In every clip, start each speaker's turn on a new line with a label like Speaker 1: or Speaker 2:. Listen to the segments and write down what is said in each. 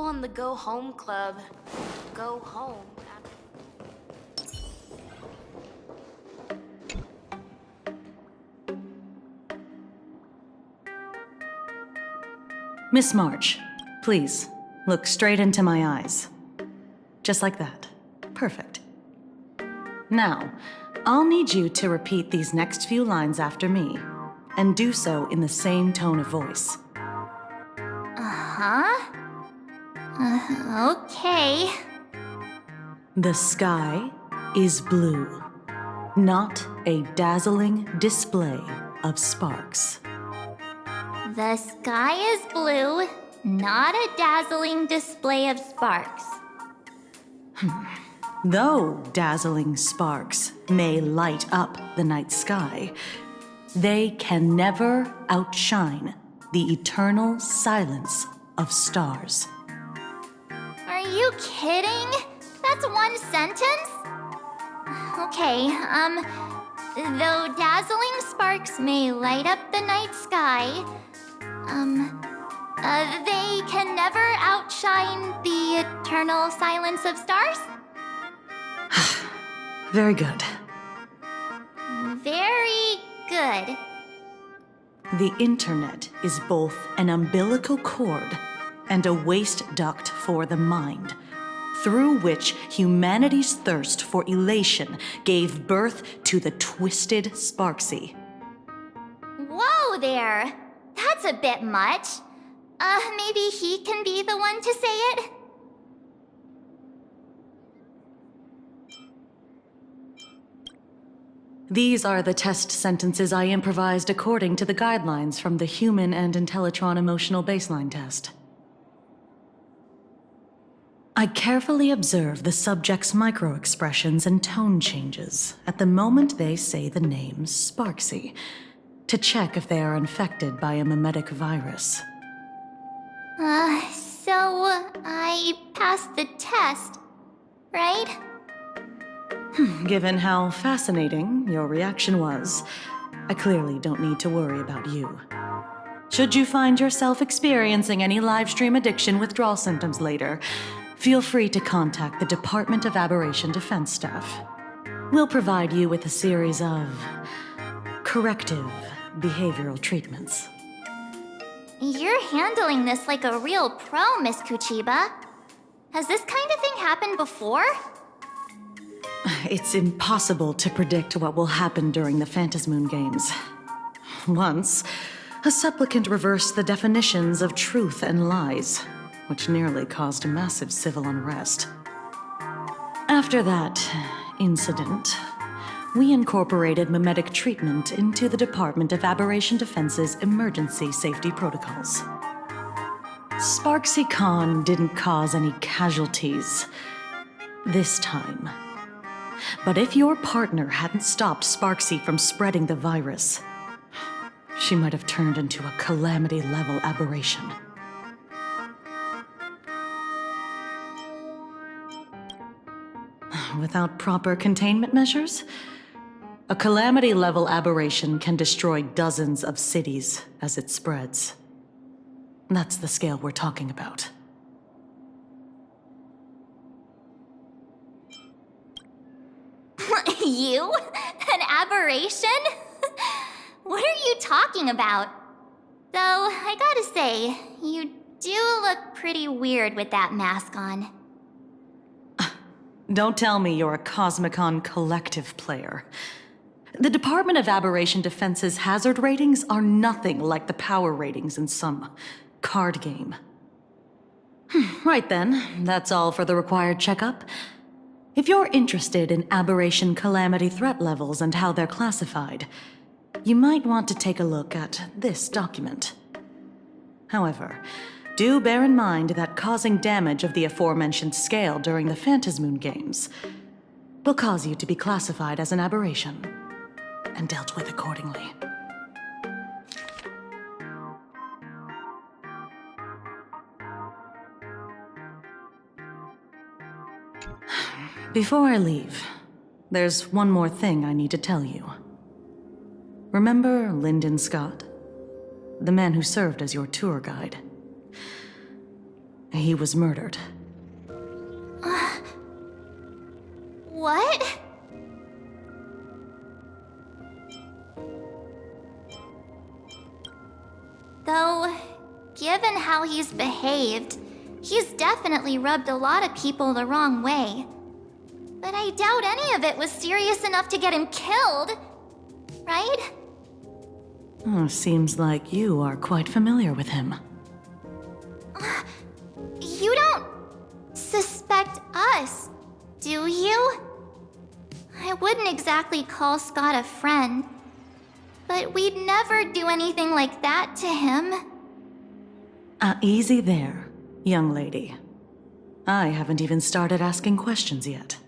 Speaker 1: people in the Go Home Club go home.
Speaker 2: Miss March, please, look straight into my eyes. Just like that. Perfect. Now, I'll need you to repeat these next few lines after me, and do so in the same tone of voice.
Speaker 3: Okay.
Speaker 2: The sky is blue, not a dazzling display of sparks.
Speaker 3: The sky is blue, not a dazzling display of sparks.
Speaker 2: Though dazzling sparks may light up the night sky, they can never outshine the eternal silence of stars.
Speaker 3: Are you kidding? That's one sentence? Okay, though dazzling sparks may light up the night sky, they can never outshine the eternal silence of stars?
Speaker 2: Very good.
Speaker 3: Very good.
Speaker 2: The internet is both an umbilical cord and a waste duct for the mind, through which humanity's thirst for elation gave birth to the twisted Sparksy.
Speaker 3: Whoa there! That's a bit much. Maybe he can be the one to say it?
Speaker 2: These are the test sentences I improvised according to the guidelines from the Human and Intellitron Emotional Baseline Test. I carefully observe the subject's micro-expressions and tone changes at the moment they say the name Sparksy, to check if they are infected by a mimetic virus.
Speaker 3: So I passed the test, right?
Speaker 2: Given how fascinating your reaction was, I clearly don't need to worry about you. Should you find yourself experiencing any livestream addiction withdrawal symptoms later, feel free to contact the Department of Aberration Defense staff. We'll provide you with a series of corrective behavioral treatments.
Speaker 3: You're handling this like a real pro, Miss Kuchiba. Has this kind of thing happened before?
Speaker 2: It's impossible to predict what will happen during the Phantasmoon Games. Once, a supplicant reversed the definitions of truth and lies, which nearly caused massive civil unrest. After that incident, we incorporated mimetic treatment into the Department of Aberration Defense's emergency safety protocols. Sparksy Khan didn't cause any casualties this time. But if your partner hadn't stopped Sparksy from spreading the virus, she might have turned into a calamity-level aberration. Without proper containment measures, a calamity-level aberration can destroy dozens of cities as it spreads. That's the scale we're talking about.
Speaker 3: You? An aberration? What are you talking about? Though, I gotta say, you do look pretty weird with that mask on.
Speaker 2: Don't tell me you're a Cosmicon collective player. The Department of Aberration Defense's hazard ratings are nothing like the power ratings in some card game. Right then, that's all for the required checkup. If you're interested in aberration calamity threat levels and how they're classified, you might want to take a look at this document. However, do bear in mind that causing damage of the aforementioned scale during the Phantasmoon Games will cause you to be classified as an aberration and dealt with accordingly. Before I leave, there's one more thing I need to tell you. Remember Lyndon Scott? The man who served as your tour guide? He was murdered.
Speaker 3: What? Though, given how he's behaved, he's definitely rubbed a lot of people the wrong way. But I doubt any of it was serious enough to get him killed. Right?
Speaker 2: Seems like you are quite familiar with him.
Speaker 3: You don't suspect us, do you? I wouldn't exactly call Scott a friend, but we'd never do anything like that to him.
Speaker 2: Easy there, young lady. I haven't even started asking questions yet.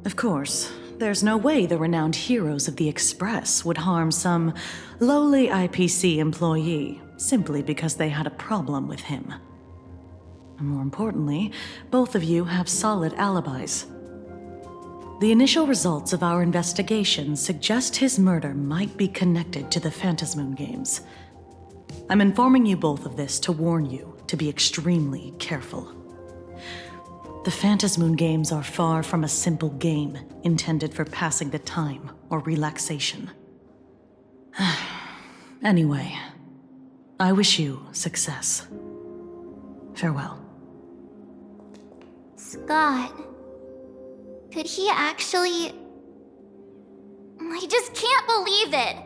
Speaker 2: Of course, there's no way the renowned heroes of the Express would harm some lowly IPC employee simply because they had a problem with him. And more importantly, both of you have solid alibis. The initial results of our investigation suggest his murder might be connected to the Phantasmoon Games. I'm informing you both of this to warn you to be extremely careful. The Phantasmoon Games are far from a simple game intended for passing the time or relaxation. Anyway, I wish you success. Farewell.
Speaker 3: Scott. Could he actually... I just can't believe it!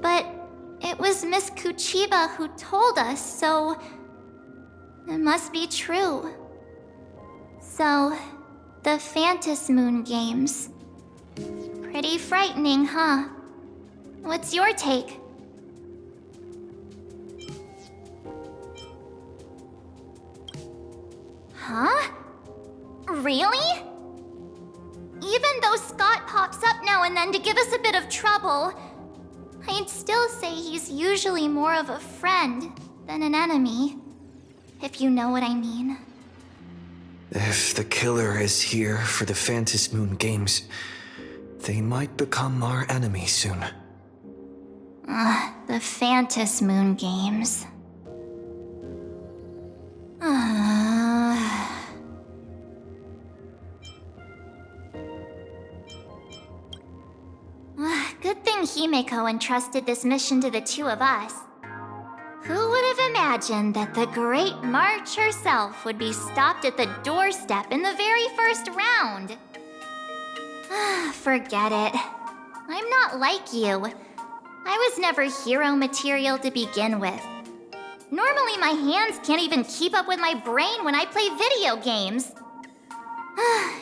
Speaker 3: But it was Miss Kuchiba who told us, so... it must be true. So, the Phantasmoon Games. Pretty frightening, huh? What's your take? Huh? Really? Even though Scott pops up now and then to give us a bit of trouble, I'd still say he's usually more of a friend than an enemy, if you know what I mean.
Speaker 4: If the killer is here for the Phantasmoon Games, they might become our enemy soon.
Speaker 3: The Phantasmoon Games. Good thing Himeko entrusted this mission to the two of us. Who would have imagined that the Great March herself would be stopped at the doorstep in the very first round? Forget it. I'm not like you. I was never hero material to begin with. Normally my hands can't even keep up with my brain when I play video games.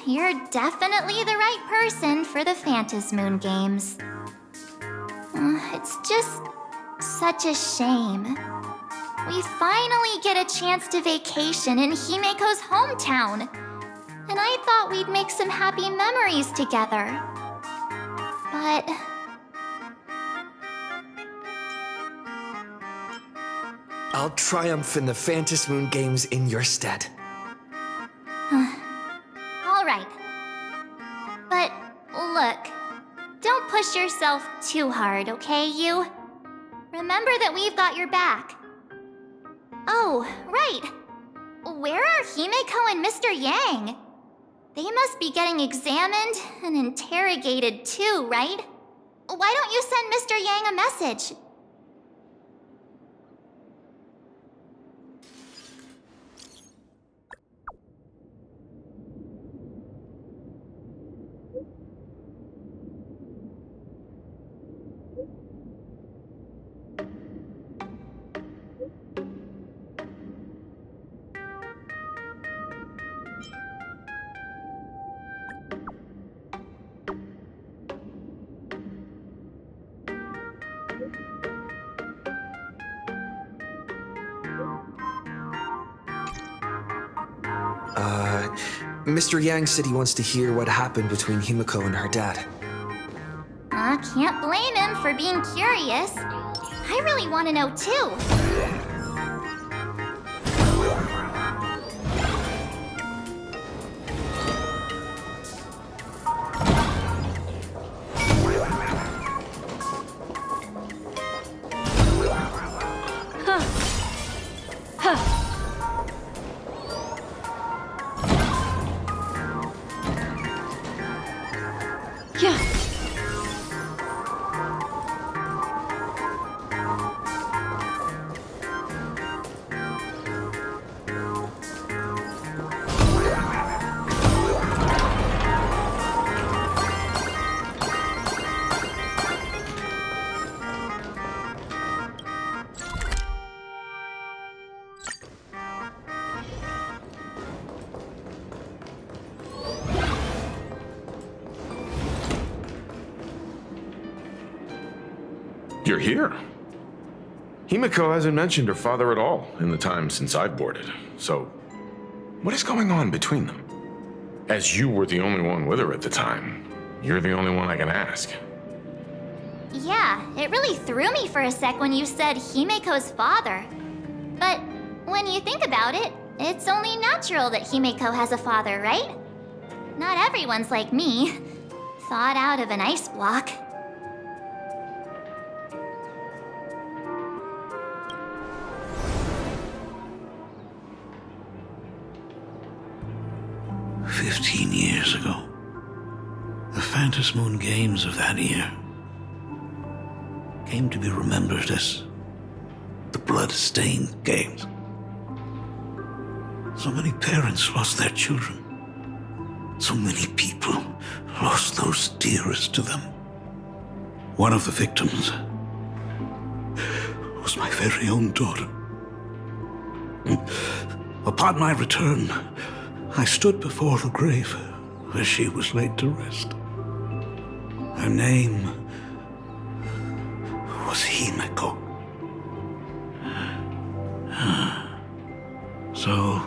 Speaker 3: You're definitely the right person for the Phantasmoon Games. It's just such a shame. We finally get a chance to vacation in Himeko's hometown. And I thought we'd make some happy memories together. But...
Speaker 4: I'll triumph in the Phantasmoon Games in your stead.
Speaker 3: All right. But look, don't push yourself too hard, okay, you? Remember that we've got your back. Oh, right. Where are Himeko and Mr. Yang? They must be getting examined and interrogated too, right? Why don't you send Mr. Yang a message?
Speaker 4: Mr. Yang said he wants to hear what happened between Himeko and her dad.
Speaker 3: Can't blame him for being curious. I really want to know too.
Speaker 5: You're here. Himiko hasn't mentioned her father at all in the time since I've boarded. So, what is going on between them? As you were the only one with her at the time, you're the only one I can ask.
Speaker 3: Yeah, it really threw me for a sec when you said Himiko's father. But when you think about it, it's only natural that Himiko has a father, right? Not everyone's like me, thawed out of an ice block.
Speaker 6: "15 years ago, the Phantom Moon Games of that year came to be remembered as the Blood-Stained Games. So many parents lost their children. So many people lost those dearest to them. One of the victims was my very own daughter. Upon my return, I stood before the grave where she was laid to rest. Her name was Himiko. So,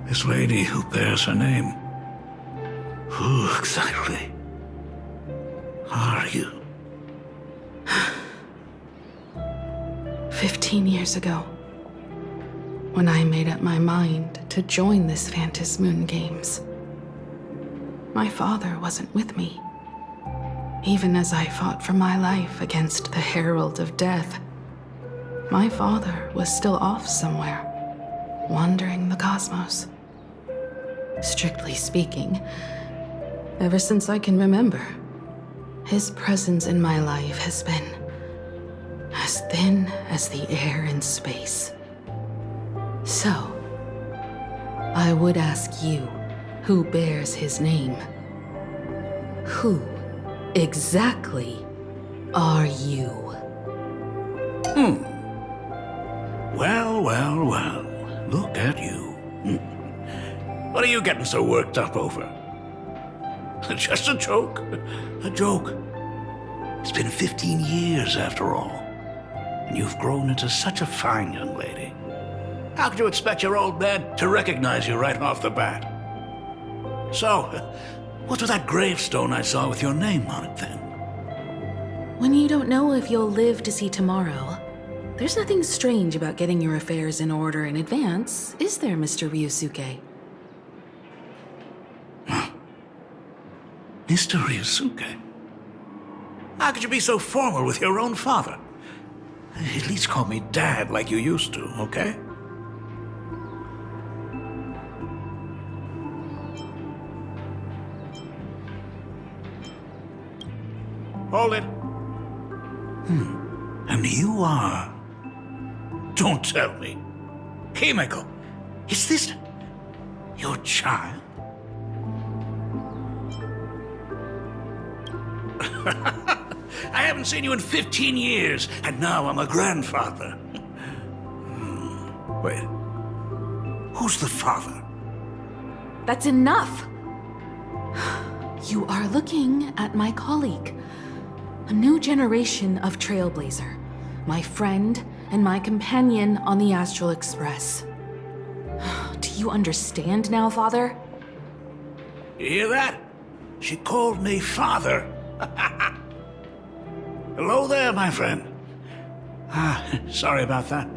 Speaker 6: this lady who bears her name, who exactly are you?
Speaker 7: 15 years ago, when I made up my mind to join this Phantom Moon Games, my father wasn't with me. Even as I fought for my life against the Herald of Death, my father was still off somewhere, wandering the cosmos. Strictly speaking, ever since I can remember, his presence in my life has been as thin as the air in space. So, I would ask you, who bears his name, who exactly are you?
Speaker 6: Well, look at you. What are you getting so worked up over? Just a joke. A joke. It's been 15 years after all, and you've grown into such a fine young lady. How could you expect your old man to recognize you right off the bat? So, what's with that gravestone I saw with your name on it then?
Speaker 7: When you don't know if you'll live to see tomorrow, there's nothing strange about getting your affairs in order in advance, is there, Mr. Ryusuke?
Speaker 6: Mr. Ryusuke? How could you be so formal with your own father? At least call me Dad like you used to, okay? Hold it. And you are... Don't tell me. Himiko, is this your child? I haven't seen you in 15 years, and now I'm a grandfather. Wait. Who's the father?
Speaker 7: That's enough! You are looking at my colleague. A new generation of trailblazer. My friend and my companion on the Astral Express. Do you understand now, Father?
Speaker 6: You hear that? She called me father. Hello there, my friend. Sorry about that.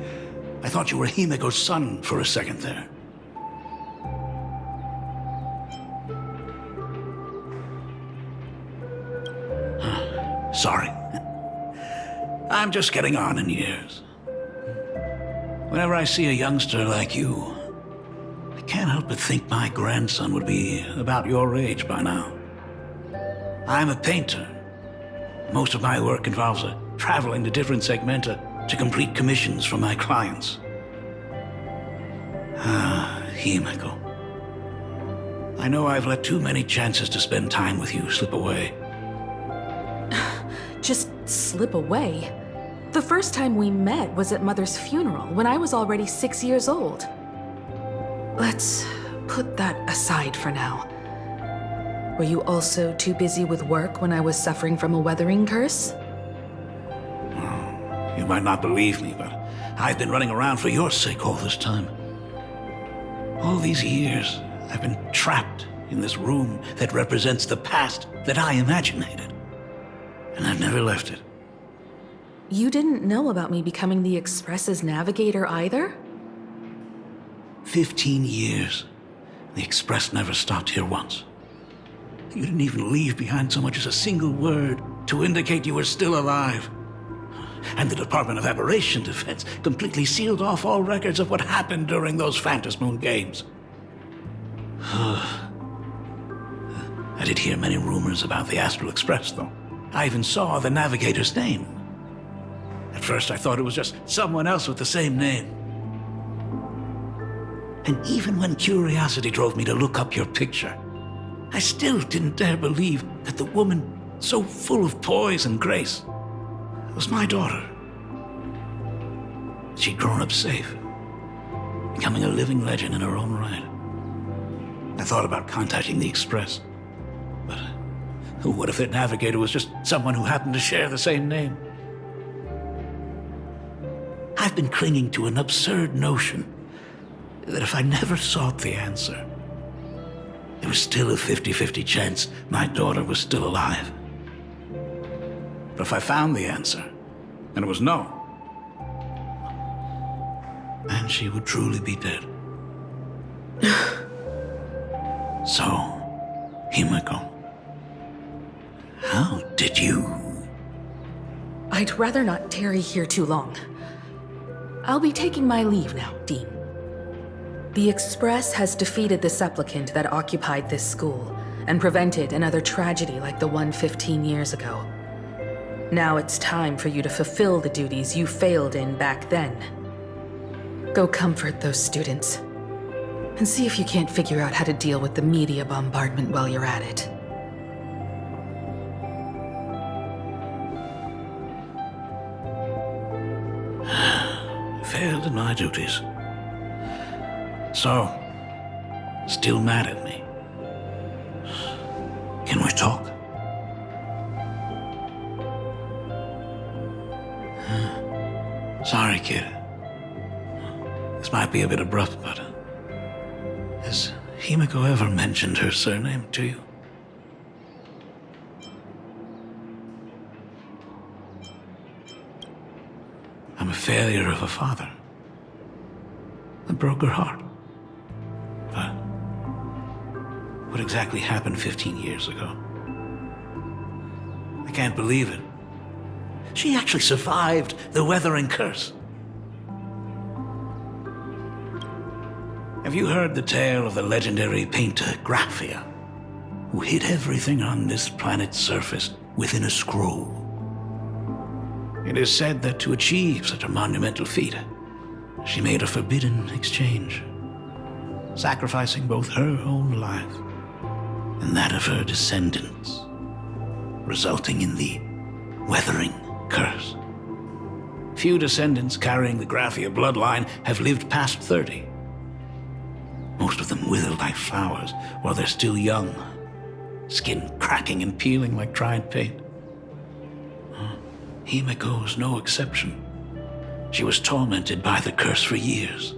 Speaker 6: I thought you were Himiko's son for a second there. Sorry. I'm just getting on in years. Whenever I see a youngster like you, I can't help but think my grandson would be about your age by now. I'm a painter. Most of my work involves traveling to different segmenta to complete commissions for my clients. Himiko. I know I've let too many chances to spend time with you slip away.
Speaker 7: Just slip away? The first time we met was at Mother's funeral, when I was already 6 years old. Let's put that aside for now. Were you also too busy with work when I was suffering from a weathering curse?
Speaker 6: You might not believe me, but I've been running around for your sake all this time. All these years, I've been trapped in this room that represents the past that I imaginated. And I've never left it.
Speaker 7: You didn't know about me becoming the Express's navigator either?
Speaker 6: 15 years. The Express never stopped here once. You didn't even leave behind so much as a single word to indicate you were still alive. And the Department of Aberration Defense completely sealed off all records of what happened during those Phantom Moon games. I did hear many rumors about the Astral Express, though. I even saw the navigator's name. At first, I thought it was just someone else with the same name. And even when curiosity drove me to look up your picture, I still didn't dare believe that the woman so full of poise and grace was my daughter. She'd grown up safe, becoming a living legend in her own right. I thought about contacting the Express, but what if their navigator was just someone who happened to share the same name? I've been clinging to an absurd notion that if I never sought the answer, there was still a 50-50 chance my daughter was still alive. But if I found the answer, and it was no, then she would truly be dead. So, Himiko, how did you...
Speaker 7: I'd rather not tarry here too long. I'll be taking my leave now, Dean. The Express has defeated the supplicant that occupied this school and prevented another tragedy like the one 15 years ago. Now it's time for you to fulfill the duties you failed in back then. Go comfort those students, and see if you can't figure out how to deal with the media bombardment while you're at it.
Speaker 6: Failed in my duties. So, still mad at me. Can we talk? Sorry, kid. This might be a bit abrupt, but has Himiko ever mentioned her surname to you? I'm a failure of a father. I broke her heart. But what exactly happened 15 years ago? I can't believe it. She actually survived the weathering curse. Have you heard the tale of the legendary painter Graphia, who hid everything on this planet's surface within a scroll? It is said that to achieve such a monumental feat, she made a forbidden exchange, sacrificing both her own life and that of her descendants, resulting in the weathering curse. Few descendants carrying the Graphia bloodline have lived past 30. Most of them wither like flowers while they're still young, skin cracking and peeling like dried paint. Himiko was no exception. She was tormented by the curse for years.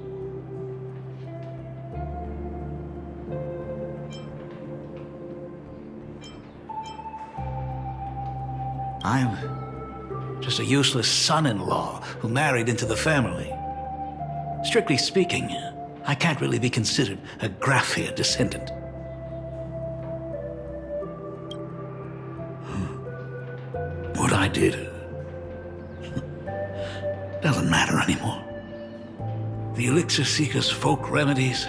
Speaker 6: I'm just a useless son-in-law who married into the family. Strictly speaking, I can't really be considered a Graphia descendant. What I did doesn't matter anymore. The Elixir Seekers' folk remedies,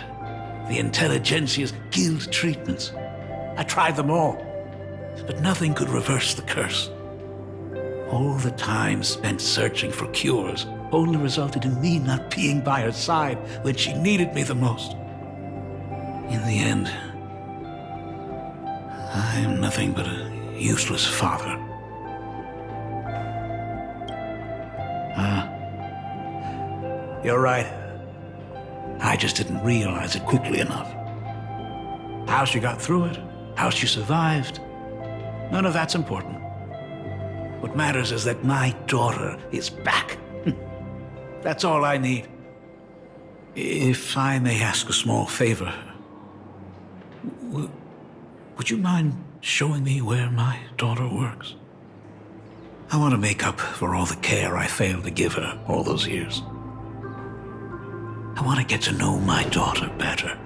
Speaker 6: the Intelligentsia's guild treatments. I tried them all, but nothing could reverse the curse. All the time spent searching for cures only resulted in me not being by her side when she needed me the most. In the end, I am nothing but a useless father. You're right. I just didn't realize it quickly enough. How she got through it, how she survived, none of that's important. What matters is that my daughter is back That's all I need. If I may ask a small favor, would you mind showing me where my daughter works? I want to make up for all the care I failed to give her all those years. I want to get to know my daughter better.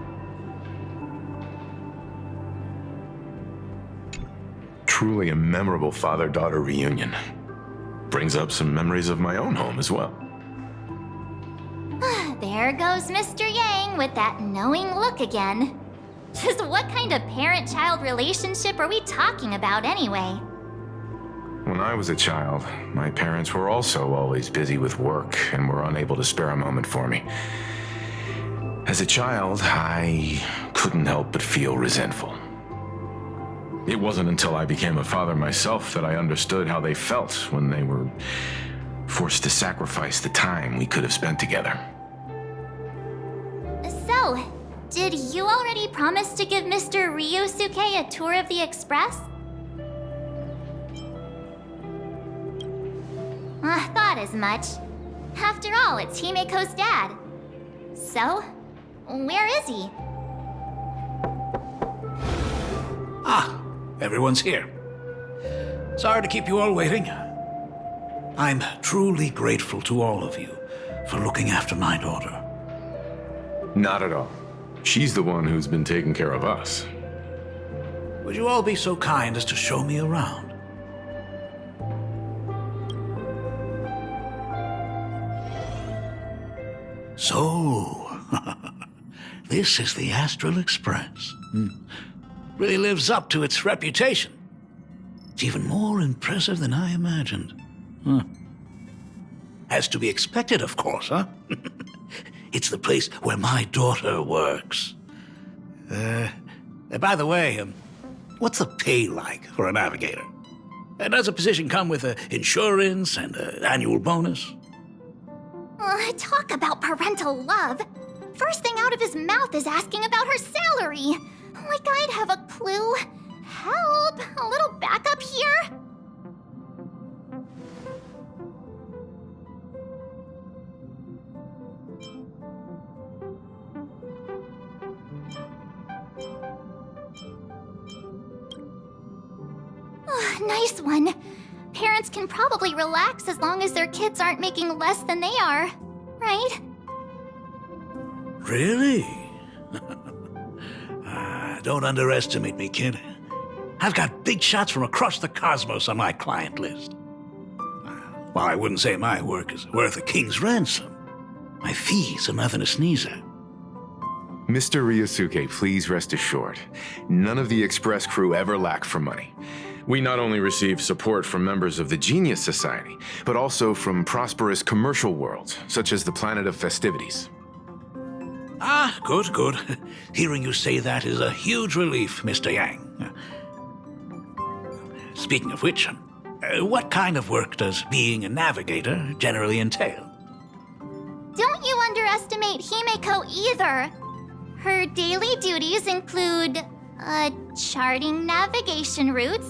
Speaker 5: Truly a memorable father-daughter reunion. Brings up some memories of my own home as well.
Speaker 3: There goes Mr. Yang with that knowing look again. Just what kind of parent-child relationship are we talking about anyway?
Speaker 5: When I was a child, my parents were also always busy with work and were unable to spare a moment for me. As a child, I couldn't help but feel resentful. It wasn't until I became a father myself that I understood how they felt when they were forced to sacrifice the time we could have spent together.
Speaker 3: So, did you already promise to give Mr. Ryusuke a tour of the Express? I thought as much. After all, it's Himeko's dad. So, where is he?
Speaker 6: Ah, everyone's here. Sorry to keep you all waiting. I'm truly grateful to all of you for looking after my daughter.
Speaker 5: Not at all. She's the one who's been taking care of us.
Speaker 6: Would you all be so kind as to show me around? So, this is the Astral Express. Really lives up to its reputation. It's even more impressive than I imagined. As to be expected, of course, huh? It's the place where my daughter works. By the way, what's the pay like for a navigator? Does a position come with insurance and an annual bonus?
Speaker 3: Talk about parental love. First thing out of his mouth is asking about her salary. Like I'd have a clue. Help! A little backup here? Nice one. Parents can probably relax as long as their kids aren't making less than they are, right?
Speaker 6: Really? Don't underestimate me, kid. I've got big shots from across the cosmos on my client list. While I wouldn't say my work is worth a king's ransom, my fees are nothing to sneeze at.
Speaker 5: Mr. Ryusuke, please rest assured, none of the Express crew ever lack for money. We not only receive support from members of the Genius Society, but also from prosperous commercial worlds, such as the Planet of Festivities.
Speaker 6: Ah, good, good. Hearing you say that is a huge relief, Mr. Yang. Speaking of which, what kind of work does being a navigator generally entail?
Speaker 3: Don't you underestimate Himeko either. Her daily duties include, charting navigation routes,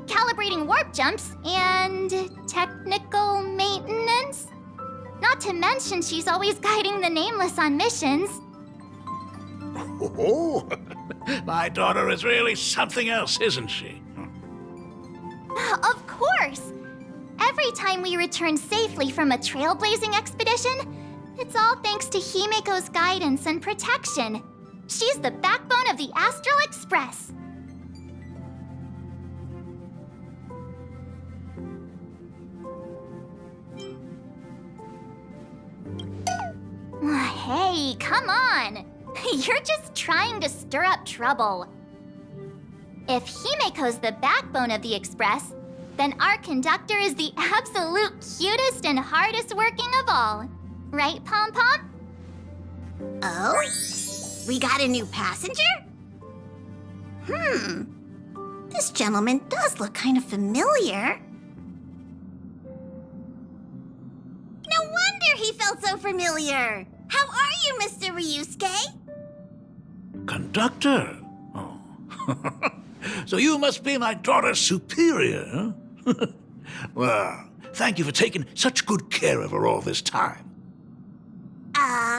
Speaker 3: calibrating warp jumps, and technical maintenance. Not to mention she's always guiding the Nameless on missions.
Speaker 6: Oh, my daughter is really something else, isn't she?
Speaker 3: Of course! Every time we return safely from a trailblazing expedition, it's all thanks to Himeko's guidance and protection. She's the backbone of the Astral Express. Hey, come on! You're just trying to stir up trouble. If Himeko's the backbone of the Express, then our conductor is the absolute cutest and hardest working of all. Right, Pom Pom?
Speaker 1: Oh? We got a new passenger? This gentleman does look kind of familiar. No wonder he felt so familiar. How are you, Mr. Ryusuke?
Speaker 6: Conductor? Oh. So you must be my daughter's superior, huh? Well, thank you for taking such good care of her all this time.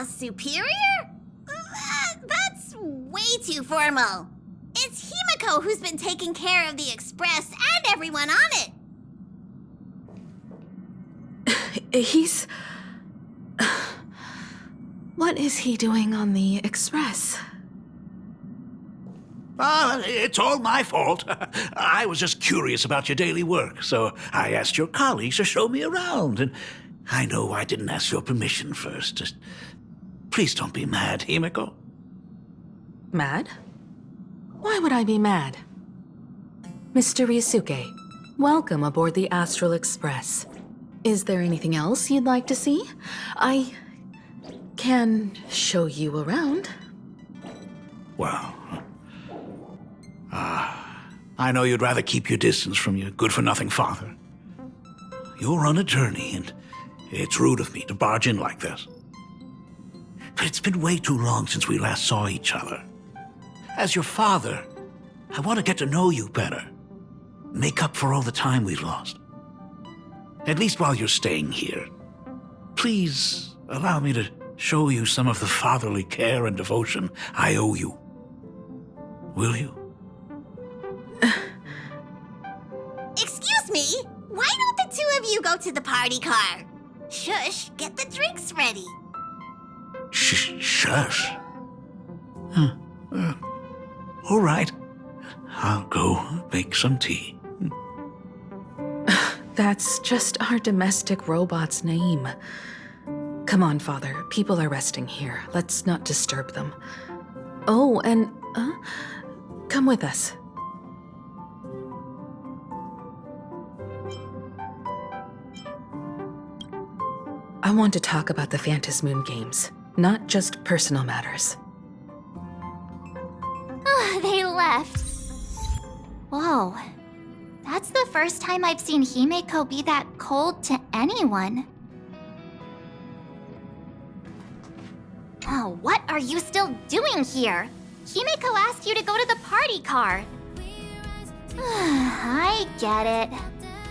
Speaker 1: Superior? That's way too formal. It's Himiko who's been taking care of the Express and everyone on it.
Speaker 7: He's... What is he doing on the Express?
Speaker 6: It's all my fault. I was just curious about your daily work, so I asked your colleagues to show me around. And I know I didn't ask your permission first. Just please don't be mad, Himiko.
Speaker 7: Mad? Why would I be mad? Mr. Ryusuke, welcome aboard the Astral Express. Is there anything else you'd like to see? I can show you around.
Speaker 6: Well, I know you'd rather keep your distance from your good-for-nothing father. You're on a journey, and it's rude of me to barge in like this. But it's been way too long since we last saw each other. As your father, I want to get to know you better. Make up for all the time we've lost. At least while you're staying here. Please allow me to show you some of the fatherly care and devotion I owe you. Will you?
Speaker 1: Excuse me? Why don't the two of you go to the party car? Shush, get the drinks ready.
Speaker 6: Shush. All right. I'll go make some tea.
Speaker 7: That's just our domestic robot's name. Come on, Father. People are resting here. Let's not disturb them. Oh, and come with us. I want to talk about the Phantom Moon Games, not just personal matters.
Speaker 3: They left. Whoa. That's the first time I've seen Himiko be that cold to anyone. Oh, what are you still doing here? Himiko asked you to go to the party car. I get it.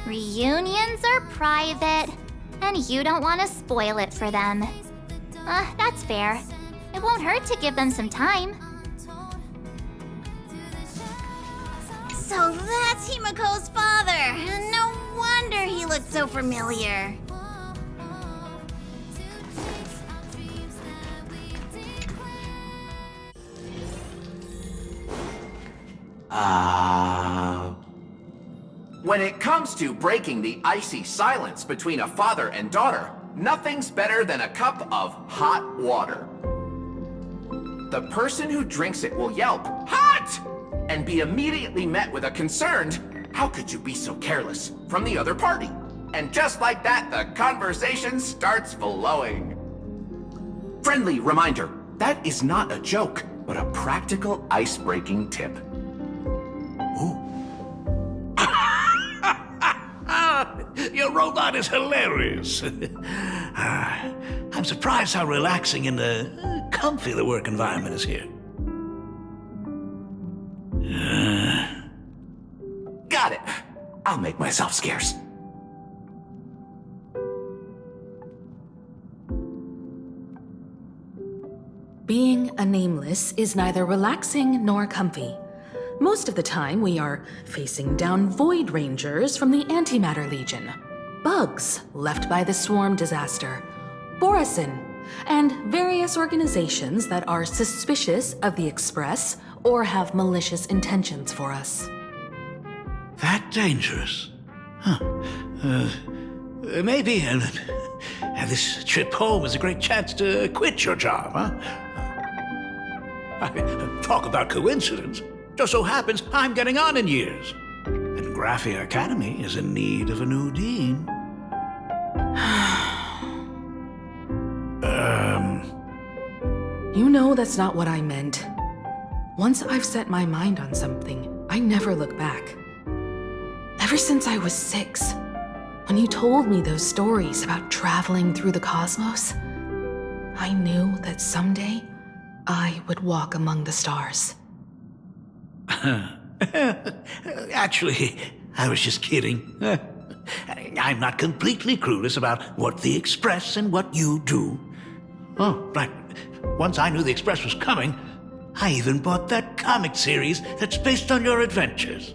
Speaker 3: Reunions are private, and you don't want to spoil it for them. That's fair. It won't hurt to give them some time.
Speaker 1: So that's Himiko's father. No wonder he looked so familiar.
Speaker 8: When it comes to breaking the icy silence between a father and daughter, nothing's better than a cup of hot water. The person who drinks it will yelp, "Hot!" and be immediately met with a concerned, "How could you be so careless?" from the other party. And just like that, the conversation starts flowing. Friendly reminder, that is not a joke, but a practical ice-breaking tip.
Speaker 6: Ooh. Your robot is hilarious. I'm surprised how relaxing and comfy the work environment is here.
Speaker 8: Got it. I'll make myself scarce.
Speaker 7: Being a nameless is neither relaxing nor comfy. Most of the time, we are facing down Void Rangers from the Antimatter Legion, bugs left by the Swarm disaster, Borisin, and various organizations that are suspicious of the Express or have malicious intentions for us.
Speaker 6: That dangerous? Huh. Maybe this trip home is a great chance to quit your job, huh? Talk about coincidence. Just so happens I'm getting on in years. And Graphia Academy is in need of a new dean.
Speaker 7: You know that's not what I meant. Once I've set my mind on something, I never look back. Ever since I was 6, when you told me those stories about traveling through the cosmos, I knew that someday I would walk among the stars.
Speaker 6: Actually, I was just kidding. I'm not completely clueless about what the Express and what you do. Oh, right. Once I knew the Express was coming, I even bought that comic series that's based on your adventures.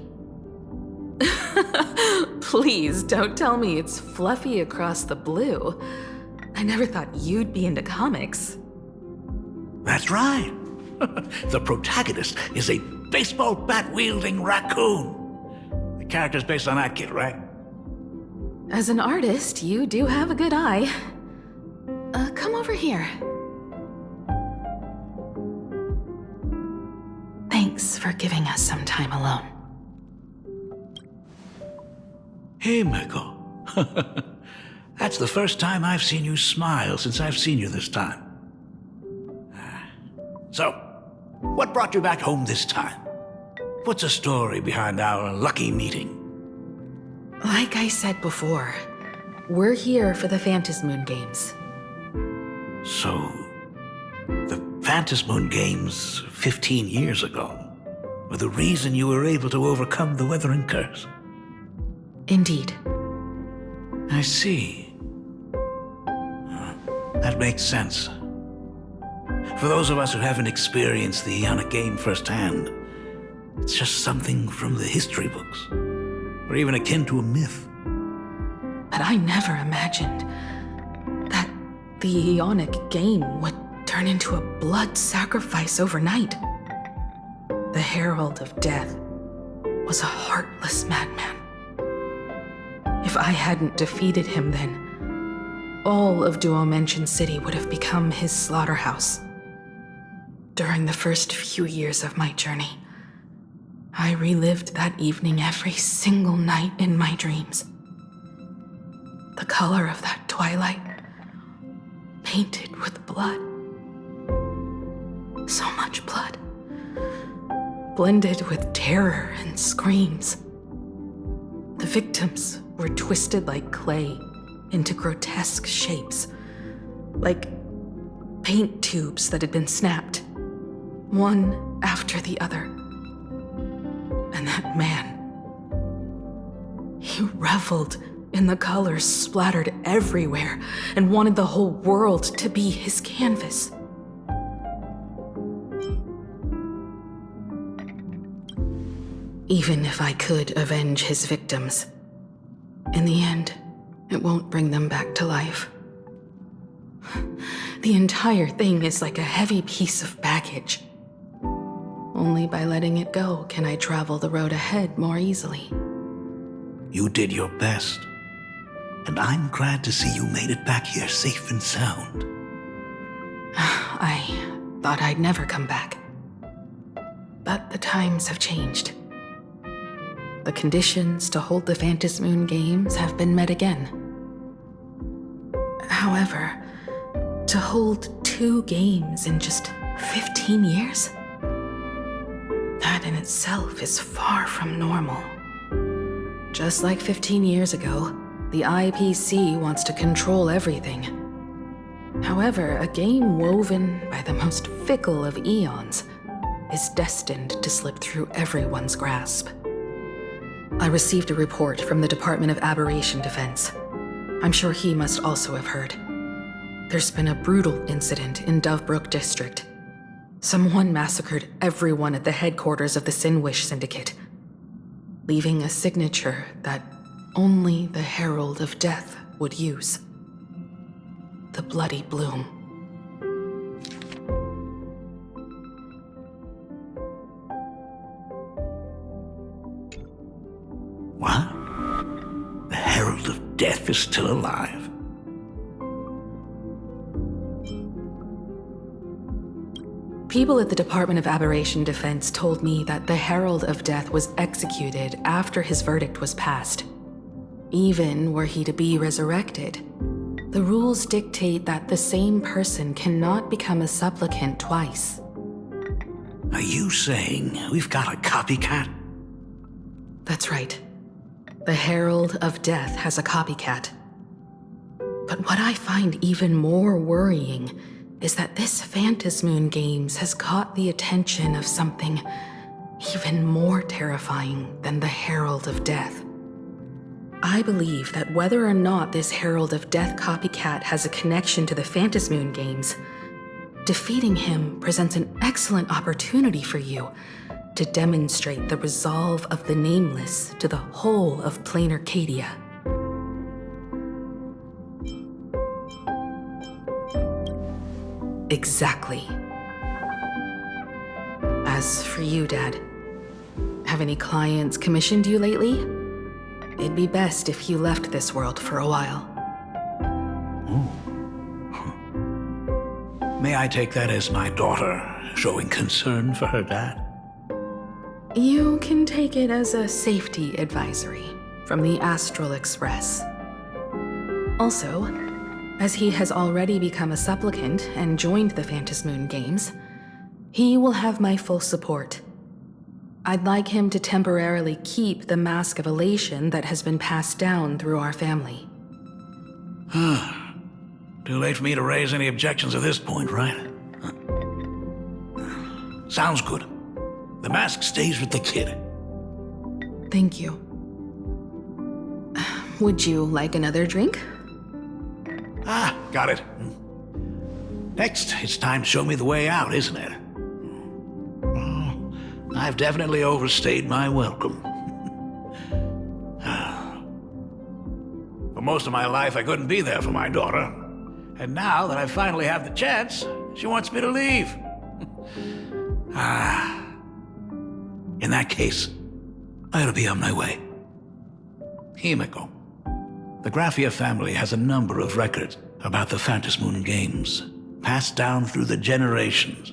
Speaker 7: Please don't tell me it's fluffy across the blue. I never thought you'd be into comics.
Speaker 6: That's right. The protagonist is a baseball bat-wielding raccoon. The character's based on that kid, right?
Speaker 7: As an artist, you do have a good eye. Come over here. Thanks for giving us some time alone.
Speaker 6: Hey, Miko. That's the first time I've seen you smile since I've seen you this time. So, what brought you back home this time? What's the story behind our lucky meeting?
Speaker 7: Like I said before, we're here for the Phantasmoon Games.
Speaker 6: So, the Phantasmoon Games 15 years ago were the reason you were able to overcome the Weathering Curse?
Speaker 7: Indeed.
Speaker 6: I see. That makes sense. For those of us who haven't experienced the Ionic game firsthand, it's just something from the history books, or even akin to a myth.
Speaker 7: But I never imagined that the Ionic game would turn into a blood sacrifice overnight. The Herald of Death was a heartless madman. If I hadn't defeated him then, all of Duomension City would have become his slaughterhouse. During the first few years of my journey, I relived that evening every single night in my dreams. The color of that twilight, painted with blood. So much blood, blended with terror and screams. The victims were twisted like clay into grotesque shapes, like paint tubes that had been snapped, one after the other. And that man, he reveled in the colors splattered everywhere and wanted the whole world to be his canvas. Even if I could avenge his victims, in the end, it won't bring them back to life. The entire thing is like a heavy piece of baggage. Only by letting it go can I travel the road ahead more easily.
Speaker 6: You did your best, and I'm glad to see you made it back here safe and sound.
Speaker 7: I thought I'd never come back. But the times have changed. The conditions to hold the Phantasmoon Games have been met again. However, to hold 2 games in just 15 years? That in itself is far from normal. Just like 15 years ago, the IPC wants to control everything. However, a game woven by the most fickle of eons is destined to slip through everyone's grasp. I received a report from the Department of Aberration Defense. I'm sure he must also have heard. There's been a brutal incident in Dovebrook District. Someone massacred everyone at the headquarters of the Sinwish Syndicate, leaving a signature that only the Herald of Death would use. The Bloody Bloom.
Speaker 6: What? The Herald of Death is still alive?
Speaker 7: People at the Department of Aberration Defense told me that the Herald of Death was executed after his verdict was passed. Even were he to be resurrected, the rules dictate that the same person cannot become a supplicant twice.
Speaker 6: Are you saying we've got a copycat?
Speaker 7: That's right. The Herald of Death has a copycat. But what I find even more worrying is that this Phantasmoon Games has caught the attention of something even more terrifying than the Herald of Death. I believe that whether or not this Herald of Death copycat has a connection to the Phantasmoon Games, Defeating him presents an excellent opportunity for you to demonstrate the resolve of the Nameless to the whole of plain Arcadia. Exactly. As for you, Dad, have any clients commissioned you lately? It'd be best if you left this world for a while.
Speaker 6: May I take that as my daughter showing concern for her dad?
Speaker 7: You can take it as a safety advisory from the Astral Express. Also, as he has already become a supplicant and joined the Phantasmoon Games, he will have my full support. I'd like him to temporarily keep the Mask of Elation that has been passed down through our family.
Speaker 6: Too late for me to raise any objections at this point, right? Sounds good. The mask stays with the kid.
Speaker 7: Thank you. Would you like another drink?
Speaker 6: Got it. Next, it's time to show me the way out, isn't it? I've definitely overstayed my welcome. For most of my life, I couldn't be there for my daughter. And now that I finally have the chance, she wants me to leave. In that case, I ought to be on my way. Himiko, the Graphia family has a number of records about the Phantasmoon Games, passed down through the generations.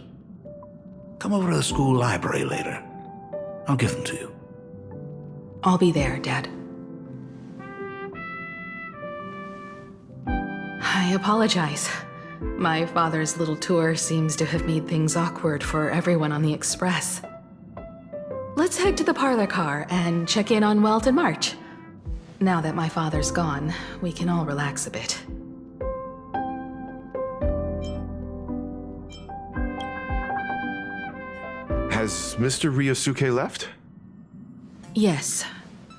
Speaker 6: Come over to the school library later. I'll give them to you.
Speaker 7: I'll be there, Dad. I apologize. My father's little tour seems to have made things awkward for everyone on the Express. Let's head to the parlor car and check in on Welt and March. Now that my father's gone, we can all relax a bit.
Speaker 5: Has Mr. Ryosuke left?
Speaker 7: Yes,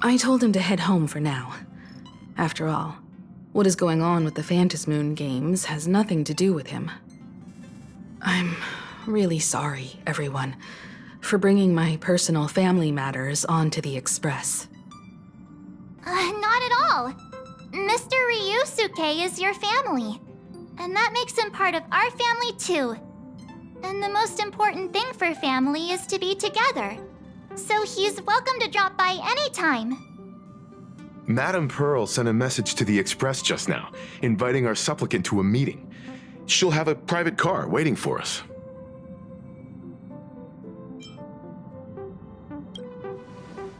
Speaker 7: I told him to head home for now. After all, what is going on with the Phantasmoon Games has nothing to do with him. I'm really sorry, everyone, for bringing my personal family matters onto the Express.
Speaker 3: Not at all. Mr. Ryusuke is your family, and that makes him part of our family too. And the most important thing for family is to be together. So he's welcome to drop by anytime.
Speaker 5: Madame Pearl sent a message to the Express just now, inviting our supplicant to a meeting. She'll have a private car waiting for us.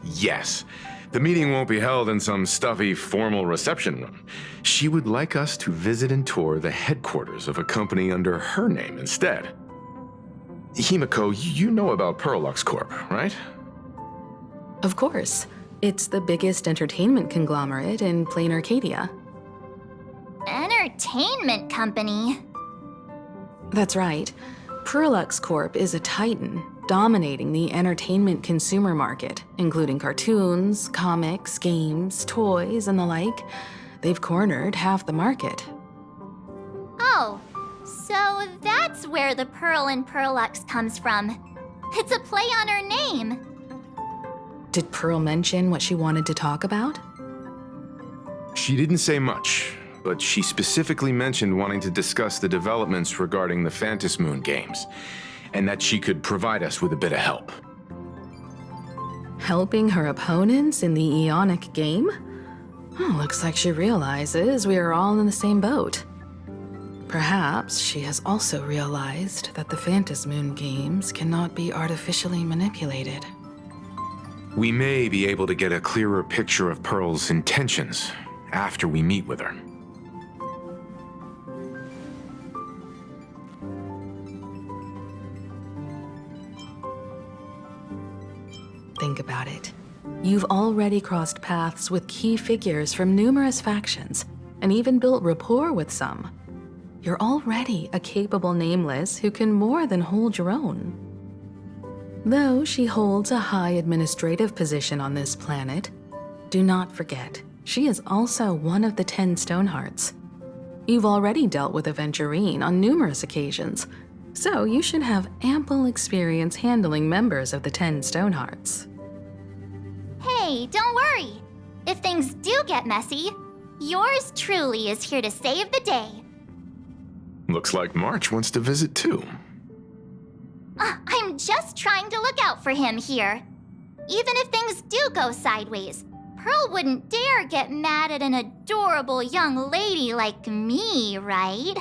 Speaker 5: Yes. The meeting won't be held in some stuffy, formal reception room. She would like us to visit and tour the headquarters of a company under her name instead. Himiko, you know about Pearlux Corp, right?
Speaker 7: Of course. It's the biggest entertainment conglomerate in plain Arcadia.
Speaker 3: Entertainment company?
Speaker 7: That's right. Pearlux Corp is a titan, dominating the entertainment consumer market, including cartoons, comics, games, toys, and the like. They've cornered half the market.
Speaker 3: Oh, so that's where the Pearl in Pearlux comes from. It's a play on her name.
Speaker 7: Did Pearl mention what she wanted to talk about?
Speaker 5: She didn't say much, but she specifically mentioned wanting to discuss the developments regarding the Phantasmoon Games, and that she could provide us with a bit of help.
Speaker 7: Helping her opponents in the Eonic game? Looks like she realizes we are all in the same boat. Perhaps she has also realized that the Phantasmoon Games cannot be artificially manipulated.
Speaker 5: We may be able to get a clearer picture of Pearl's intentions after we meet with her.
Speaker 7: Think about it. You've already crossed paths with key figures from numerous factions, and even built rapport with some. You're already a capable Nameless who can more than hold your own. Though she holds a high administrative position on this planet, do not forget, she is also one of the 10 Stonehearts. You've already dealt with Aventurine on numerous occasions, So you should have ample experience handling members of the 10 Stonehearts.
Speaker 3: Hey, don't worry. If things do get messy, yours truly is here to save the day.
Speaker 5: Looks like March wants to visit too.
Speaker 3: I'm just trying to look out for him here. Even if things do go sideways, Pearl wouldn't dare get mad at an adorable young lady like me, right?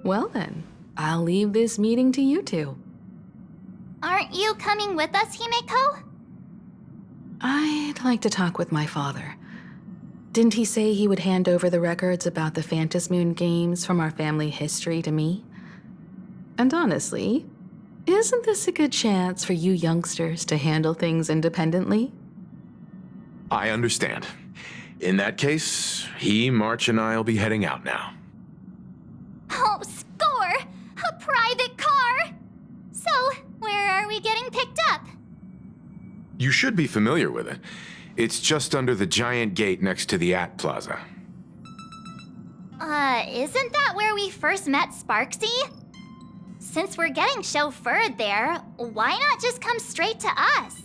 Speaker 7: Well then, I'll leave this meeting to you two.
Speaker 3: Aren't you coming with us, Himeko?
Speaker 7: I'd like to talk with my father. Didn't he say he would hand over the records about the Phantom Moon games from our family history to me? And honestly, isn't this a good chance for you youngsters to handle things independently?
Speaker 5: I understand. In that case, March, and I'll be heading out now.
Speaker 3: Oh, score! A private car! So, where are we getting picked up?
Speaker 5: You should be familiar with it. It's just under the giant gate next to the At Plaza.
Speaker 3: Isn't that where we first met Sparksy? Since we're getting chauffeured there, why not just come straight to us?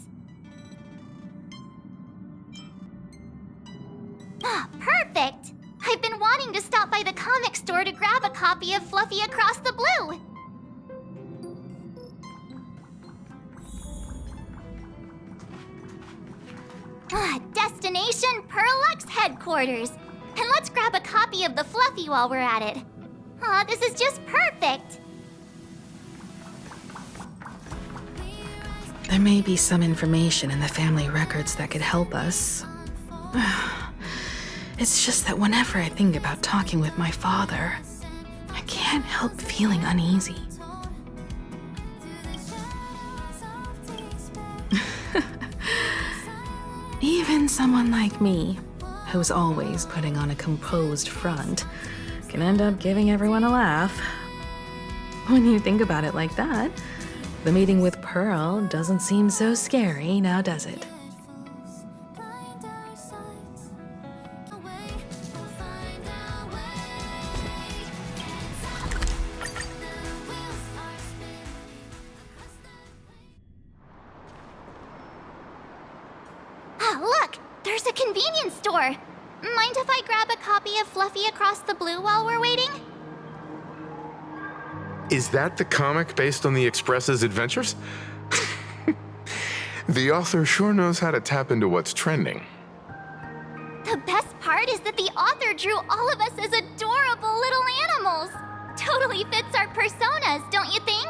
Speaker 3: Ah, perfect! I've been wanting to stop by the comic store to grab a copy of Fluffy Across the Blue. Destination Perlux headquarters. And let's grab a copy of the Fluffy while we're at it. Aw, this is just perfect.
Speaker 7: There may be some information in the family records that could help us. It's just that whenever I think about talking with my father, I can't help feeling uneasy. Even someone like me, who's always putting on a composed front, can end up giving everyone a laugh. When you think about it like that, the meeting with Pearl doesn't seem so scary, now does it?
Speaker 3: Look! There's a convenience store! Mind if I grab a copy of Fluffy Across the Blue while we're waiting?
Speaker 5: Is that the comic based on the Express's adventures? The author sure knows how to tap into what's trending.
Speaker 3: The best part is that the author drew all of us as adorable little animals. Totally fits our personas, don't you think?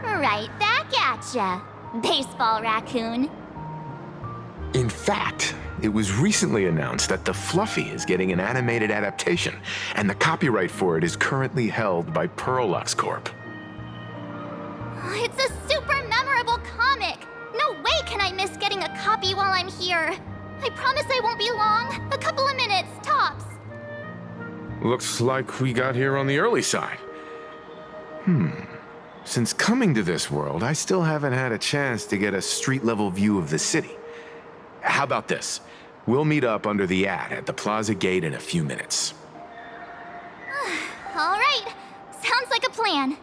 Speaker 3: Right back at ya, baseball raccoon.
Speaker 5: In fact, it was recently announced that the Fluffy is getting an animated adaptation, and the copyright for it is currently held by Perlux Corp.
Speaker 3: It's a super memorable comic. No way can I miss getting a copy while I'm here. I promise I won't be long. A couple of minutes, tops.
Speaker 5: Looks like we got here on the early side. Since coming to this world, I still haven't had a chance to get a street-level view of the city. How about this? We'll meet up under the at the plaza gate in a few minutes.
Speaker 3: All right. Sounds like a plan.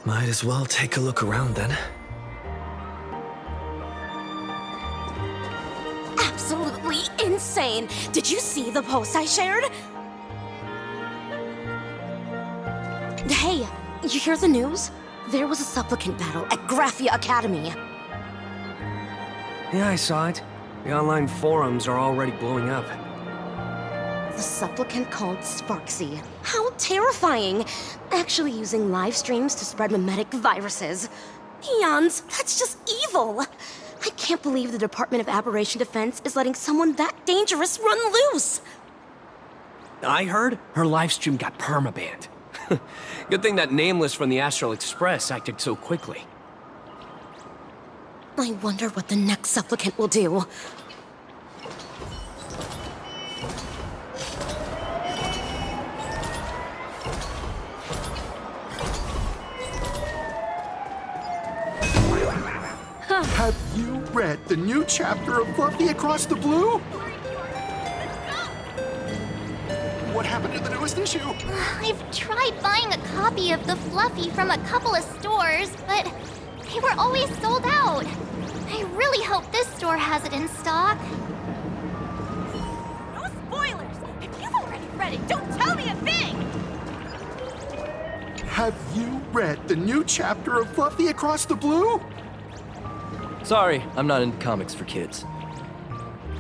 Speaker 4: Might as well take a look around then.
Speaker 1: Absolutely insane. Did you see the post I shared? Hey, you hear the news? There was a supplicant battle at Graphia Academy.
Speaker 9: Yeah, I saw it. The online forums are already blowing up.
Speaker 1: The supplicant called Sparksy. How terrifying! Actually using live streams to spread mimetic viruses. Eons, that's just evil! I can't believe the Department of Aberration Defense is letting someone that dangerous run loose!
Speaker 9: I heard her livestream got permabanned. Good thing that Nameless from the Astral Express acted so quickly.
Speaker 1: I wonder what the next supplicant will do.
Speaker 10: Have you read the new chapter of Fluffy Across the Blue? What happened to the newest issue?
Speaker 3: I've tried buying a copy of the Fluffy from a couple of stores, but they were always sold out. I really hope this store has it in stock.
Speaker 11: No spoilers! If you've already read it, don't tell me a thing!
Speaker 10: Have you read the new chapter of Fluffy Across the Blue?
Speaker 9: Sorry, I'm not into comics for kids.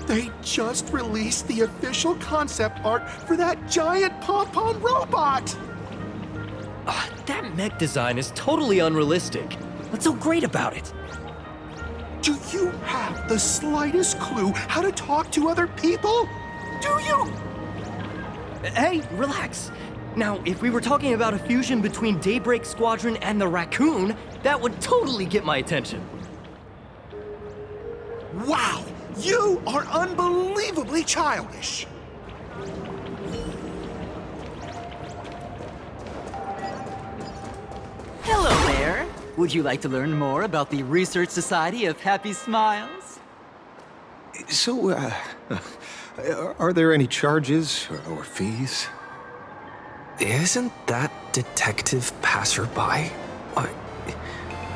Speaker 10: They just released the official concept art for that giant pom-pom robot!
Speaker 9: That mech design is totally unrealistic. What's so great about it?
Speaker 10: Do you have the slightest clue how to talk to other people? Do you?
Speaker 9: Hey, relax. Now, if we were talking about a fusion between Daybreak Squadron and the Raccoon, that would totally get my attention.
Speaker 10: Wow! You are unbelievably childish!
Speaker 12: Hello there. Would you like to learn more about the Research Society of Happy Smiles?
Speaker 13: So, are there any charges or fees?
Speaker 4: Isn't that Detective Passerby?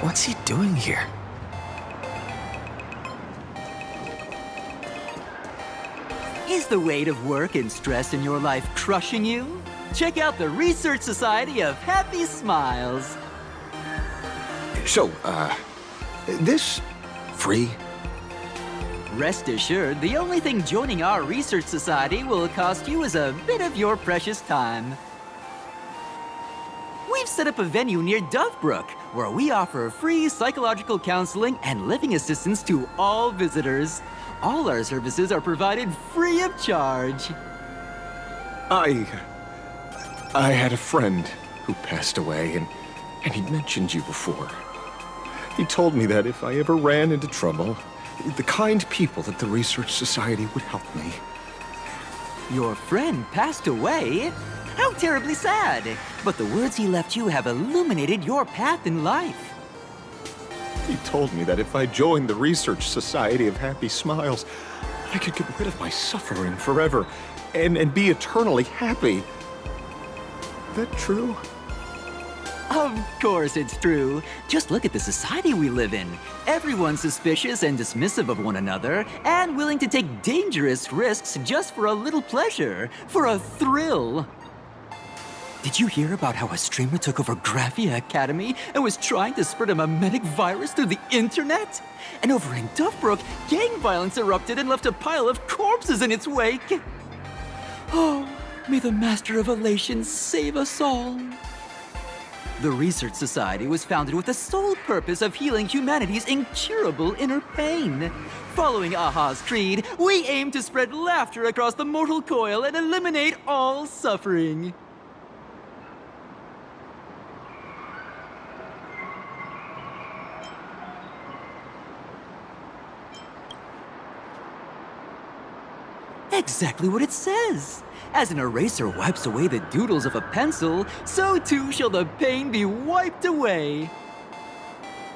Speaker 4: What's he doing here?
Speaker 12: Is the weight of work and stress in your life crushing you? Check out the Research Society of Happy Smiles.
Speaker 13: So, this free?
Speaker 12: Rest assured, the only thing joining our Research Society will cost you is a bit of your precious time. We've set up a venue near Dovebrook, where we offer free psychological counseling and living assistance to all visitors. All our services are provided free of charge.
Speaker 13: I had a friend who passed away, and he'd mentioned you before. He told me that if I ever ran into trouble, the kind people at the Research Society would help me.
Speaker 12: Your friend passed away? How terribly sad! But the words he left you have illuminated your path in life.
Speaker 13: He told me that if I joined the Research Society of Happy Smiles, I could get rid of my suffering forever and be eternally happy. That true?
Speaker 12: Of course it's true. Just look at the society we live in. Everyone's suspicious and dismissive of one another, and willing to take dangerous risks just for a little pleasure, for a thrill. Did you hear about how a streamer took over Graphia Academy and was trying to spread a memetic virus through the internet? And over in Dovebrook, gang violence erupted and left a pile of corpses in its wake. Oh, may the Master of Elation save us all. The Research Society was founded with the sole purpose of healing humanity's incurable inner pain. Following Aha's creed, we aim to spread laughter across the mortal coil and eliminate all suffering. Exactly what it says. As an eraser wipes away the doodles of a pencil, so too shall the pain be wiped away.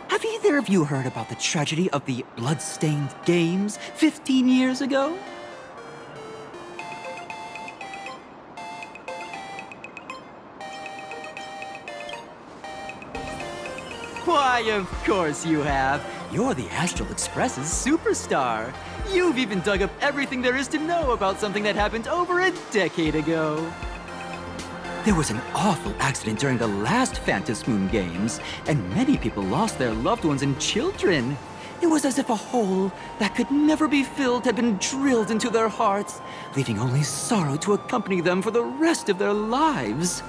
Speaker 12: Have either of you heard about the tragedy of the blood-stained games 15 years ago? Why, of course you have. You're the Astral Express's superstar. You've even dug up everything there is to know about something that happened over a decade ago. There was an awful accident during the last Phantom Moon Games, and many people lost their loved ones and children. It was as if a hole that could never be filled had been drilled into their hearts, leaving only sorrow to accompany them for the rest of their lives.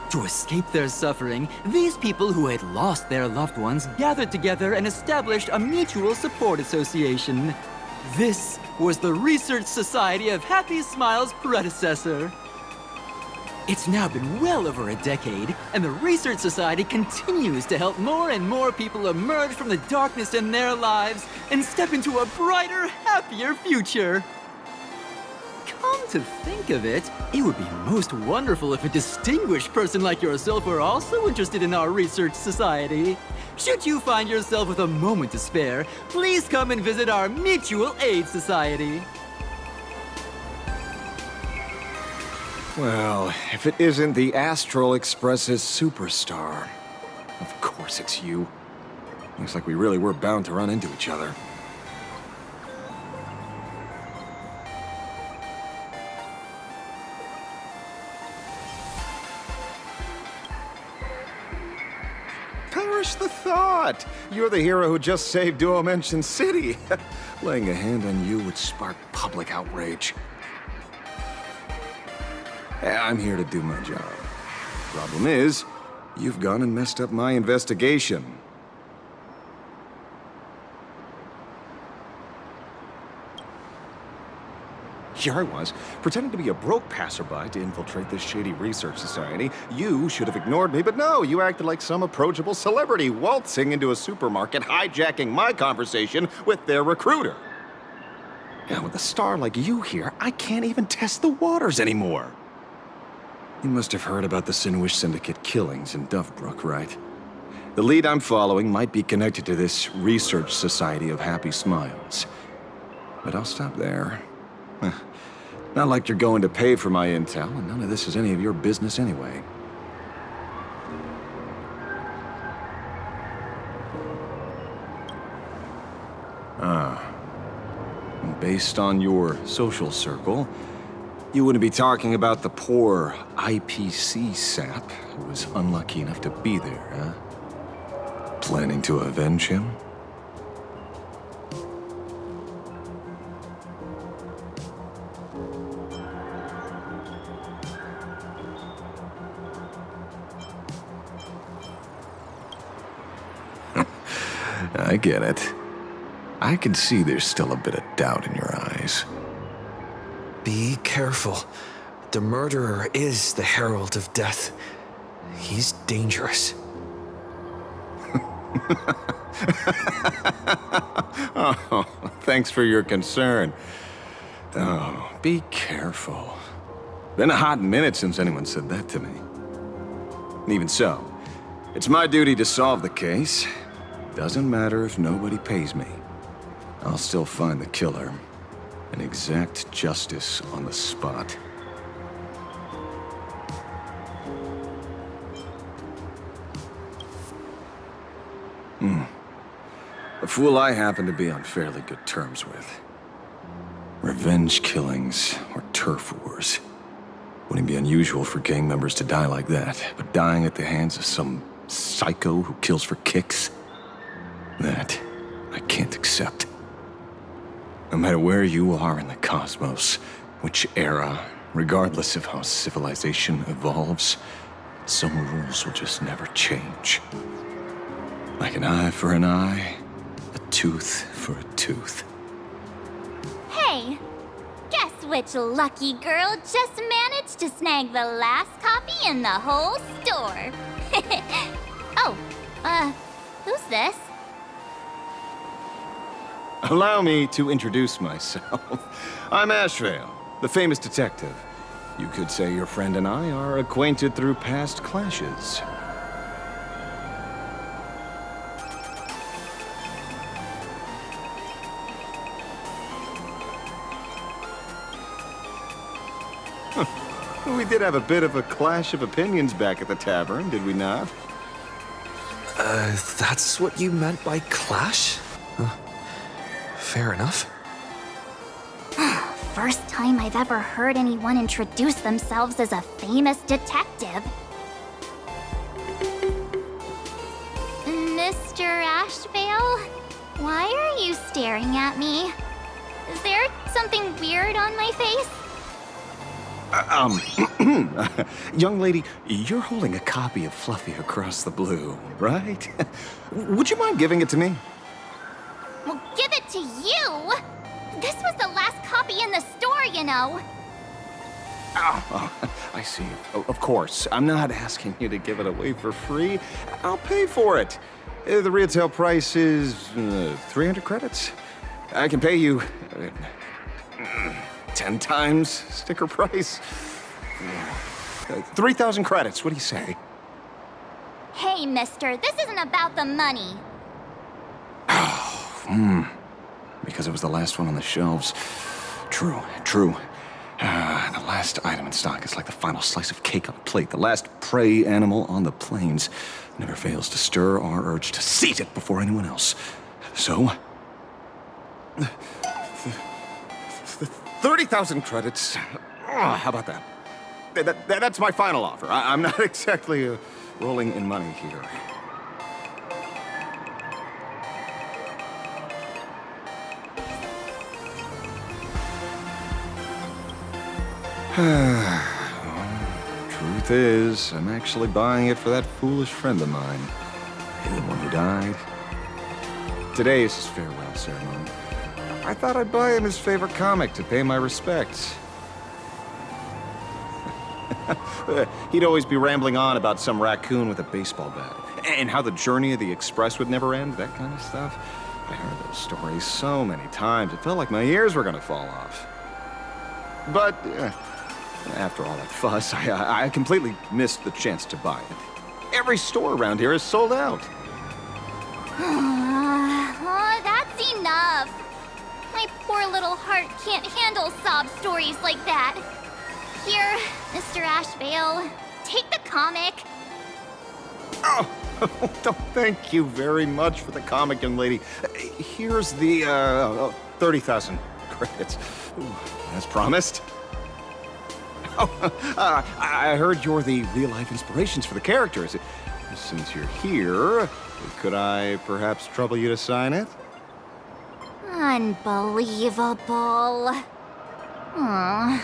Speaker 12: To escape their suffering, these people who had lost their loved ones gathered together and established a mutual support association. This was the Research Society of Happy Smiles' predecessor. It's now been well over a decade, and the Research Society continues to help more and more people emerge from the darkness in their lives and step into a brighter, happier future. Come to think of it, it would be most wonderful if a distinguished person like yourself were also interested in our research society. Should you find yourself with a moment to spare, please come and visit our mutual aid society.
Speaker 13: Well, if it isn't the Astral Express's superstar. Of course it's you. Looks like we really were bound to run into each other. Perish the thought! You're the hero who just saved Duo Mention City. Laying a hand on you would spark public outrage. I'm here to do my job. Problem is, you've gone and messed up my investigation. Here I was, pretending to be a broke passerby to infiltrate this shady research society. You should have ignored me, but no, you acted like some approachable celebrity waltzing into a supermarket, hijacking my conversation with their recruiter. Now, with a star like you here, I can't even test the waters anymore. You must have heard about the Sinwish Syndicate killings in Dovebrook, right? The lead I'm following might be connected to this research society of happy smiles. But I'll stop there. Not like you're going to pay for my intel, and none of this is any of your business anyway. Based on your social circle, you wouldn't be talking about the poor IPC sap who was unlucky enough to be there, huh? Planning to avenge him? I get it. I can see there's still a bit of doubt in your eyes.
Speaker 4: Be careful. The murderer is the Herald of Death. He's dangerous.
Speaker 13: Oh, thanks for your concern. Oh, be careful. Been a hot minute since anyone said that to me. And even so, it's my duty to solve the case. Doesn't matter if nobody pays me. I'll still find the killer and exact justice on the spot. A fool I happen to be on fairly good terms with. Revenge killings or turf wars. Wouldn't be unusual for gang members to die like that, but dying at the hands of some psycho who kills for kicks? That I can't accept. No matter where you are in the cosmos, which era, regardless of how civilization evolves, some rules will just never change. Like an eye for an eye, a tooth for a tooth.
Speaker 3: Hey, guess which lucky girl just managed to snag the last copy in the whole store? Oh, who's this?
Speaker 13: Allow me to introduce myself. I'm Ashvale, the famous detective. You could say your friend and I are acquainted through past clashes. We did have a bit of a clash of opinions back at the tavern, did we not?
Speaker 4: That's what you meant by clash? Fair enough.
Speaker 3: First time I've ever heard anyone introduce themselves as a famous detective. Mr. Ashvale, why are you staring at me? Is there something weird on my face?
Speaker 13: Young lady, you're holding a copy of Fluffy Across the Blue, right? Would you mind giving it to me?
Speaker 3: Well, give it to you! This was the last copy in the store, you know.
Speaker 13: Oh, I see. Of course. I'm not asking you to give it away for free. I'll pay for it. The retail price is 300 credits. I can pay you 10 times sticker price. 3,000 credits, what do you say?
Speaker 3: Hey, mister, this isn't about the money.
Speaker 13: Because it was the last one on the shelves. True. The last item in stock is like the final slice of cake on a plate. The last prey animal on the plains never fails to stir our urge to seize it before anyone else. So, 30,000 credits. How about that? That's my final offer. I'm not exactly rolling in money here. Truth is, I'm actually buying it for that foolish friend of mine. The one who died. Today is his farewell ceremony. I thought I'd buy him his favorite comic to pay my respects. He'd always be rambling on about some raccoon with a baseball bat, and how the journey of the Express would never end, that kind of stuff. I heard those stories so many times, it felt like my ears were gonna fall off. But, after all that fuss, I completely missed the chance to buy it. Every store around here is sold out.
Speaker 3: That's enough. My poor little heart can't handle sob stories like that. Here, Mr. Ashvale, take the comic.
Speaker 13: Oh, thank you very much for the comic, young lady. Here's the 30,000 credits, as promised. I heard you're the real-life inspirations for the characters. Since you're here, could I perhaps trouble you to sign it?
Speaker 3: Unbelievable. Aww.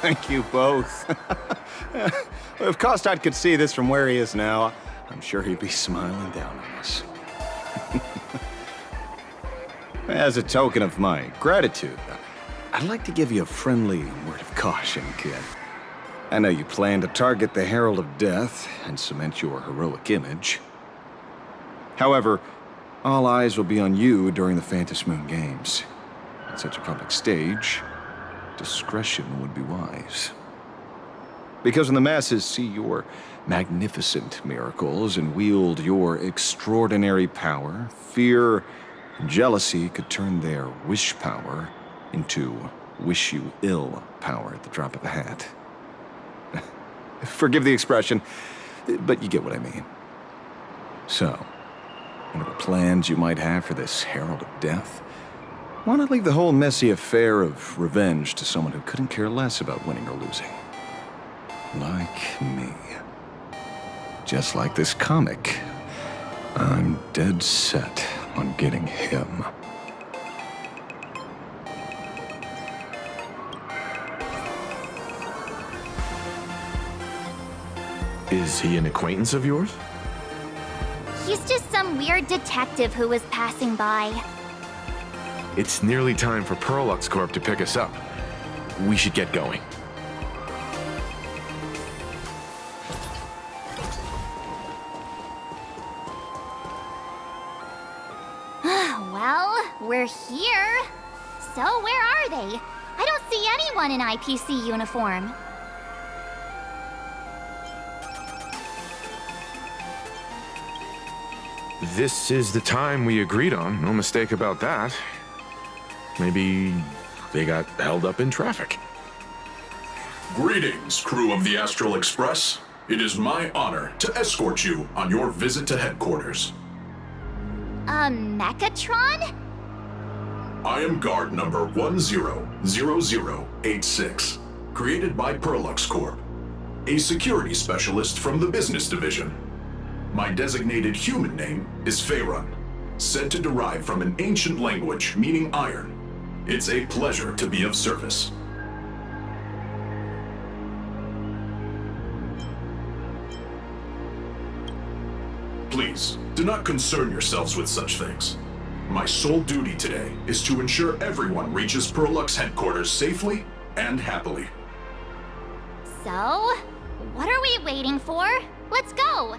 Speaker 13: Thank you both. If Kostad could see this from where he is now, I'm sure he'd be smiling down on us. As a token of my gratitude, I'd like to give you a friendly word of caution, kid. I know you plan to target the Herald of Death and cement your heroic image. However, all eyes will be on you during the Phantasmoon Games. On such a public stage, discretion would be wise. Because when the masses see your magnificent miracles and wield your extraordinary power, fear and jealousy could turn their wish power into wish you ill power at the drop of a hat. Forgive the expression, but you get what I mean. So, whatever plans you might have for this Herald of Death, why not leave the whole messy affair of revenge to someone who couldn't care less about winning or losing? Like me. Just like this comic, I'm dead set on getting him.
Speaker 5: Is he an acquaintance of yours?
Speaker 3: He's just some weird detective who was passing by.
Speaker 5: It's nearly time for Perlux Corp to pick us up. We should get going.
Speaker 3: Well, we're here. So where are they? I don't see anyone in IPC uniform.
Speaker 5: This is the time we agreed on, no mistake about that. Maybe they got held up in traffic.
Speaker 14: Greetings, crew of the Astral Express. It is my honor to escort you on your visit to headquarters.
Speaker 3: Mechatron?
Speaker 14: I am guard number 100086, created by Perlux Corp, a security specialist from the business division. My designated human name is Faerun, said to derive from an ancient language meaning iron. It's a pleasure to be of service. Please, do not concern yourselves with such things. My sole duty today is to ensure everyone reaches Perlux headquarters safely and happily.
Speaker 3: So, what are we waiting for? Let's go!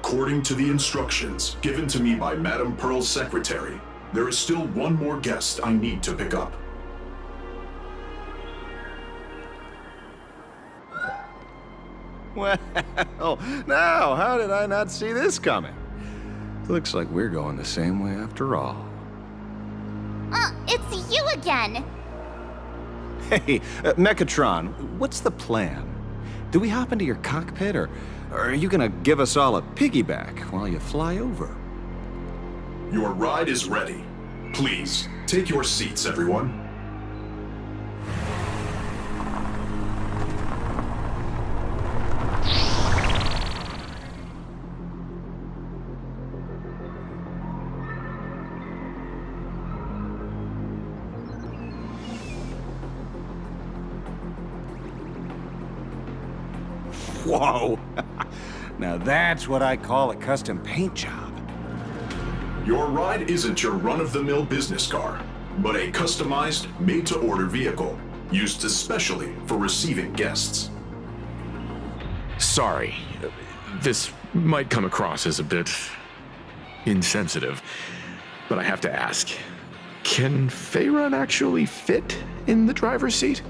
Speaker 14: According to the instructions given to me by Madame Pearl's secretary, there is still one more guest I need to pick up.
Speaker 13: Well, now, how did I not see this coming? Looks like we're going the same way after all.
Speaker 3: It's you again!
Speaker 13: Hey, Mechatron, what's the plan? Do we hop into your cockpit, or are you gonna give us all a piggyback while you fly over?
Speaker 14: Your ride is ready. Please, take your seats, everyone.
Speaker 13: Whoa! Now that's what I call a custom paint job.
Speaker 14: Your ride isn't your run-of-the-mill business car, but a customized, made-to-order vehicle, used especially for receiving guests.
Speaker 5: Sorry. This might come across as a bit insensitive, but I have to ask. Can Faerun actually fit in the driver's seat?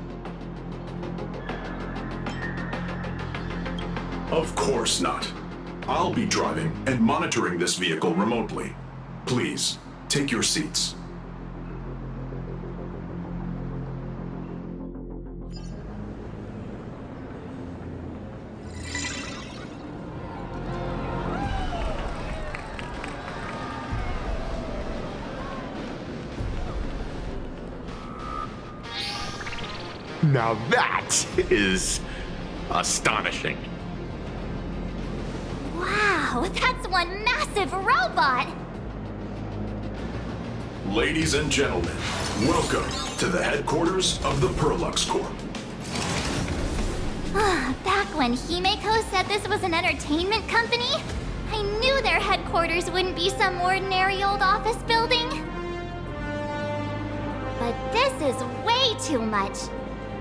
Speaker 14: Of course not. I'll be driving and monitoring this vehicle remotely. Please, take your seats.
Speaker 5: Now that is astonishing.
Speaker 3: Wow, that's one massive robot!
Speaker 14: Ladies and gentlemen, welcome to the headquarters of the Perlux Corp.
Speaker 3: Back when Himeko said this was an entertainment company, I knew their headquarters wouldn't be some ordinary old office building. But this is way too much.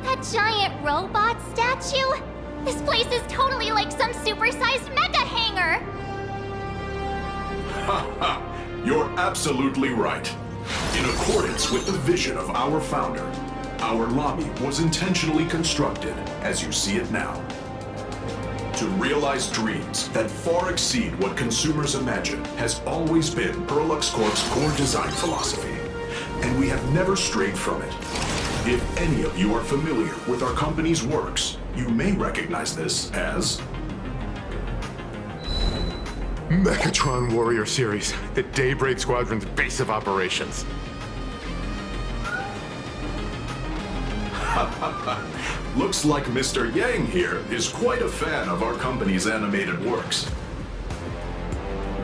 Speaker 3: That giant robot statue? This place is totally like some supersized mega hangar!
Speaker 14: Ha ha! You're absolutely right. In accordance with the vision of our founder, our lobby was intentionally constructed as you see it now. To realize dreams that far exceed what consumers imagine has always been Perlux Corp's core design philosophy, and we have never strayed from it. If any of you are familiar with our company's works, you may recognize this as
Speaker 5: Mechatron Warrior Series, the Daybreak Squadron's base of operations.
Speaker 14: Looks like Mr. Yang here is quite a fan of our company's animated works.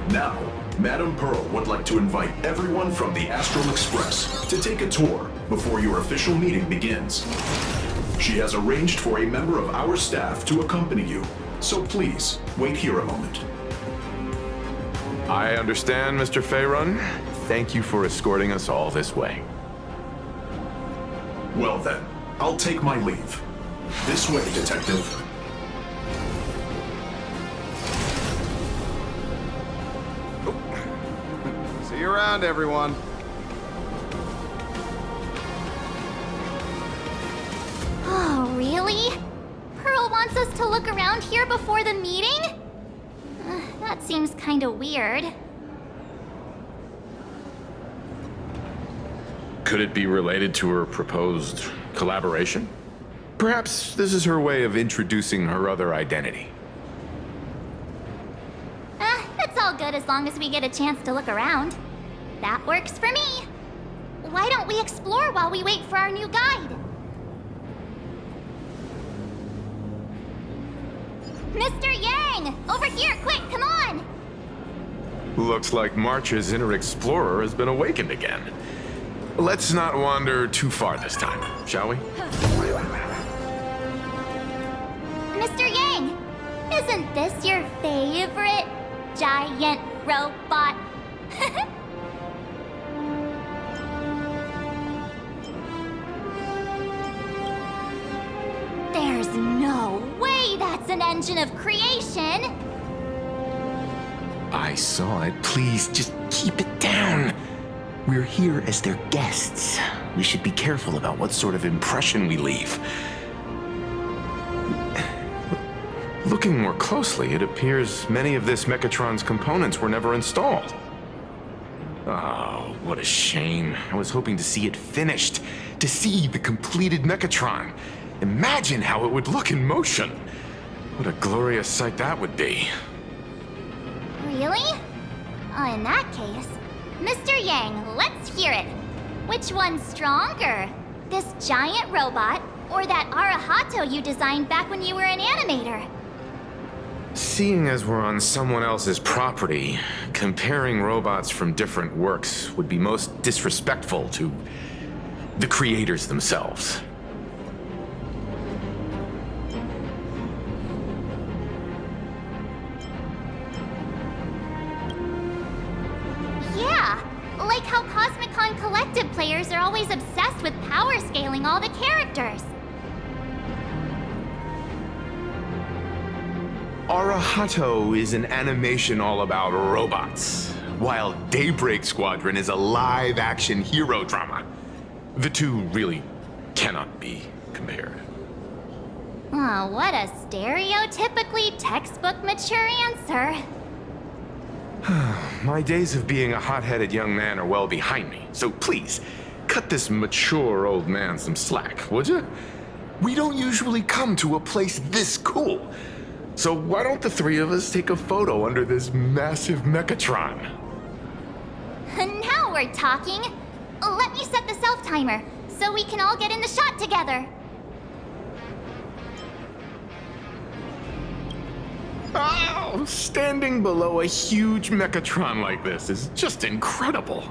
Speaker 14: Now, Madame Pearl would like to invite everyone from the Astral Express to take a tour before your official meeting begins. She has arranged for a member of our staff to accompany you, so please, wait here a moment.
Speaker 5: I understand, Mr. Faerun. Thank you for escorting us all this way.
Speaker 14: Well then, I'll take my leave. This way, Detective.
Speaker 13: See you around, everyone.
Speaker 3: Oh, really? Pearl wants us to look around here before the meeting? That seems kinda weird.
Speaker 5: Could it be related to her proposed collaboration? Perhaps this is her way of introducing her other identity.
Speaker 3: It's all good as long as we get a chance to look around. That works for me. Why don't we explore while we wait for our new guide? Mr. Yang! Over here, quick, come on!
Speaker 5: Looks like March's inner explorer has been awakened again. Let's not wander too far this time, shall we?
Speaker 3: Mr. Yang! Isn't this your favorite giant robot? There's no way that's an engine of creation!
Speaker 5: I saw it. Please, just keep it down. We're here as their guests. We should be careful about what sort of impression we leave. Looking more closely, it appears many of this Mechatron's components were never installed. Oh, what a shame. I was hoping to see it finished, to see the completed Mechatron. Imagine how it would look in motion. What a glorious sight that would be.
Speaker 3: Really? In that case, Mr. Yang, let's hear it. Which one's stronger? This giant robot, or that Arahato you designed back when you were an animator?
Speaker 5: Seeing as we're on someone else's property, comparing robots from different works would be most disrespectful to the creators themselves.
Speaker 3: Yeah, like how Cosmic-Con Collective players are always obsessed with power scaling all the characters.
Speaker 5: Arahato is an animation all about robots, while Daybreak Squadron is a live-action hero drama. The two really cannot be compared.
Speaker 3: Oh, what a stereotypically textbook mature answer.
Speaker 5: My days of being a hot-headed young man are well behind me, so please, cut this mature old man some slack, would you? We don't usually come to a place this cool. So why don't the three of us take a photo under this massive Mechatron?
Speaker 3: Now we're talking. Let me set the self-timer, so we can all get in the shot together.
Speaker 5: Oh, standing below a huge Mechatron like this is just incredible.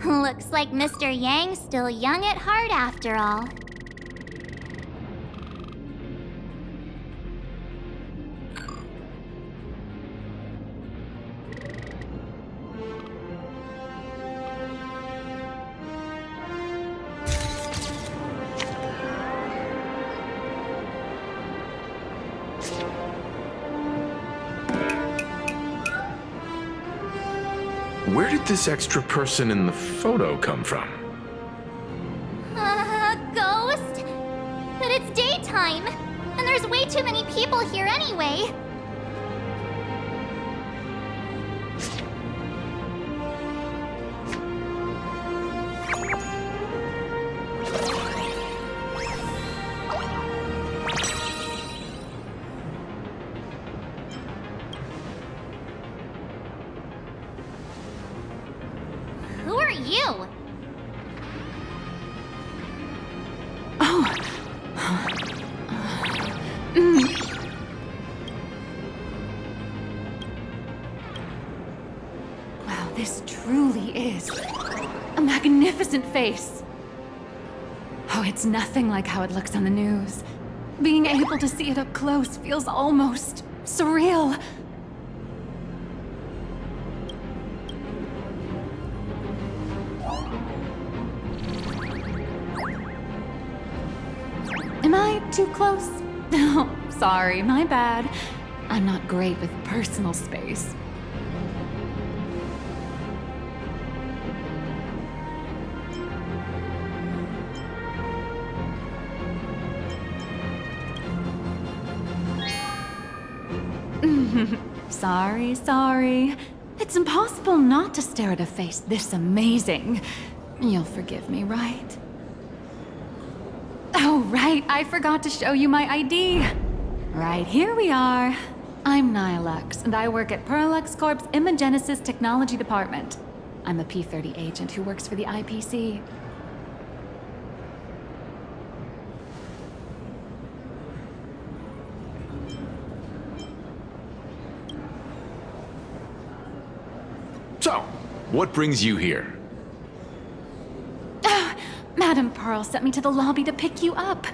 Speaker 3: Looks like Mr. Yang's still young at heart after all.
Speaker 5: Where did this extra person in the photo come from?
Speaker 3: Ghost? But it's daytime, and there's way too many people here anyway. Who are you?
Speaker 11: Wow, this truly is a magnificent face. Oh, it's nothing like how it looks on the news. Being able to see it up close feels almost surreal. Am I too close? Oh, sorry, my bad. I'm not great with personal space. Sorry. It's impossible not to stare at a face this amazing. You'll forgive me, right? Oh, right, I forgot to show you my ID. Right, here we are. I'm Nihilux, and I work at Parallax Corp's Imagenesis Technology Department. I'm a P-30 agent who works for the IPC.
Speaker 5: So, what brings you here?
Speaker 11: Madam Pearl sent me to the lobby to pick you up.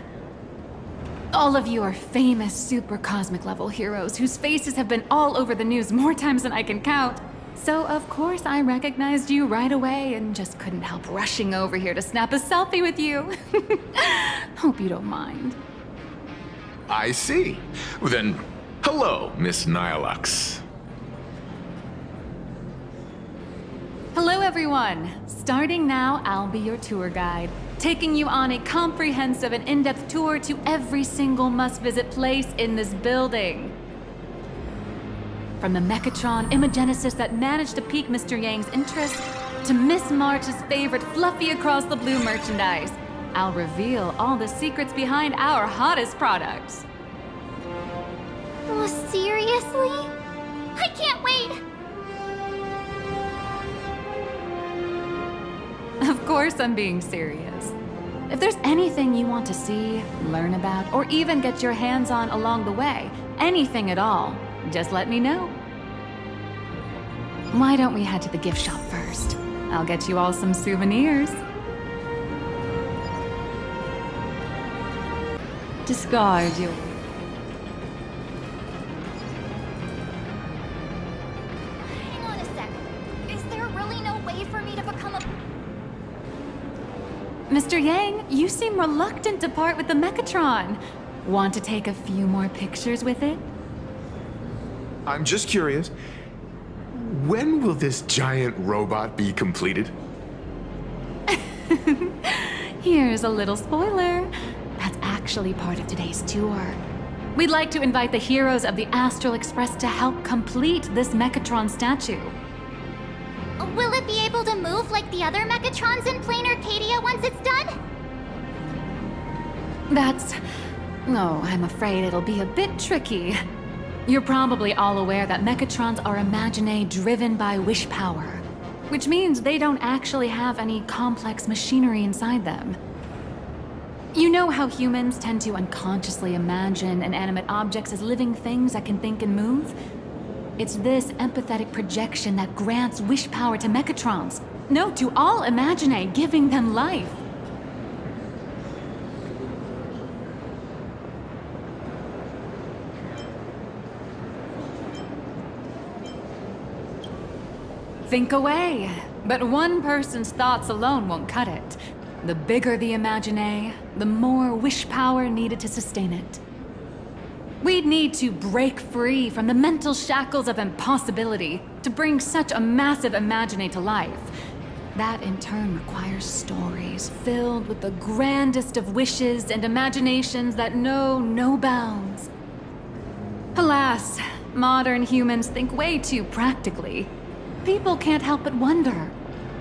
Speaker 11: All of you are famous super cosmic level heroes whose faces have been all over the news more times than I can count. So of course I recognized you right away and just couldn't help rushing over here to snap a selfie with you. Hope you don't mind.
Speaker 5: I see. Then, hello, Miss Nihilux.
Speaker 11: everyone! Starting now, I'll be your tour guide, taking you on a comprehensive and in-depth tour to every single must-visit place in this building. From the Mechatron Imagenesis that managed to pique Mr. Yang's interest, to Miss March's favorite fluffy across the blue merchandise, I'll reveal all the secrets behind our hottest products.
Speaker 3: Oh, seriously? I can't wait!
Speaker 11: Of course I'm being serious. If there's anything you want to see, learn about, or even get your hands on along the way, anything at all, just let me know. Why don't we head to the gift shop first? I'll get you all some souvenirs. Discard your...
Speaker 3: Hang on a sec. Is there really no way for me to become a...
Speaker 11: Mr. Yang, you seem reluctant to part with the Mechatron. Want to take a few more pictures with it?
Speaker 5: I'm just curious. When will this giant robot be completed?
Speaker 11: Here's a little spoiler. That's actually part of today's tour. We'd like to invite the heroes of the Astral Express to help complete this Mechatron statue.
Speaker 3: Will it be able to move like the other Mechatrons in Plain Arcadia once it's done?
Speaker 11: That's... Oh, I'm afraid it'll be a bit tricky. You're probably all aware that Mechatrons are imaginae driven by wish power, which means they don't actually have any complex machinery inside them. You know how humans tend to unconsciously imagine inanimate objects as living things that can think and move? It's this empathetic projection that grants wish power to Mechatrons. No, to all imaginae, giving them life. Think away. But one person's thoughts alone won't cut it. The bigger the imaginae, the more wish power needed to sustain it. We'd need to break free from the mental shackles of impossibility to bring such a massive imaginae to life. That in turn requires stories filled with the grandest of wishes and imaginations that know no bounds. Alas, modern humans think way too practically. People can't help but wonder,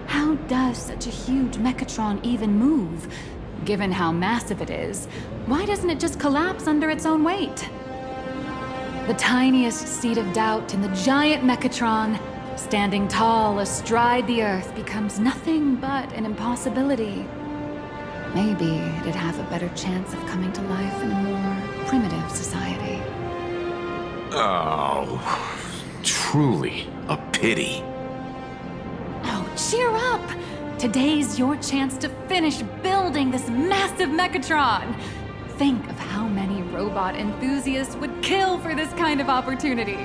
Speaker 11: how does such a huge Mechatron even move? Given how massive it is, why doesn't it just collapse under its own weight? The tiniest seed of doubt in the giant Mechatron, standing tall astride the Earth, becomes nothing but an impossibility. Maybe it'd have a better chance of coming to life in a more primitive society.
Speaker 5: Oh, truly a pity.
Speaker 11: Oh, cheer up! Today's your chance to finish building this massive Mechatron. Think of how many robot enthusiasts would kill for this kind of opportunity.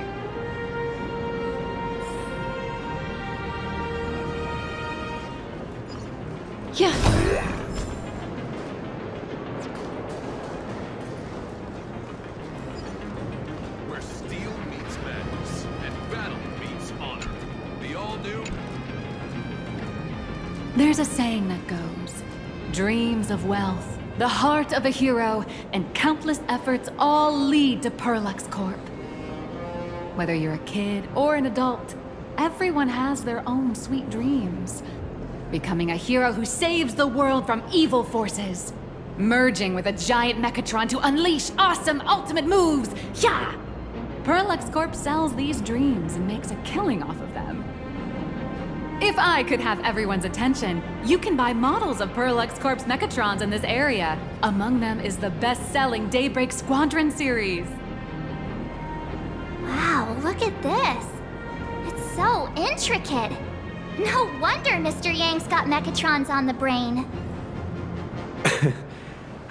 Speaker 11: Yeah.
Speaker 15: Where steel meets madness and battle meets honor. The all-new...
Speaker 11: There's a saying that goes, dreams of wealth, the heart of a hero, and countless efforts all lead to Perlux Corp. Whether you're a kid or an adult, everyone has their own sweet dreams. Becoming a hero who saves the world from evil forces. Merging with a giant Mechatron to unleash awesome ultimate moves. Yeah! Perlux Corp sells these dreams and makes a killing off of them. If I could have everyone's attention, you can buy models of Perlux Corp's Mechatrons in this area. Among them is the best-selling Daybreak Squadron series.
Speaker 3: Wow, look at this. It's so intricate. No wonder Mr. Yang's got Mechatrons on the brain.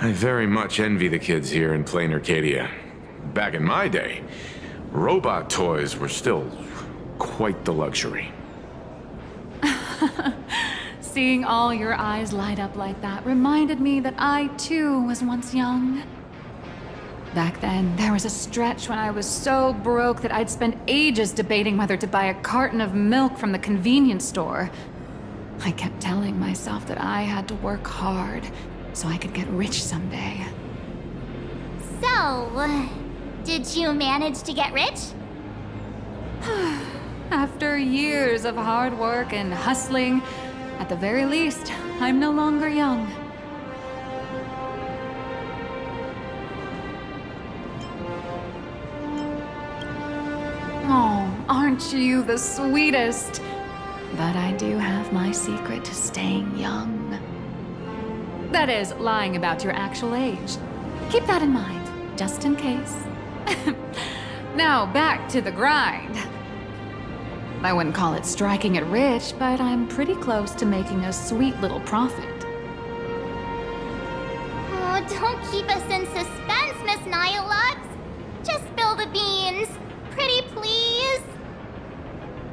Speaker 5: I very much envy the kids here in Plain Arcadia. Back in my day, robot toys were still quite the luxury.
Speaker 11: Seeing all your eyes light up like that reminded me that I, too, was once young. Back then, there was a stretch when I was so broke that I'd spend ages debating whether to buy a carton of milk from the convenience store. I kept telling myself that I had to work hard so I could get rich someday.
Speaker 3: So, did you manage to get rich?
Speaker 11: After years of hard work and hustling, at the very least, I'm no longer young. Oh, aren't you the sweetest? But I do have my secret to staying young. That is, lying about your actual age. Keep that in mind, just in case. Now, back to the grind. I wouldn't call it striking it rich, but I'm pretty close to making a sweet little profit.
Speaker 3: Oh, don't keep us in suspense, Miss Nihilux. Just spill the beans. Pretty please.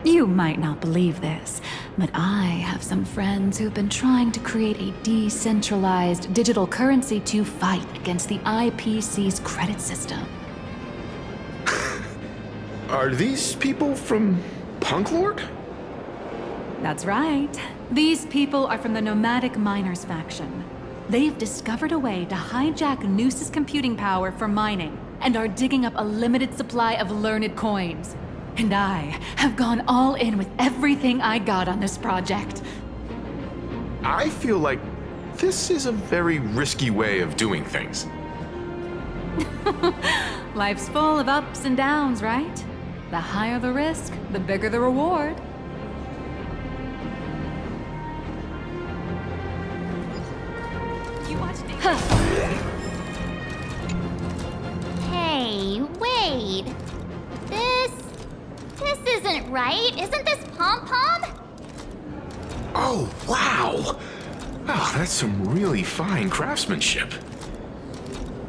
Speaker 11: You might not believe this, but I have some friends who've been trying to create a decentralized digital currency to fight against the IPC's credit system.
Speaker 5: Are these people from Punk Lord?
Speaker 11: That's right. These people are from the Nomadic Miners faction. They've discovered a way to hijack Noose's computing power for mining and are digging up a limited supply of learned coins. And I have gone all in with everything I got on this project.
Speaker 5: I feel like this is a very risky way of doing things.
Speaker 11: Life's full of ups and downs, right? The higher the risk, the bigger the reward. You watched me.
Speaker 3: Hey, wait. This isn't right. Isn't this Pom-Pom?
Speaker 5: Oh, wow! Oh, that's some really fine craftsmanship.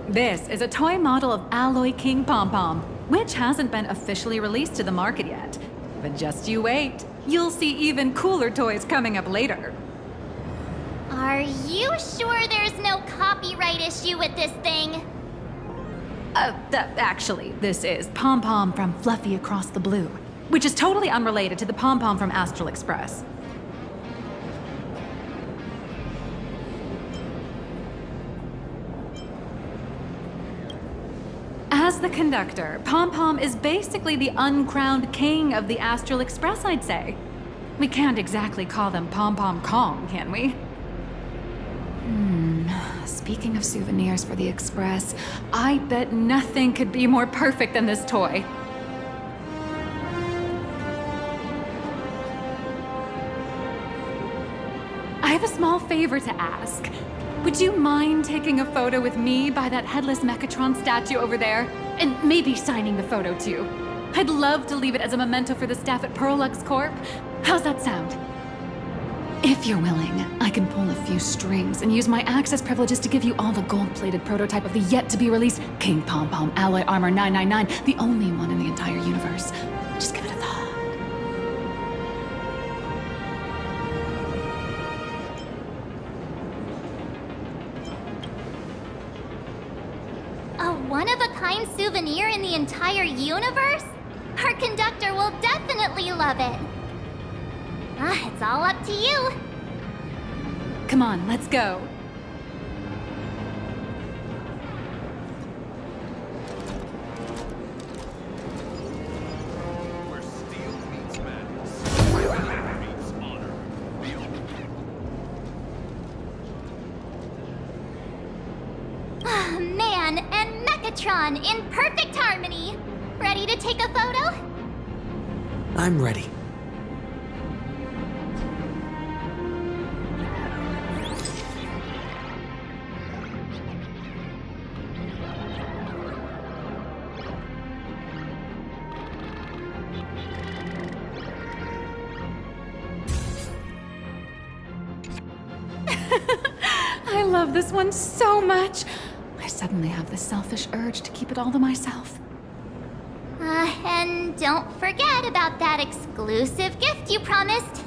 Speaker 11: This is a toy model of Alloy King Pom-Pom, which hasn't been officially released to the market yet. But just you wait. You'll see even cooler toys coming up later.
Speaker 3: Are you sure there's no copyright issue with this thing?
Speaker 11: Actually, this is Pom-Pom from Fluffy Across the Blue, which is totally unrelated to the Pom-Pom from Astral Express. As the conductor, Pom-Pom is basically the uncrowned king of the Astral Express, I'd say. We can't exactly call them Pom-Pom Kong, can we? Speaking of souvenirs for the Express, I bet nothing could be more perfect than this toy. I have a small favor to ask. Would you mind taking a photo with me by that headless Mechatron statue over there? And maybe signing the photo too. I'd love to leave it as a memento for the staff at Perlux Corp. How's that sound? If you're willing, I can pull a few strings and use my access privileges to give you all the gold-plated prototype of the yet-to-be-released King Pom-Pom Alloy Armor 999, the only one in the entire universe. Just give it a thought.
Speaker 3: A one-of-a-kind souvenir in the entire universe? Our conductor will definitely love it. It's all up to you.
Speaker 11: Come on, let's go.
Speaker 15: Where steel meets madness, honor meets honor.
Speaker 3: Man and Mechatron in perfect harmony. Ready to take a photo?
Speaker 4: I'm ready.
Speaker 11: I love this one so much. I suddenly have this selfish urge to keep it all to myself.
Speaker 3: And don't forget about that exclusive gift you promised.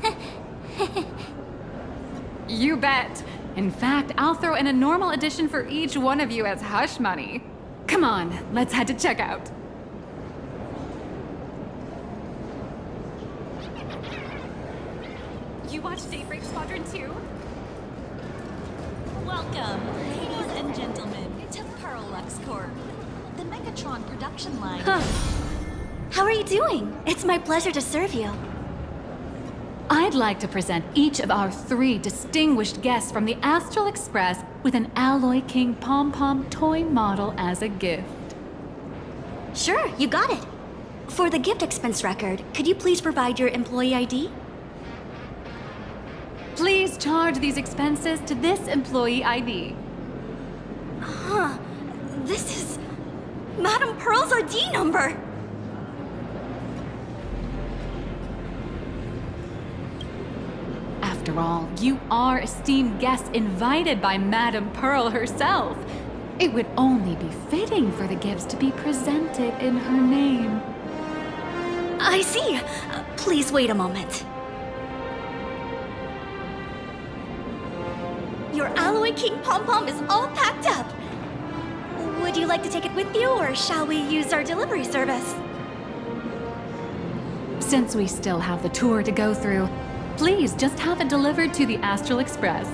Speaker 11: You bet. In fact, I'll throw in a normal edition for each one of you as hush money. Come on, let's head to checkout. You watched Daybreak Squadron too?
Speaker 16: Welcome, ladies and gentlemen, to Perlux Corp, the Megatron production line.
Speaker 1: How are you doing? It's my pleasure to serve you.
Speaker 11: I'd like to present each of our 3 distinguished guests from the Astral Express with an Alloy King pom-pom toy model as a gift.
Speaker 1: Sure, you got it. For the gift expense record, could you please provide your employee ID?
Speaker 11: Please charge these expenses to this employee ID.
Speaker 1: Huh. This is Madame Pearl's ID number.
Speaker 11: After all, you are esteemed guests invited by Madame Pearl herself. It would only be fitting for the gifts to be presented in her name.
Speaker 1: I see. Please wait a moment. Your Alloy King pom-pom is all packed up. Would you like to take it with you, or shall we use our delivery service?
Speaker 11: Since we still have the tour to go through, please just have it delivered to the Astral Express.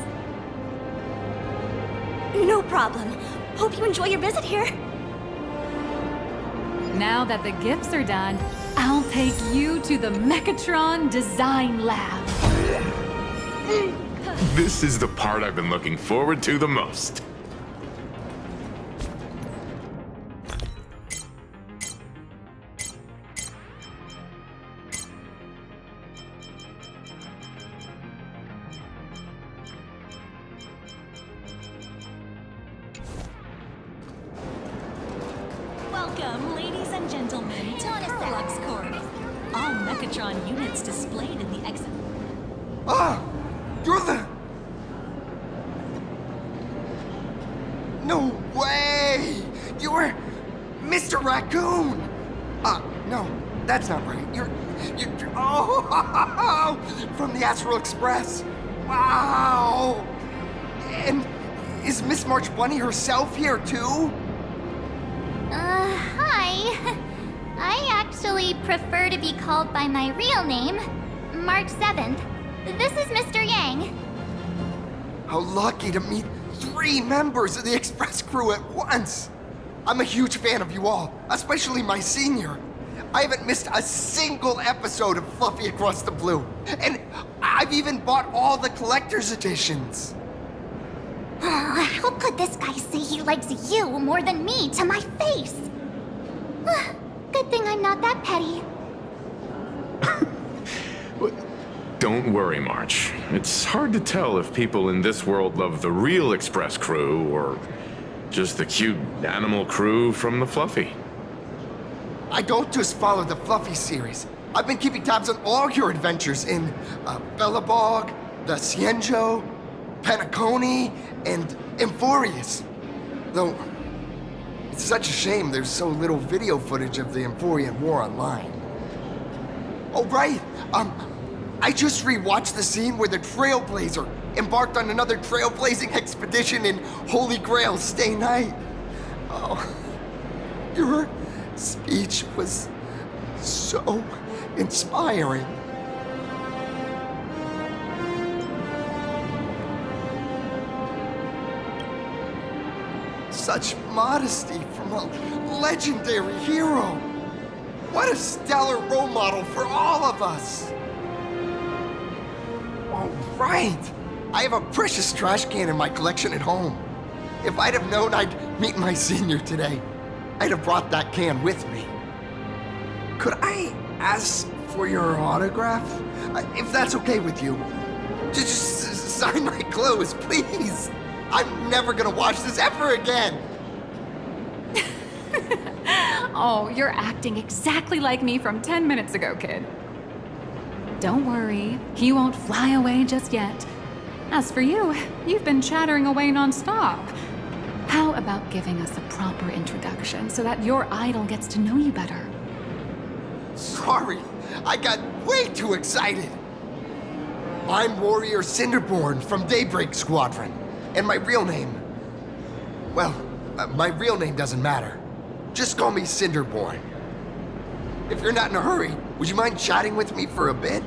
Speaker 1: No problem. Hope you enjoy your visit here.
Speaker 11: Now that the gifts are done, I'll take you to the Megatron Design Lab.
Speaker 5: This is the part I've been looking forward to the most.
Speaker 16: Welcome, ladies and gentlemen, to Perlux Corp. All Megatron units displayed in the exit.
Speaker 10: Ah! You're the... No way! You're Mr. Raccoon! No, that's not right. You're from the Astral Express. Wow! And is Miss March Bunny herself here too?
Speaker 3: Hi. I actually prefer to be called by my real name, March 7th. This is Mr. Yang.
Speaker 10: How lucky to meet 3 members of the Express crew at once. I'm a huge fan of you all, especially my senior. I haven't missed a single episode of Fluffy Across the Blue. And I've even bought all the collector's editions.
Speaker 3: Oh, how could this guy say he likes you more than me to my face? Good thing I'm not that petty.
Speaker 5: Don't worry, March. It's hard to tell if people in this world love the real Express crew or just the cute animal crew from the Fluffy.
Speaker 10: I don't just follow the Fluffy series. I've been keeping tabs on all your adventures in Bellabog, the Cienjo, Penacony, and Emphorius. Though, it's such a shame there's so little video footage of the Emphorian War online. Oh, right! I just rewatched the scene where the Trailblazer embarked on another trailblazing expedition in Holy Grail Stay Night. Oh, your speech was so inspiring. Such modesty from a legendary hero. What a stellar role model for all of us. Oh, right. I have a precious trash can in my collection at home. If I'd have known I'd meet my senior today, I'd have brought that can with me. Could I ask for your autograph? If that's okay with you. Just sign my clothes, please. I'm never gonna watch this ever again.
Speaker 11: Oh, you're acting exactly like me from 10 minutes ago, kid. Don't worry, he won't fly away just yet. As for you, you've been chattering away nonstop. How about giving us a proper introduction so that your idol gets to know you better?
Speaker 10: Sorry, I got way too excited. I'm Warrior Cinderborn from Daybreak Squadron, and my real name... Well, my real name doesn't matter. Just call me Cinderborn. If you're not in a hurry, would you mind chatting with me for a bit?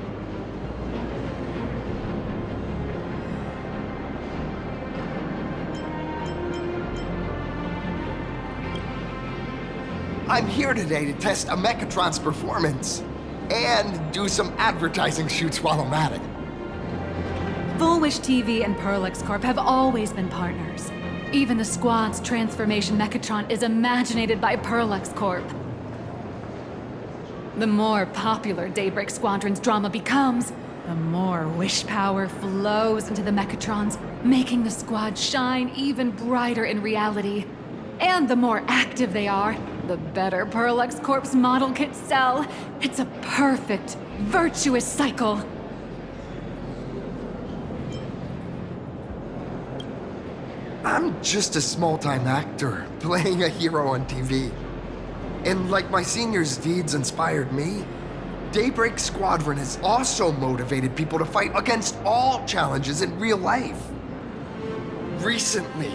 Speaker 10: I'm here today to test a Mechatron's performance and do some advertising shoots while I'm at it.
Speaker 11: Full Wish TV and Perlex Corp have always been partners. Even the squad's transformation Mechatron is imaginated by Perlex Corp. The more popular Daybreak Squadron's drama becomes, the more wish power flows into the Mechatrons, making the squad shine even brighter in reality. And the more active they are, the better Perlex Corp's model kits sell. It's a perfect, virtuous cycle.
Speaker 10: I'm just a small-time actor playing a hero on TV. And like my senior's deeds inspired me, Daybreak Squadron has also motivated people to fight against all challenges in real life. Recently,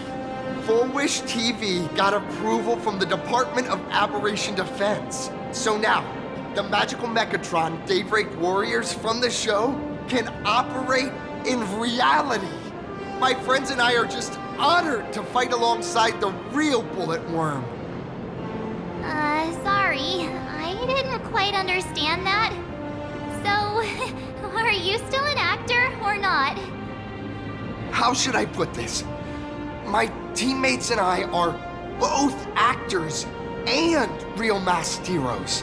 Speaker 10: Full Wish TV got approval from the Department of Aberration Defense. So now, the magical Mechatron Daybreak Warriors from the show can operate in reality. My friends and I are just honored to fight alongside the real Bullet Worm.
Speaker 3: Sorry. I didn't quite understand that. So, are you still an actor or not?
Speaker 10: How should I put this? My teammates and I are both actors and real masked heroes.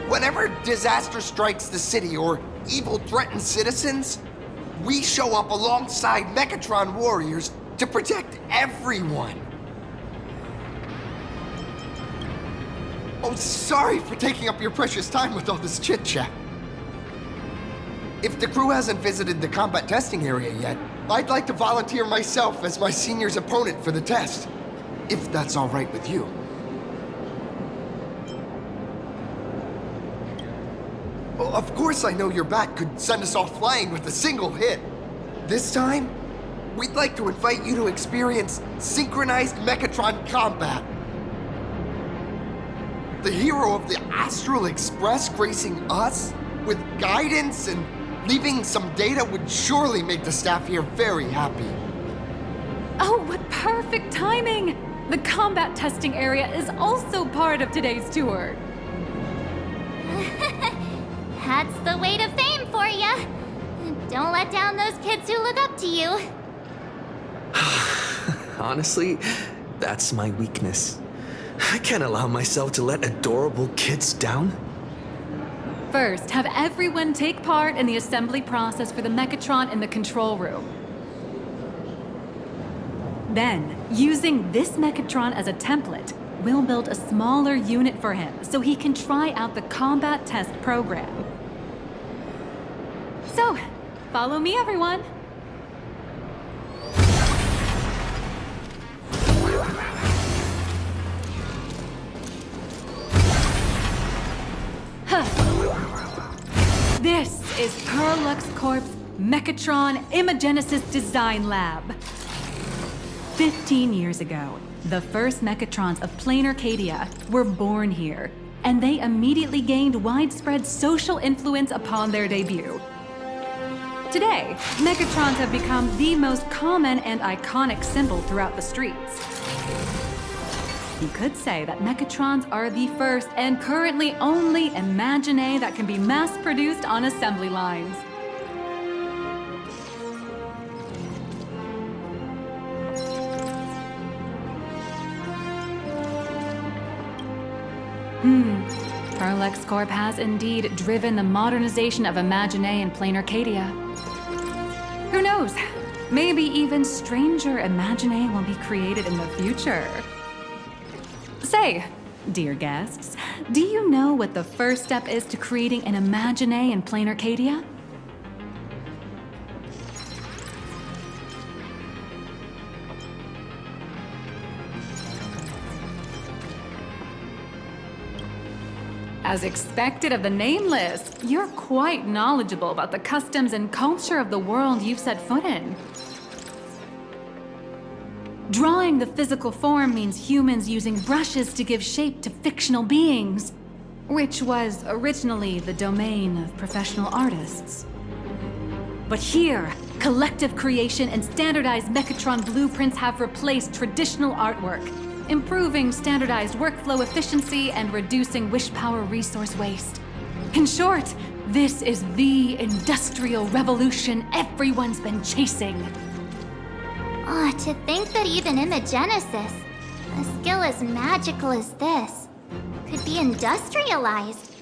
Speaker 10: Whenever disaster strikes the city or evil threatens citizens, we show up alongside Mechatron warriors to protect everyone. Oh, sorry for taking up your precious time with all this chit-chat. If the crew hasn't visited the combat testing area yet, I'd like to volunteer myself as my senior's opponent for the test, if that's all right with you. Well, of course I know your bat could send us all flying with a single hit. This time, we'd like to invite you to experience synchronized Mechatron combat. The hero of the Astral Express gracing us with guidance and leaving some data would surely make the staff here very happy.
Speaker 11: Oh, what perfect timing! The combat testing area is also part of today's tour.
Speaker 3: That's the way to fame for ya. Don't let down those kids who look up to you.
Speaker 4: Honestly, that's my weakness. I can't allow myself to let adorable kids down.
Speaker 11: First, have everyone take part in the assembly process for the Mechatron in the control room. Then, using this Mechatron as a template, we'll build a smaller unit for him so he can try out the combat test program. So, follow me, everyone. This is Perlex Corp's Mechatron Imagenesis Design Lab. 15 years ago, the first Mechatrons of Plain Arcadia were born here, and they immediately gained widespread social influence upon their debut. Today, Mechatrons have become the most common and iconic symbol throughout the streets. You could say that Mechatrons are the first and currently only Imagine that can be mass-produced on assembly lines. Perlex Corp has indeed driven the modernization of Imagine in Plain Arcadia. Who knows? Maybe even stranger Imagine will be created in the future. Say, dear guests, do you know what the first step is to creating an Imagine in Plain Arcadia? As expected of the Nameless, you're quite knowledgeable about the customs and culture of the world you've set foot in. Drawing the physical form means humans using brushes to give shape to fictional beings, which was originally the domain of professional artists. But here, collective creation and standardized Mechatron blueprints have replaced traditional artwork, improving standardized workflow efficiency and reducing wish power resource waste. In short, this is the industrial revolution everyone's been chasing.
Speaker 3: Oh, to think that even Imogenesis, a skill as magical as this, could be industrialized.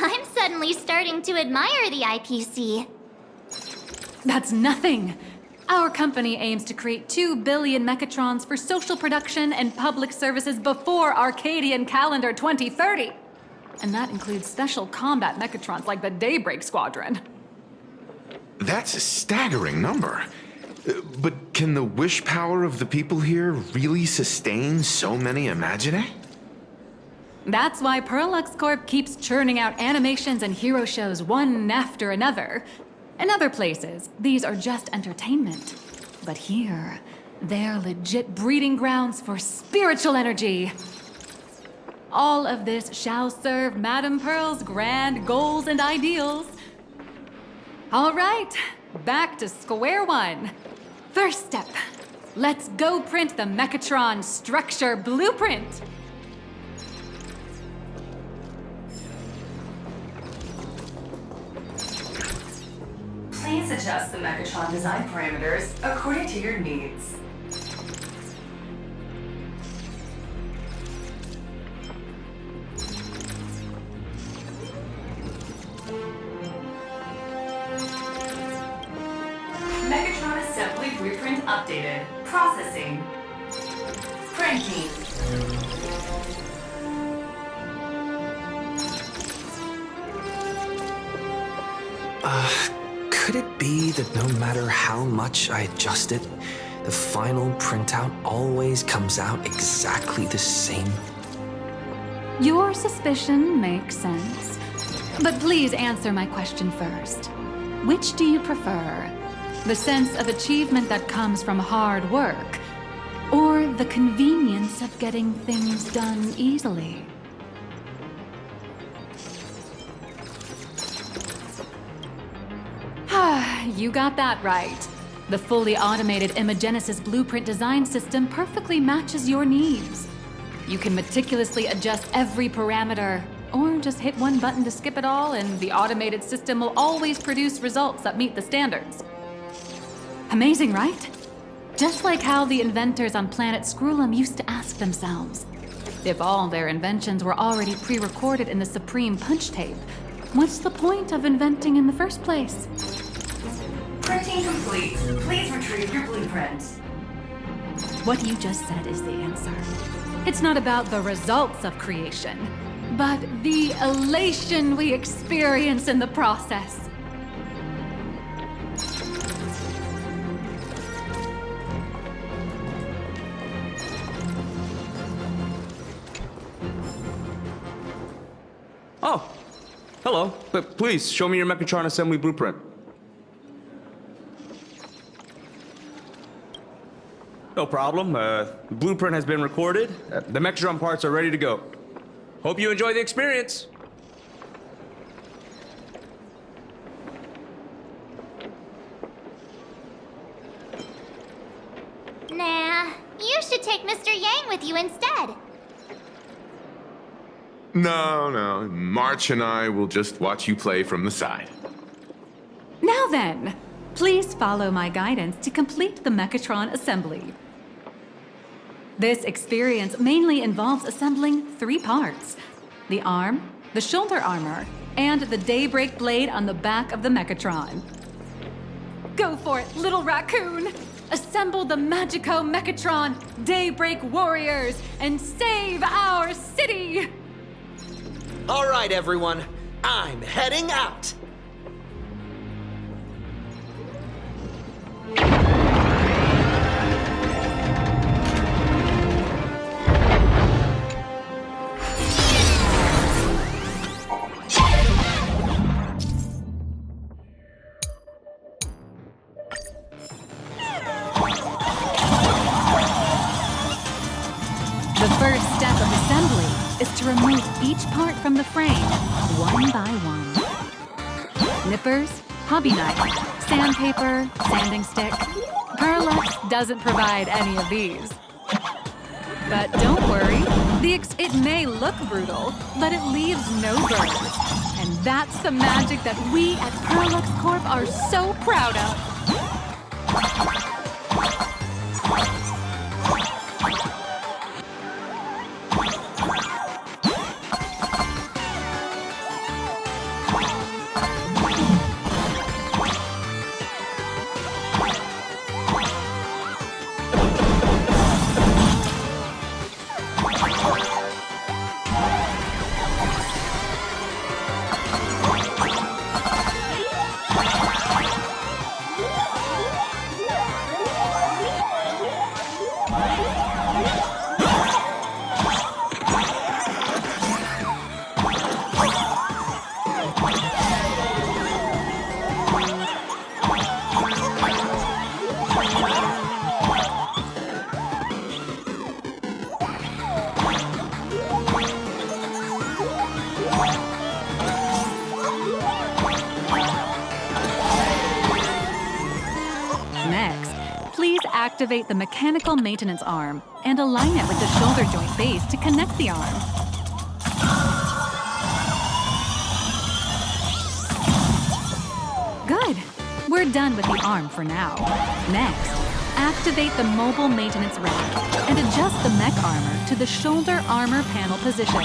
Speaker 3: I'm suddenly starting to admire the IPC.
Speaker 11: That's nothing. Our company aims to create 2 billion mechatrons for social production and public services before Arcadian calendar 2030. And that includes special combat mechatrons like the Daybreak Squadron.
Speaker 5: That's a staggering number. But can the wish power of the people here really sustain so many Imagine?
Speaker 11: That's why Perlux Corp keeps churning out animations and hero shows one after another. In other places, these are just entertainment. But here, they're legit breeding grounds for spiritual energy. All of this shall serve Madame Pearl's grand goals and ideals. All right, back to square one. First step, let's go print the Mechatron structure blueprint.
Speaker 2: Please adjust the Mechatron design parameters according to your needs. Mechatron assembly blueprint updated. Processing. Printing.
Speaker 4: Could it be that no matter how much I adjust it, the final printout always comes out exactly the same?
Speaker 11: Your suspicion makes sense. But please answer my question first. Which do you prefer? The sense of achievement that comes from hard work, or the convenience of getting things done easily? You got that right. The fully automated Imogenesis blueprint design system perfectly matches your needs. You can meticulously adjust every parameter, or just hit one button to skip it all, and the automated system will always produce results that meet the standards. Amazing, right? Just like how the inventors on planet Scrulum used to ask themselves, if all their inventions were already pre-recorded in the Supreme Punch Tape, what's the point of inventing in the first place?
Speaker 2: Printing complete. Please retrieve your blueprint.
Speaker 11: What you just said is the answer. It's not about the results of creation, but the elation we experience in the process.
Speaker 17: Oh, hello. But please, show me your Mechatron assembly blueprint. No problem. The blueprint has been recorded. The Mechatron parts are ready to go. Hope you enjoy the experience.
Speaker 3: Nah, you should take Mr. Yang with you instead.
Speaker 5: No. March and I will just watch you play from the side.
Speaker 11: Now then, please follow my guidance to complete the Mechatron assembly. This experience mainly involves assembling 3 parts: the arm, the shoulder armor, and the daybreak blade on the back of the Mechatron. Go for it, little raccoon! Assemble the Magico Mechatron Daybreak Warriors and save our city!
Speaker 18: All right, everyone. I'm heading out.
Speaker 11: The first step of assembly is to remove each part from the frame, one by one. Nippers, hobby knife, sandpaper, sanding stick. Perlux doesn't provide any of these. But don't worry, it may look brutal, but it leaves no burns. And that's the magic that we at Perlux Corp are so proud of. Activate the mechanical maintenance arm and align it with the shoulder joint base to connect the arm. Good. We're done with the arm for now. Next, activate the mobile maintenance rack and adjust the mech armor to the shoulder armor panel position.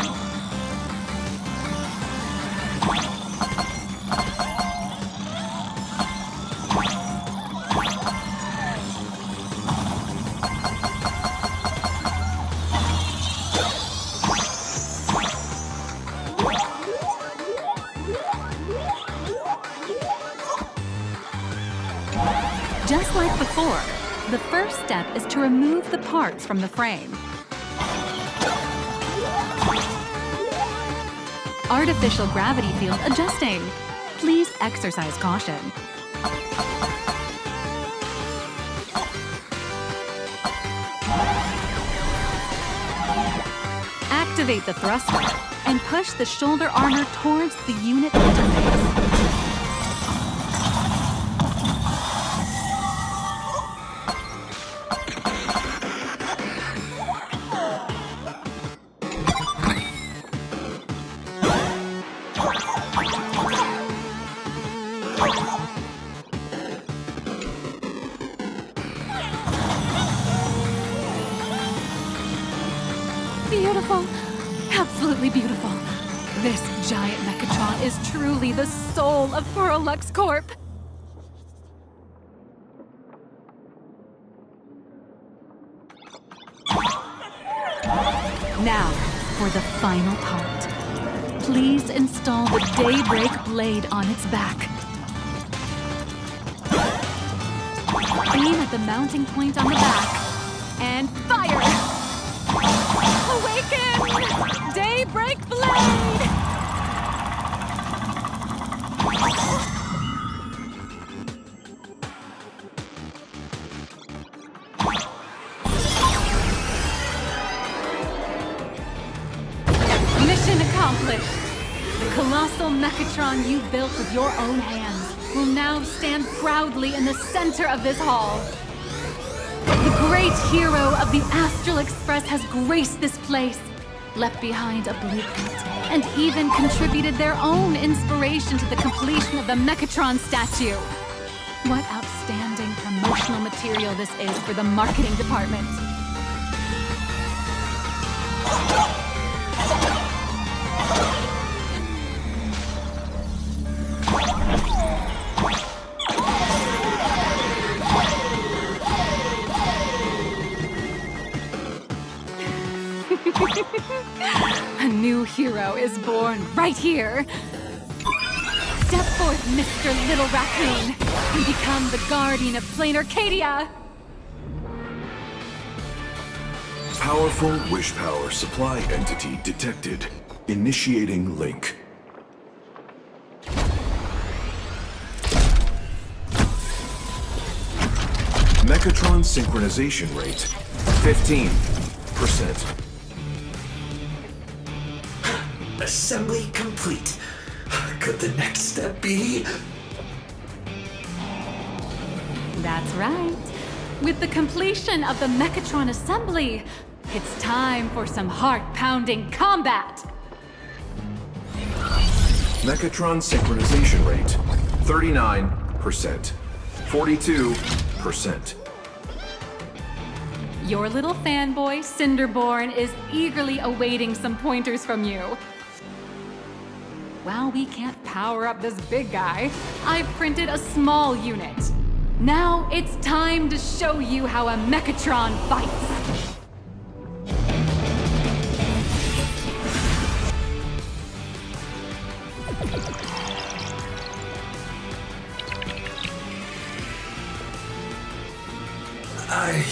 Speaker 11: Just like before, the first step is to remove the parts from the frame. Artificial gravity field adjusting. Please exercise caution. Activate the thruster and push the shoulder armor towards the unit interface. Beautiful. Absolutely beautiful. This giant Mechatron is truly the soul of Perlux Corp. Now, for the final part. Please install the Daybreak blade on its back. Aim at the mounting point on the back, and fire! Awaken! Daybreak blade! Mission accomplished! The colossal Mechatron you built with your own hands will now stand proudly in the center of this hall. The great hero of the Astral Express has graced this place, left behind a blueprint, and even contributed their own inspiration to the completion of the Mechatron statue. What outstanding promotional material this is for the marketing department. A new hero is born right here. Step forth, Mr. Little Raccoon, and become the guardian of Plain Arcadia.
Speaker 14: Powerful wish power supply entity detected. Initiating link. Mechatron synchronization rate 15%.
Speaker 4: Assembly complete. Could the next step be?
Speaker 11: That's right. With the completion of the Mechatron assembly, It's time for some heart-pounding combat!
Speaker 14: Mechatron synchronization rate 39%. 42%.
Speaker 11: Your little fanboy, Cinderborn, is eagerly awaiting some pointers from you. While we can't power up this big guy, I've printed a small unit. Now it's time to show you how a Mechatron fights.
Speaker 4: I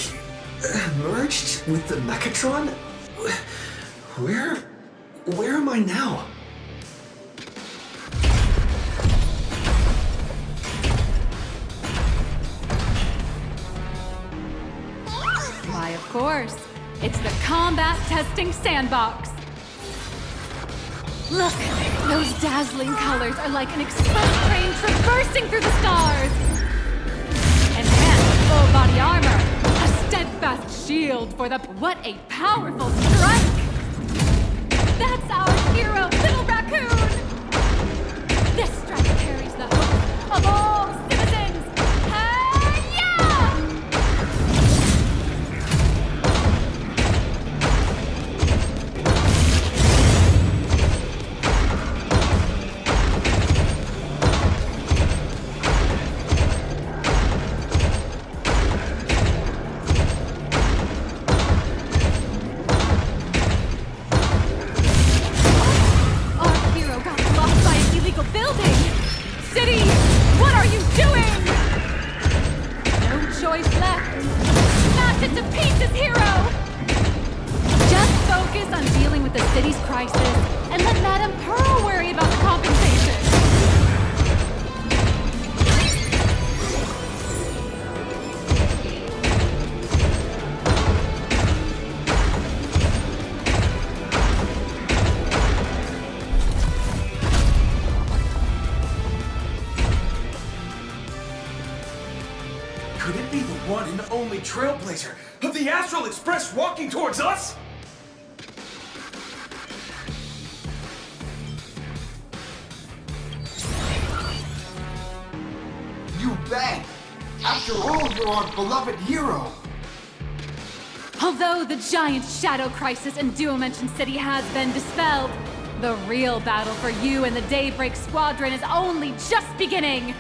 Speaker 4: merged with the Mechatron? Where am I now?
Speaker 11: Why, of course. It's the combat testing sandbox. Look, those dazzling colors are like an express train traversing through the stars. Enhanced full body armor, a steadfast shield for the... What a powerful strike! That's our hero, Little Raccoon! This strike carries the hope of all citizens! Hi-ya!
Speaker 19: Could it be the one and only trailblazer of the Astral Express walking towards us?
Speaker 10: You bet! After all, you're our beloved hero!
Speaker 11: Although the giant shadow crisis in Duomension City has been dispelled, the real battle for you and the Daybreak Squadron is only just beginning!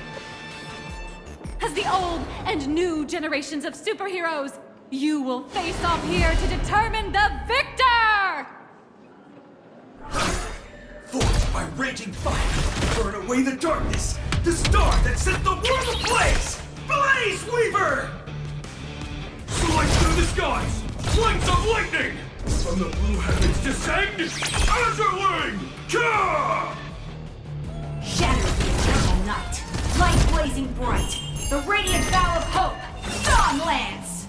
Speaker 11: As the old and new generations of superheroes, you will face off here to determine the victor!
Speaker 19: Forged by raging fire, burn away the darkness, the star that set the world ablaze! Blaze Weaver! Slice through the skies, flames of lightning! From the blue heavens descend, Azurling! Ka!
Speaker 20: Shatter the eternal night, light blazing bright, the radiant bow of hope, Dawn Lance!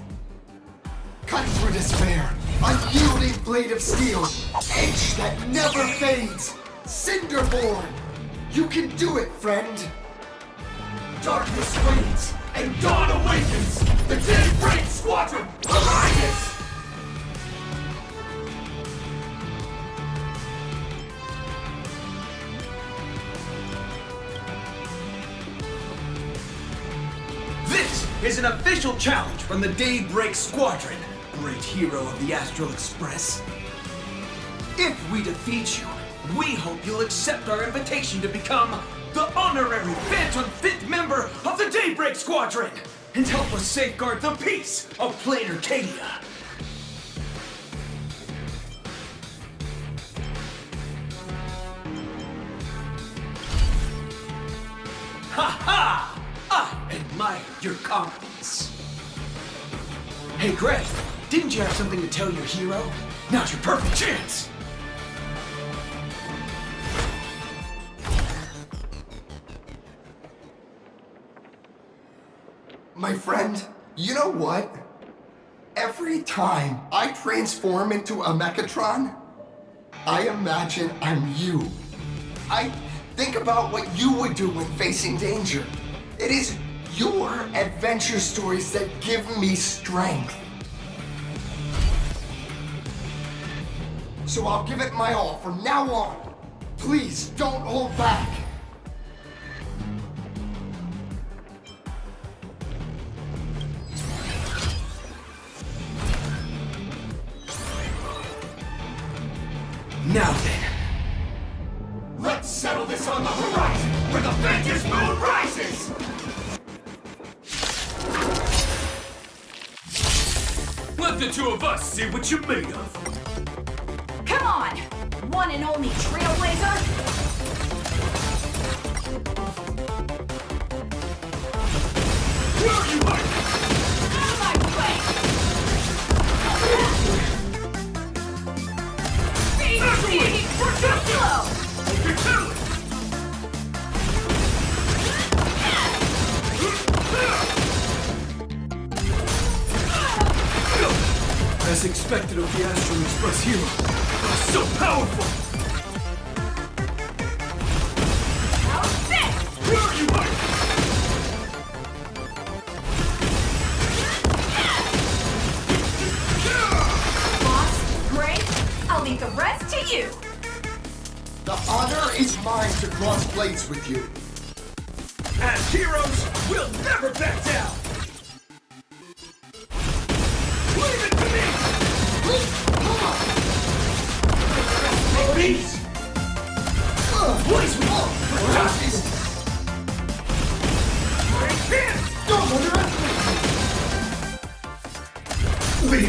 Speaker 10: Cut through despair, unyielding blade of steel, edge that never fades, Cinderborn! You can do it, friend!
Speaker 19: Darkness wanes, and dawn awakens! The Daybreak Squadron arises! This is an official challenge from the Daybreak Squadron, great hero of the Astral Express. If we defeat you, we hope you'll accept our invitation to become the honorary Phantom Fit member of the Daybreak Squadron and help us safeguard the peace of Plain Arcadia. Ha ha! I admire your confidence. Hey, Greg, didn't you have something to tell your hero? Now's your perfect chance!
Speaker 10: My friend, you know what? Every time I transform into a Mechatron, I imagine I'm you. I think about what you would do when facing danger. It is your adventure stories that give me strength. so I'll give it my all from now on. Please don't hold back.
Speaker 19: Now then,
Speaker 10: let's settle this on the horizon, where the Phantom Moon rises!
Speaker 19: let the two of us see what you're made of.
Speaker 20: Come on! One and only Trailblazer!
Speaker 19: Where are you hiding?
Speaker 20: Out of my way! Speed! We're too slow!
Speaker 19: Okay, tell it! As expected of the Astral Express hero, so powerful!
Speaker 20: How's this?
Speaker 19: Where are you hiding?
Speaker 20: Boss, Gray, I'll leave the rest to you.
Speaker 10: The honor is mine to cross blades with you.
Speaker 19: As heroes, we'll never back down! Leave it to me! Please! Please, we won't!
Speaker 10: Don't underestimate me!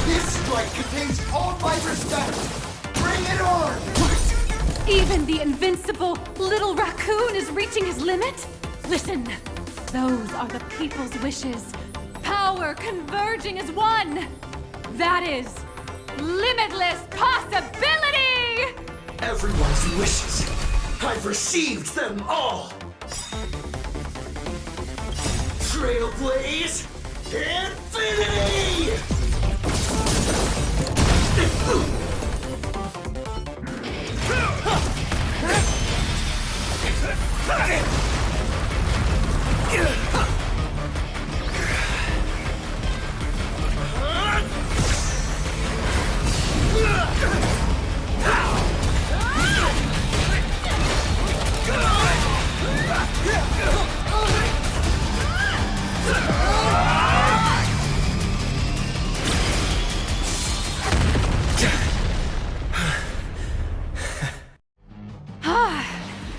Speaker 10: This strike contains all my respect! Bring it on!
Speaker 11: Even the invincible little raccoon is reaching his limit? Listen, those are the people's wishes. Power converging as one. That is limitless possibility!
Speaker 18: Everyone's wishes. I've received them all. Trailblaze Infinity!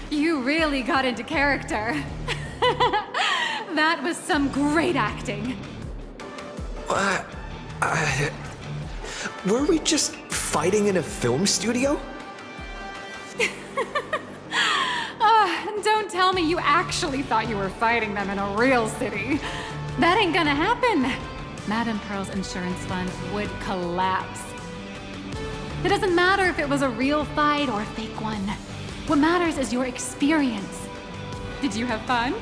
Speaker 11: You really got into character. That was some great acting.
Speaker 18: Were we just fighting in a film studio?
Speaker 11: Don't tell me you actually thought you were fighting them in a real city. That ain't gonna happen. Madame Pearl's insurance fund would collapse. It doesn't matter if it was a real fight or a fake one. What matters is your experience. Did you have fun?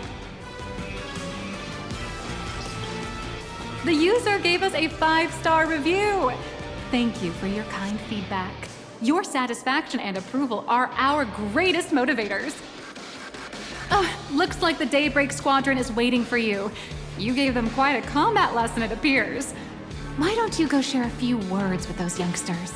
Speaker 11: The user gave us a 5-star review. Thank you for your kind feedback. Your satisfaction and approval are our greatest motivators. Looks like the Daybreak Squadron is waiting for you. You gave them quite a combat lesson, it appears. Why don't you go share a few words with those youngsters?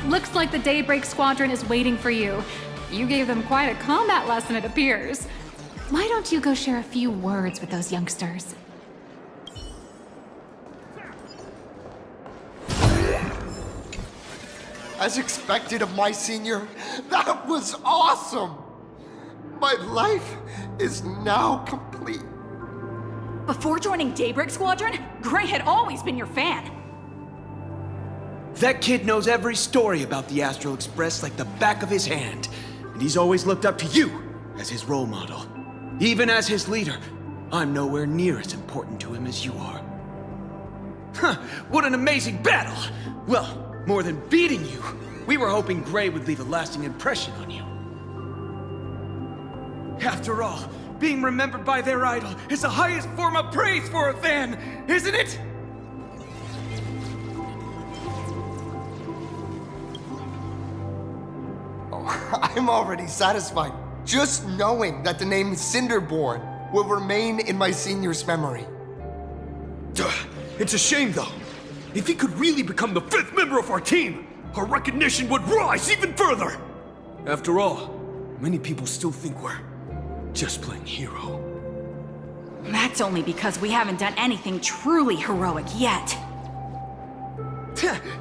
Speaker 11: Looks like the Daybreak Squadron is waiting for you. You gave them quite a combat lesson, it appears. Why don't you go share a few words with those youngsters?
Speaker 10: As expected of my senior, that was awesome! My life is now complete.
Speaker 20: Before joining Daybreak Squadron, Gray had always been your fan.
Speaker 19: That kid knows every story about the Astral Express like the back of his hand, and he's always looked up to you as his role model. Even as his leader, I'm nowhere near as important to him as you are. Huh, what an amazing battle! Well, more than beating you, we were hoping Gray would leave a lasting impression on you. After all, being remembered by their idol is the highest form of praise for a fan, isn't it?
Speaker 10: I'm already satisfied just knowing that the name is Cinderborn will remain in my senior's memory.
Speaker 19: It's a shame, though. If he could really become the 5th member of our team, our recognition would rise even further. After all, many people still think we're just playing hero.
Speaker 20: That's only because we haven't done anything truly heroic yet.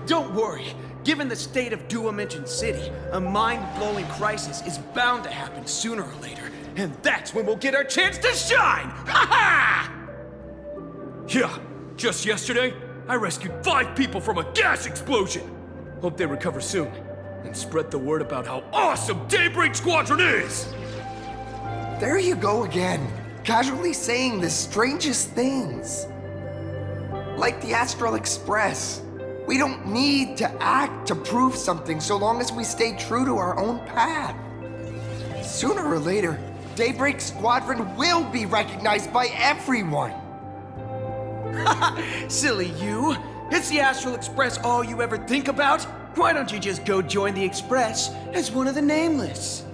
Speaker 9: Don't worry. Given the state of Duomension City, a mind-blowing crisis is bound to happen sooner or later. And that's when we'll get our chance to shine! Ha ha!
Speaker 19: Yeah, just yesterday, I rescued 5 people from a gas explosion. Hope they recover soon, and spread the word about how awesome Daybreak Squadron is!
Speaker 10: There you go again, casually saying the strangest things. Like the Astral Express. We don't need to act to prove something so long as we stay true to our own path. Sooner or later, Daybreak Squadron will be recognized by everyone.
Speaker 9: Silly you. Is the Astral Express all you ever think about? Why don't you just go join the Express as one of the Nameless?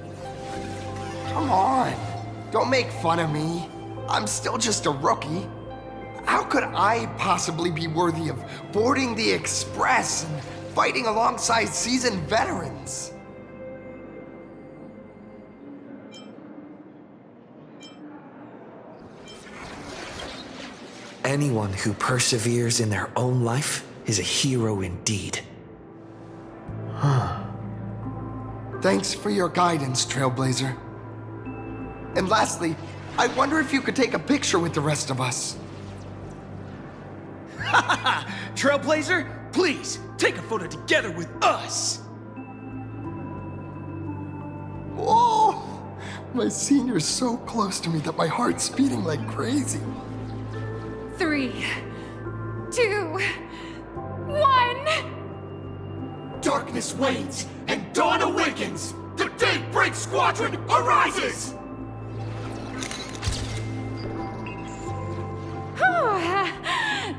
Speaker 10: Come on. Don't make fun of me. I'm still just a rookie. How could I possibly be worthy of boarding the Express and fighting alongside seasoned veterans?
Speaker 4: Anyone who perseveres in their own life is a hero indeed.
Speaker 10: Thanks for your guidance, Trailblazer. And lastly, I wonder if you could take a picture with the rest of us.
Speaker 9: Trailblazer, please, take a photo together with us!
Speaker 10: Oh, my senior's so close to me that my heart's beating like crazy.
Speaker 11: 3, 2, 1.
Speaker 19: Darkness wanes and dawn awakens! The Daybreak Squadron arises!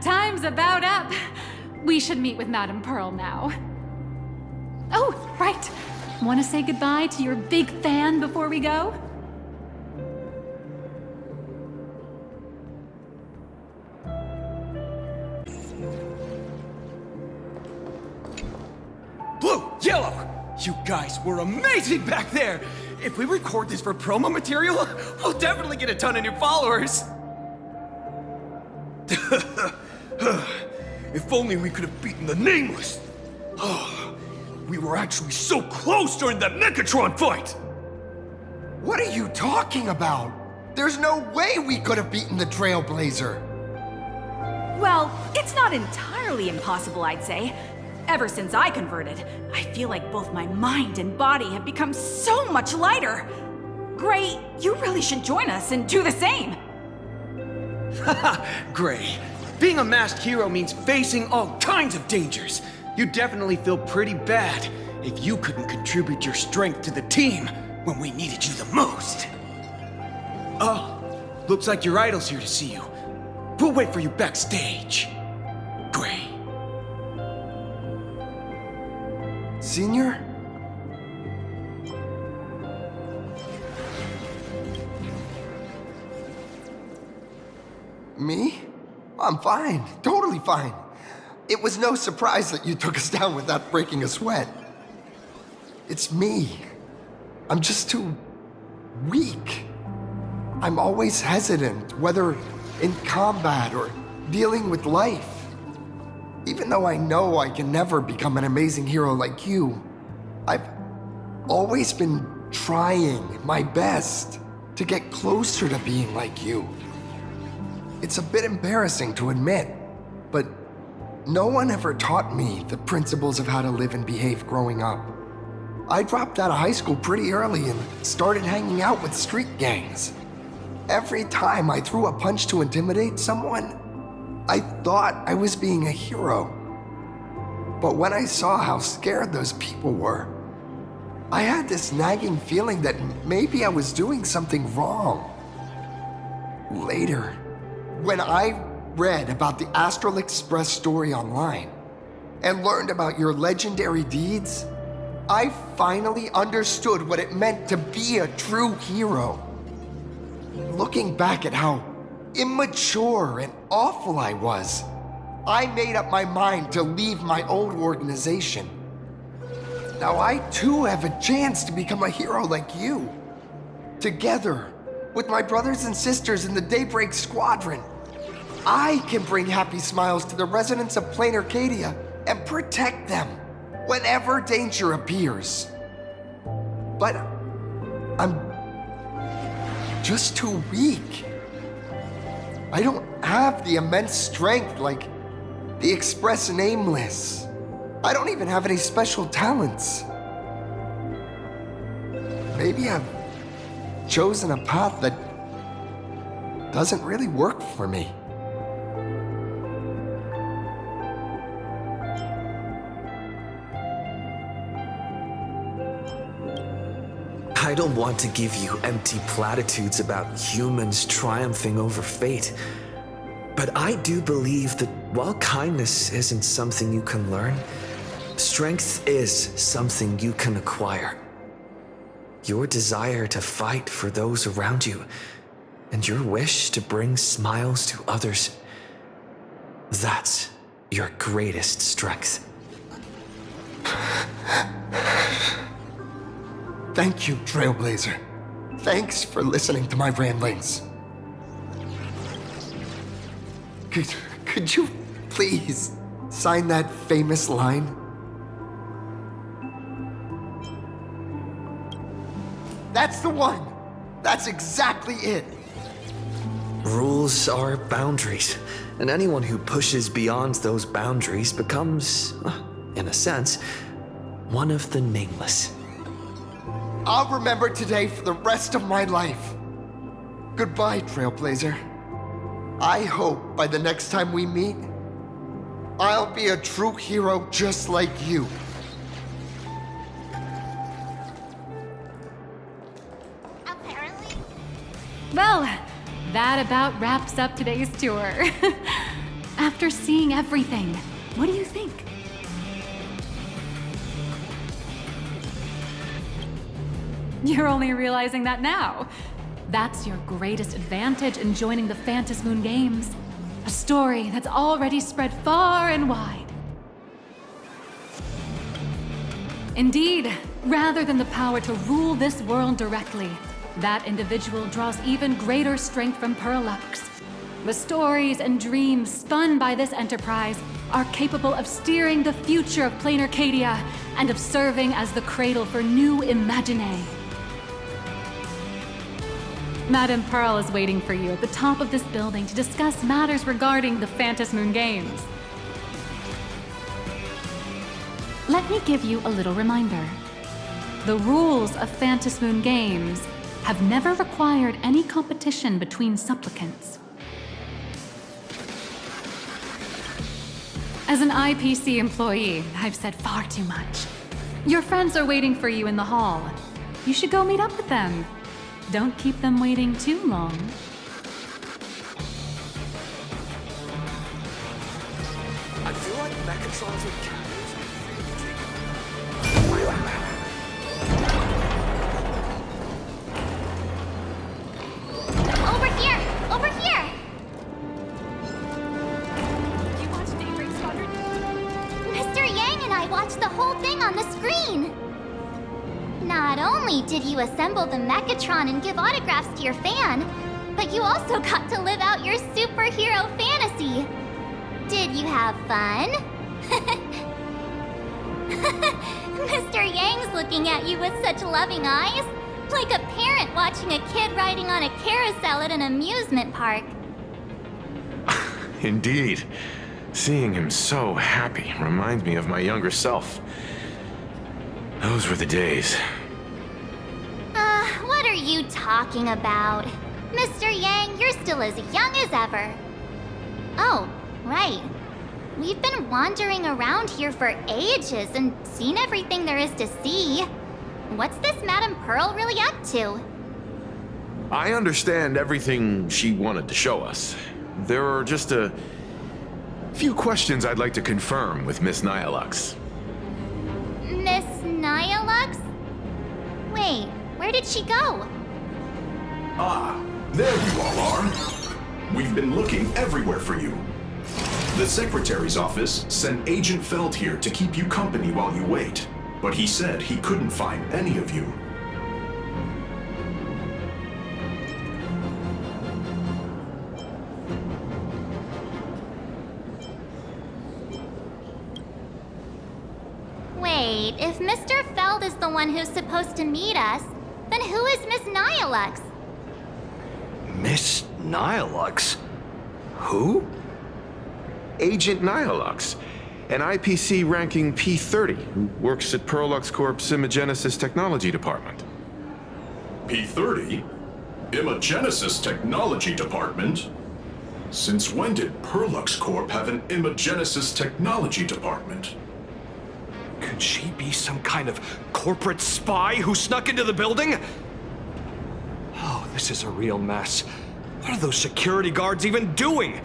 Speaker 11: Time's about up. We should meet with Madame Pearl now. Oh, right. Want to say goodbye to your big fan before we go?
Speaker 9: Blue, yellow! You guys were amazing back there! If we record this for promo material, we'll definitely get a ton of new followers! If only we could have beaten the Nameless! Oh, we were actually so close during that Megatron fight!
Speaker 10: What are you talking about? There's no way we could have beaten the Trailblazer.
Speaker 20: Well, it's not entirely impossible, I'd say. Ever since I converted, I feel like both my mind and body have become so much lighter. Gray, you really should join us and do the same.
Speaker 9: Haha, Gray. Being a masked hero means facing all kinds of dangers. You'd definitely feel pretty bad if you couldn't contribute your strength to the team when we needed you the most. Oh, looks like your idol's here to see you. We'll wait for you backstage. Gray.
Speaker 10: Senior? Me? I'm fine. Totally fine. It was no surprise that you took us down without breaking a sweat. It's me. I'm just too weak. I'm always hesitant, whether in combat or dealing with life. Even though I know I can never become an amazing hero like you, I've always been trying my best to get closer to being like you. It's a bit embarrassing to admit, but no one ever taught me the principles of how to live and behave growing up. I dropped out of high school pretty early and started hanging out with street gangs. Every time I threw a punch to intimidate someone, I thought I was being a hero. But when I saw how scared those people were, I had this nagging feeling that maybe I was doing something wrong. Later, when I read about the Astral Express story online and learned about your legendary deeds, I finally understood what it meant to be a true hero. looking back at how immature and awful I was, I made up my mind to leave my old organization. Now I too have a chance to become a hero like you. Together, with my brothers and sisters in the Daybreak Squadron, I can bring happy smiles to the residents of Plain Arcadia and protect them whenever danger appears. But I'm just too weak. I don't have the immense strength like the Express and Aimless. I don't even have any special talents. Maybe I've chosen a path that doesn't really work for me.
Speaker 4: I don't want to give you empty platitudes about humans triumphing over fate. But I do believe that while kindness isn't something you can learn, strength is something you can acquire. Your desire to fight for those around you, and your wish to bring smiles to others, that's your greatest strength.
Speaker 10: Thank you, Trailblazer. Thanks for listening to my ramblings. Could you please sign that famous line? That's the one! That's exactly it!
Speaker 4: Rules are boundaries, and anyone who pushes beyond those boundaries becomes, in a sense, one of the nameless.
Speaker 10: I'll remember today for the rest of my life. Goodbye, Trailblazer. I hope by the next time we meet, I'll be a true hero just like you.
Speaker 11: Well, that about wraps up today's tour. After seeing everything, what do you think? You're only realizing that now. That's your greatest advantage in joining the Phantasmoon Games. A story that's already spread far and wide. Indeed, rather than the power to rule this world directly, that individual draws even greater strength from Parallax. The stories and dreams spun by this enterprise are capable of steering the future of Plain Arcadia and of serving as the cradle for new imaginae. Madame Pearl is waiting for you at the top of this building to discuss matters regarding the Phantasmoon Games. Let me give you a little reminder. The rules of Phantasmoon Games have never required any competition between supplicants. As an IPC employee, I've said far too much. Your friends are waiting for you in the hall. You should go meet up with them. Don't keep them waiting too long.
Speaker 4: I feel like Mechatrons with
Speaker 3: Over here! Over here!
Speaker 11: You watched Daybreak Squadron?
Speaker 3: Mr. Yang and I watched the whole thing on the screen! Not only did you assemble the Mechatron and give autographs to your fan, but you also got to live out your superhero fantasy. Did you have fun? Mr. Yang's looking at you with such loving eyes, like a parent watching a kid riding on a carousel at an amusement park.
Speaker 5: Indeed. Seeing him so happy reminds me of my younger self. Those were the days.
Speaker 3: What are you talking about? Mr. Yang, you're still as young as ever. Oh, right. We've been wandering around here for ages and seen everything there is to see. What's this Madame Pearl really up to?
Speaker 5: I understand everything she wanted to show us. There are just a few questions I'd like to confirm with Miss Nyalux.
Speaker 3: Miss Nyalux? Wait, where did she go?
Speaker 8: Ah,
Speaker 14: There you all are. We've been looking everywhere for you. The Secretary's office sent Agent Feld here to keep you company while you wait, but he said he couldn't find any of you.
Speaker 3: Wait, if Mr. Feld is the one who's supposed to meet us, then who is Miss Nihilux?
Speaker 13: Miss Nihilux? Who?
Speaker 5: Agent Nihilux, an IPC ranking P30 who works at Perlux Corp's Imagenesis Technology Department.
Speaker 14: P30? Imagenesis Technology Department? Since when did Perlux Corp have an Imagenesis Technology Department?
Speaker 13: Could she be some kind of corporate spy who snuck into the building? Oh, this is a real mess. What are those security guards even doing?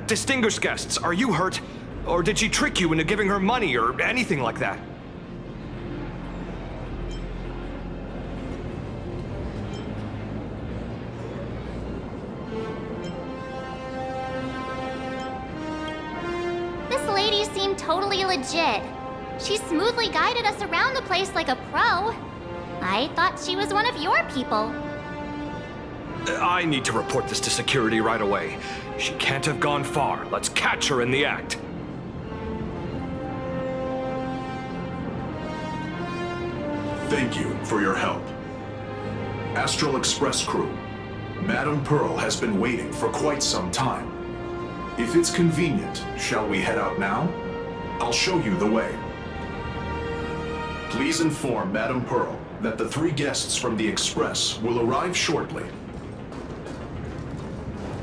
Speaker 13: Distinguished guests, are you hurt? Or did she trick you into giving her money or anything like that?
Speaker 3: This lady seemed totally legit. She smoothly guided us around the place like a pro. I thought she was one of your people.
Speaker 13: I need to report this to security right away. She can't have gone far. Let's catch her in the act.
Speaker 14: Thank you for your help. Astral Express crew, Madame Pearl has been waiting for quite some time. If it's convenient, shall we head out now? I'll show you the way. Please inform Madame Pearl that the 3 guests from the Express will arrive shortly.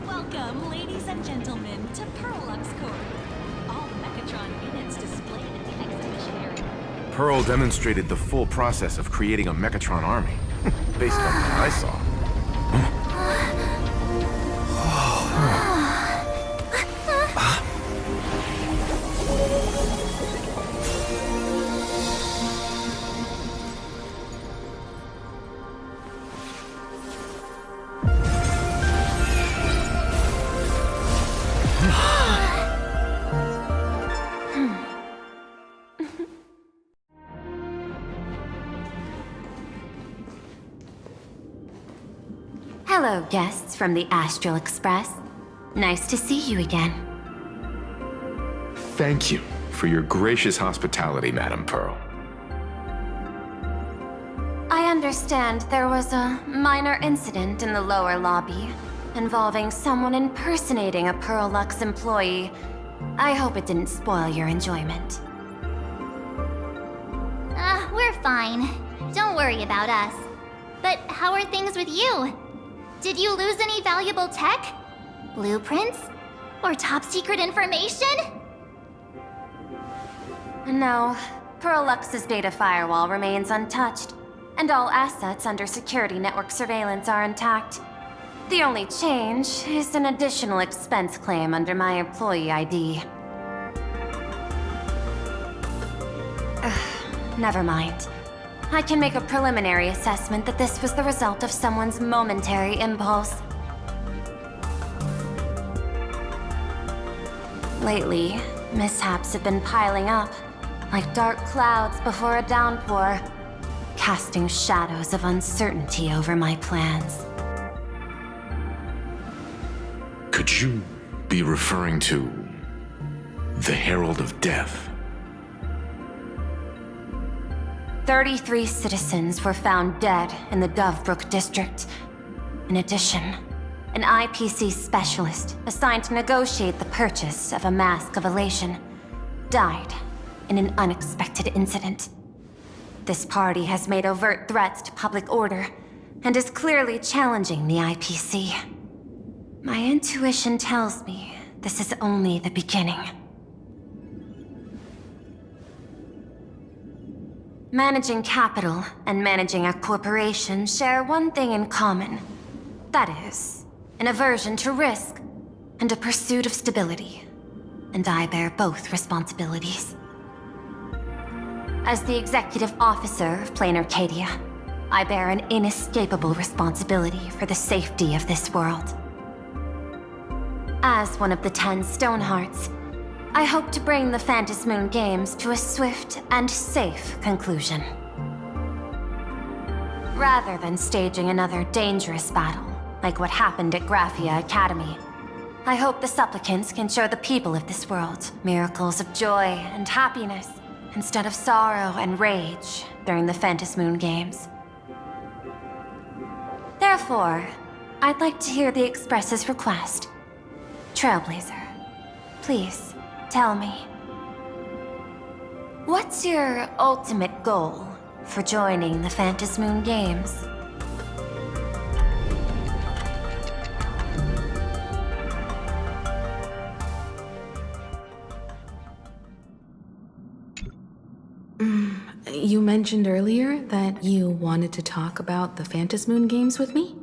Speaker 16: Welcome, ladies and gentlemen, to Perlux Corp. All Mechatron units displayed in the exhibition area.
Speaker 5: Pearl demonstrated the full process of creating a Mechatron army, based on what I saw.
Speaker 1: Hello, guests from the Astral Express. Nice to see you again.
Speaker 5: Thank you for your gracious hospitality, Madame Pearl.
Speaker 1: I understand there was a minor incident in the lower lobby involving someone impersonating a Perlux employee. I hope it didn't spoil your enjoyment.
Speaker 3: We're fine. Don't worry about us. But how are things with you? Did you lose any valuable tech? Blueprints? Or top secret information?
Speaker 1: No, Perlux's data firewall remains untouched, and all assets under security network surveillance are intact. The only change is an additional expense claim under my employee ID. Never mind. I can make a preliminary assessment that this was the result of someone's momentary impulse. Lately, mishaps have been piling up, like dark clouds before a downpour, casting shadows of uncertainty over my plans.
Speaker 5: Could you be referring to the Herald of Death?
Speaker 1: 33 citizens were found dead in the Dovebrook district. In addition, an IPC specialist assigned to negotiate the purchase of a Mask of Elation died in an unexpected incident. This party has made overt threats to public order and is clearly challenging the IPC. My intuition tells me this is only the beginning. Managing capital and managing a corporation share one thing in common. That is, an aversion to risk and a pursuit of stability. And I bear both responsibilities. As the executive officer of Plain Arcadia,
Speaker 21: I bear an inescapable responsibility for the safety of this world. As one of the 10 Stonehearts, I hope to bring the Phantasmoon Games to a swift and safe conclusion. Rather than staging another dangerous battle, like what happened at Graphia Academy, I hope the supplicants can show the people of this world miracles of joy and happiness, instead of sorrow and rage during the Phantasmoon Games. Therefore, I'd like to hear the Express's request. Trailblazer, please, tell me. What's your ultimate goal for joining the Phantasmoon Games?
Speaker 7: You mentioned earlier that you wanted to talk about the Phantasmoon Games with me?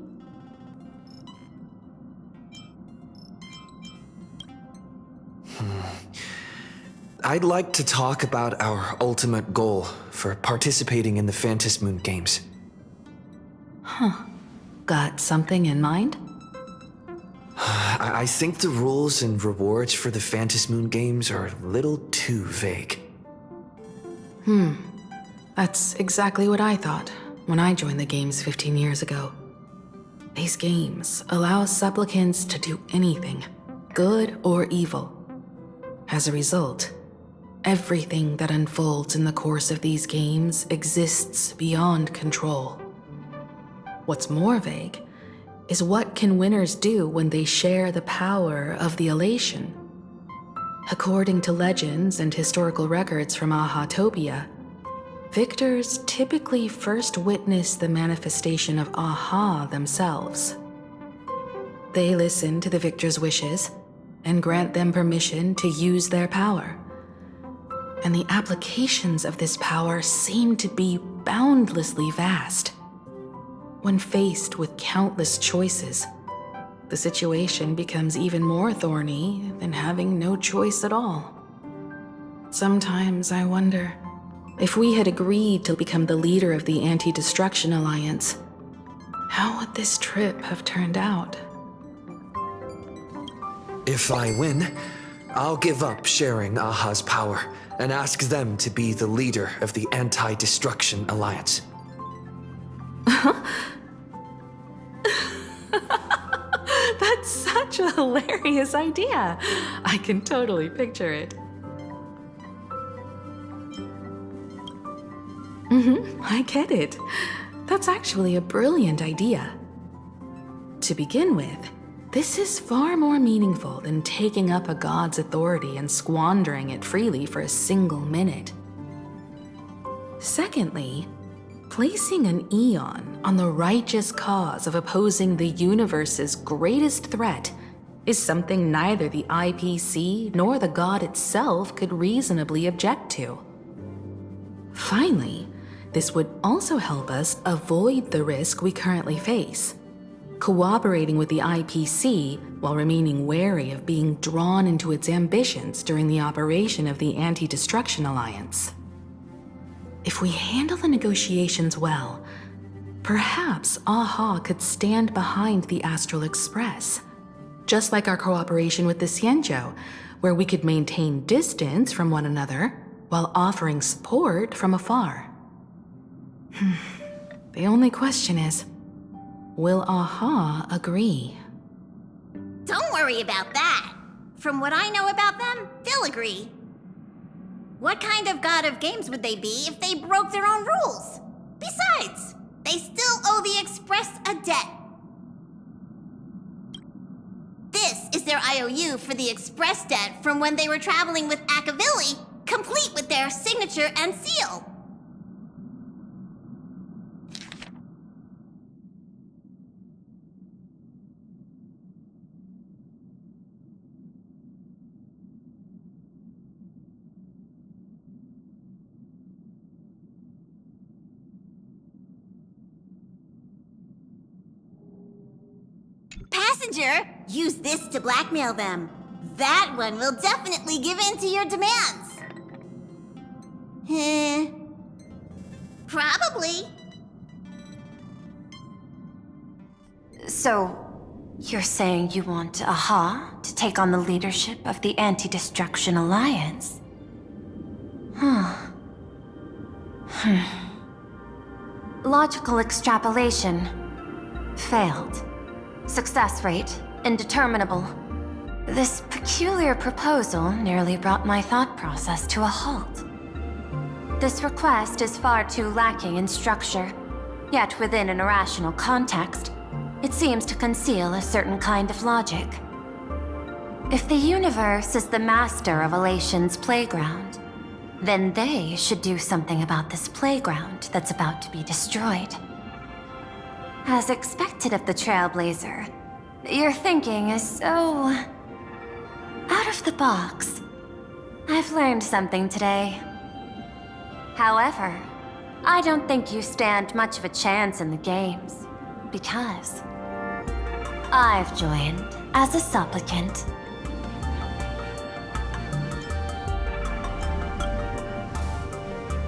Speaker 4: I'd like to talk about our ultimate goal for participating in the Phantasmoon Games.
Speaker 7: Huh. Got something in mind?
Speaker 4: I think the rules and rewards for the Phantasmoon Games are a little too vague.
Speaker 7: That's exactly what I thought when I joined the games 15 years ago. These games allow supplicants to do anything, good or evil. As a result, everything that unfolds in the course of these games exists beyond control. What's more vague is what can winners do when they share the power of the elation. According to legends and historical records from Ahatopia, victors typically first witness the manifestation of Aha themselves. They listen to the victor's wishes and grant them permission to use their power. And the applications of this power seem to be boundlessly vast. When faced with countless choices, the situation becomes even more thorny than having no choice at all. Sometimes I wonder, if we had agreed to become the leader of the Anti-Destruction Alliance, how would this trip have turned out?
Speaker 4: If I win, I'll give up sharing Aha's power and ask them to be the leader of the Anti-Destruction Alliance.
Speaker 7: That's such a hilarious idea. I can totally picture it. I get it. That's actually a brilliant idea. To begin with, this is far more meaningful than taking up a god's authority and squandering it freely for a single minute. Secondly, placing an Eon on the righteous cause of opposing the universe's greatest threat is something neither the IPC nor the god itself could reasonably object to. Finally, this would also help us avoid the risk we currently face, cooperating with the IPC while remaining wary of being drawn into its ambitions during the operation of the Anti-Destruction Alliance. If we handle the negotiations well, perhaps Aha could stand behind the Astral Express, just like our cooperation with the Xianzhou, where we could maintain distance from one another while offering support from afar. The only question is, will Aha agree?
Speaker 3: Don't worry about that. From what I know about them, they'll agree. What kind of god of games would they be if they broke their own rules? Besides, they still owe the Express a debt. This is their IOU for the Express debt from when they were traveling with Akavilli, complete with their signature and seal. Passenger, use this to blackmail them. That one will definitely give in to your demands. Probably.
Speaker 21: So, you're saying you want Aha to take on the leadership of the Anti-Destruction Alliance? Logical extrapolation. Failed. Success rate indeterminable. This peculiar proposal nearly brought my thought process to a halt. This request is far too lacking in structure, yet within an irrational context, it seems to conceal a certain kind of logic. If the universe is the master of Elation's playground, then they should do something about this playground that's about to be destroyed. As expected of the Trailblazer, your thinking is so... out of the box. I've learned something today. However, I don't think you stand much of a chance in the games, because I've joined as a supplicant.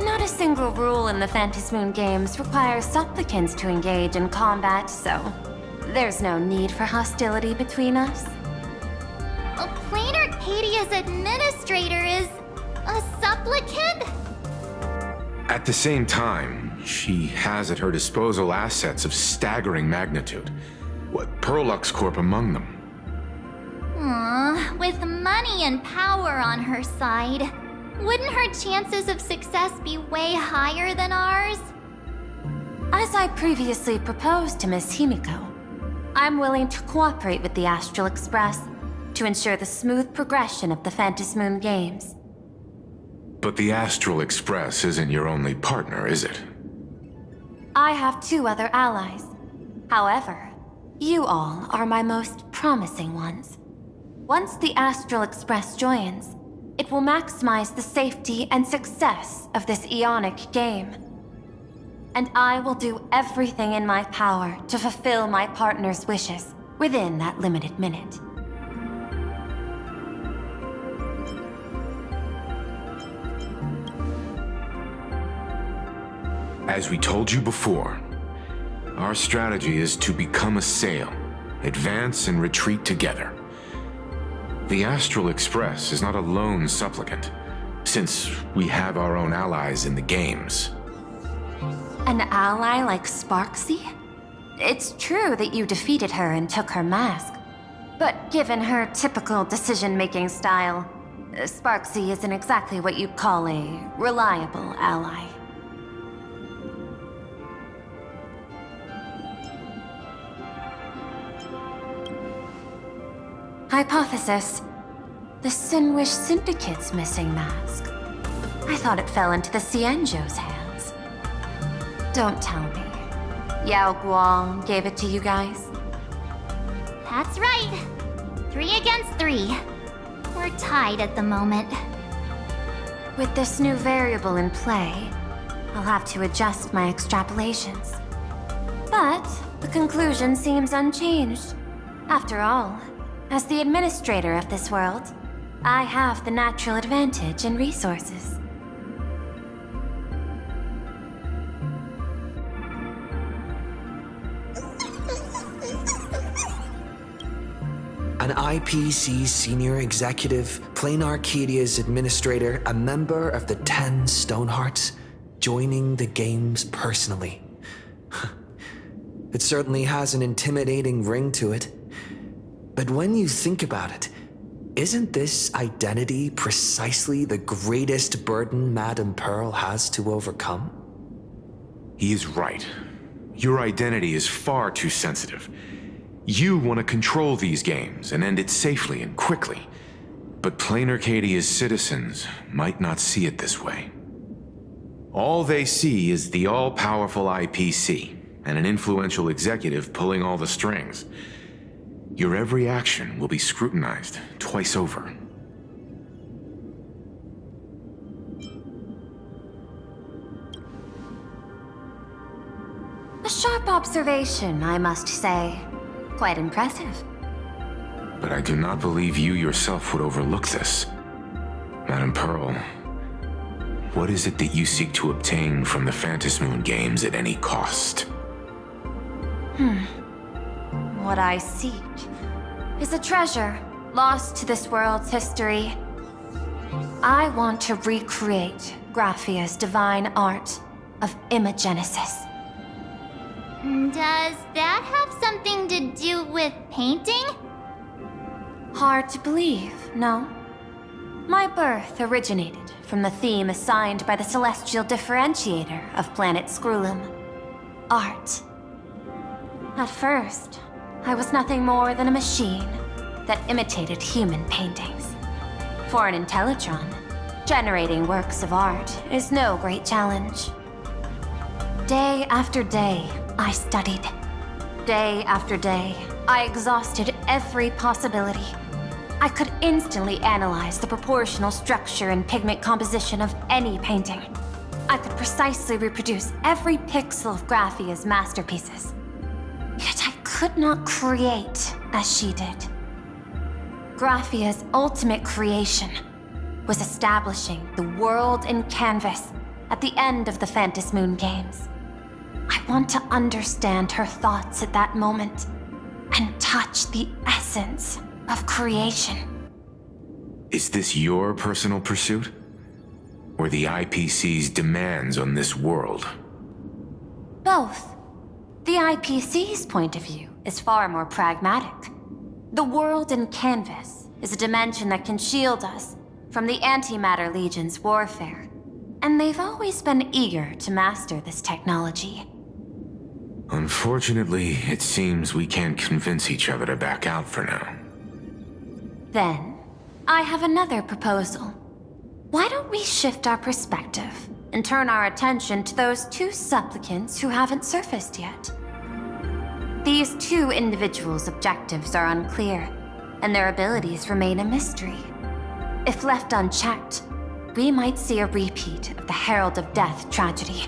Speaker 21: Not a single rule in the Phantasmoon games requires supplicants to engage in combat, so there's no need for hostility between us.
Speaker 3: Planar Cadia's administrator is a supplicant?
Speaker 5: At the same time, she has at her disposal assets of staggering magnitude. What, Perlux Corp among them.
Speaker 3: With money and power on her side, wouldn't her chances of success be way higher than ours?
Speaker 21: As I previously proposed to Miss Himiko, I'm willing to cooperate with the Astral Express to ensure the smooth progression of the Phantasmoon games.
Speaker 5: But the Astral Express isn't your only partner, is it?
Speaker 21: I have 2 other allies. However, you all are my most promising ones. Once the Astral Express joins, it will maximize the safety and success of this Ionic game. And I will do everything in my power to fulfill my partner's wishes within that limited minute.
Speaker 5: As we told you before, our strategy is to become a sail, advance and retreat together. The Astral Express is not a lone supplicant, since we have our own allies in the games.
Speaker 21: An ally like Sparksy? It's true that you defeated her and took her mask, but given her typical decision-making style, Sparksy isn't exactly what you'd call a reliable ally. Hypothesis. The Sinwish Syndicate's missing mask. I thought it fell into the Xianzhou's hands. Don't tell me. Yao Guang gave it to you guys?
Speaker 3: That's right. 3 against 3. We're tied at the moment.
Speaker 21: With this new variable in play, I'll have to adjust my extrapolations. But the conclusion seems unchanged. After all, as the administrator of this world, I have the natural advantage in resources.
Speaker 4: An IPC senior executive, Plain Arcadia's administrator, a member of the 10 Stonehearts, joining the games personally. It certainly has an intimidating ring to it. But when you think about it, isn't this identity precisely the greatest burden Madame Pearl has to overcome?
Speaker 5: He is right. Your identity is far too sensitive. You want to control these games and end it safely and quickly. But Plain Arcadia's citizens might not see it this way. All they see is the all-powerful IPC and an influential executive pulling all the strings. Your every action will be scrutinized twice over.
Speaker 21: A sharp observation, I must say. Quite impressive.
Speaker 5: But I do not believe you yourself would overlook this. Madame Pearl, what is it that you seek to obtain from the Phantasmoon games at any cost?
Speaker 21: what I seek is a treasure lost to this world's history. I want to recreate Graphia's divine art of imagenesis.
Speaker 3: Does that have something to do with painting?
Speaker 21: Hard to believe, no? My birth originated from the theme assigned by the celestial differentiator of planet Scrulum, art. At first, I was nothing more than a machine that imitated human paintings. For an Intellitron, generating works of art is no great challenge. Day after day, I studied. Day after day, I exhausted every possibility. I could instantly analyze the proportional structure and pigment composition of any painting. I could precisely reproduce every pixel of Graphia's masterpieces. Yet I could not create as she did. Graphia's ultimate creation was establishing the world in canvas at the end of the Phantom Moon Games. I want to understand her thoughts at that moment and touch the essence of creation.
Speaker 6: Is this your personal pursuit? Or the IPC's demands on this world?
Speaker 21: Both. The IPC's point of view is far more pragmatic. The world in canvas is a dimension that can shield us from the Antimatter Legion's warfare, and they've always been eager to master this technology.
Speaker 6: Unfortunately, it seems we can't convince each other to back out for now.
Speaker 21: Then, I have another proposal. Why don't we shift our perspective and turn our attention to those two supplicants who haven't surfaced yet? These two individuals' objectives are unclear, and their abilities remain a mystery. If left unchecked, we might see a repeat of the Herald of Death tragedy.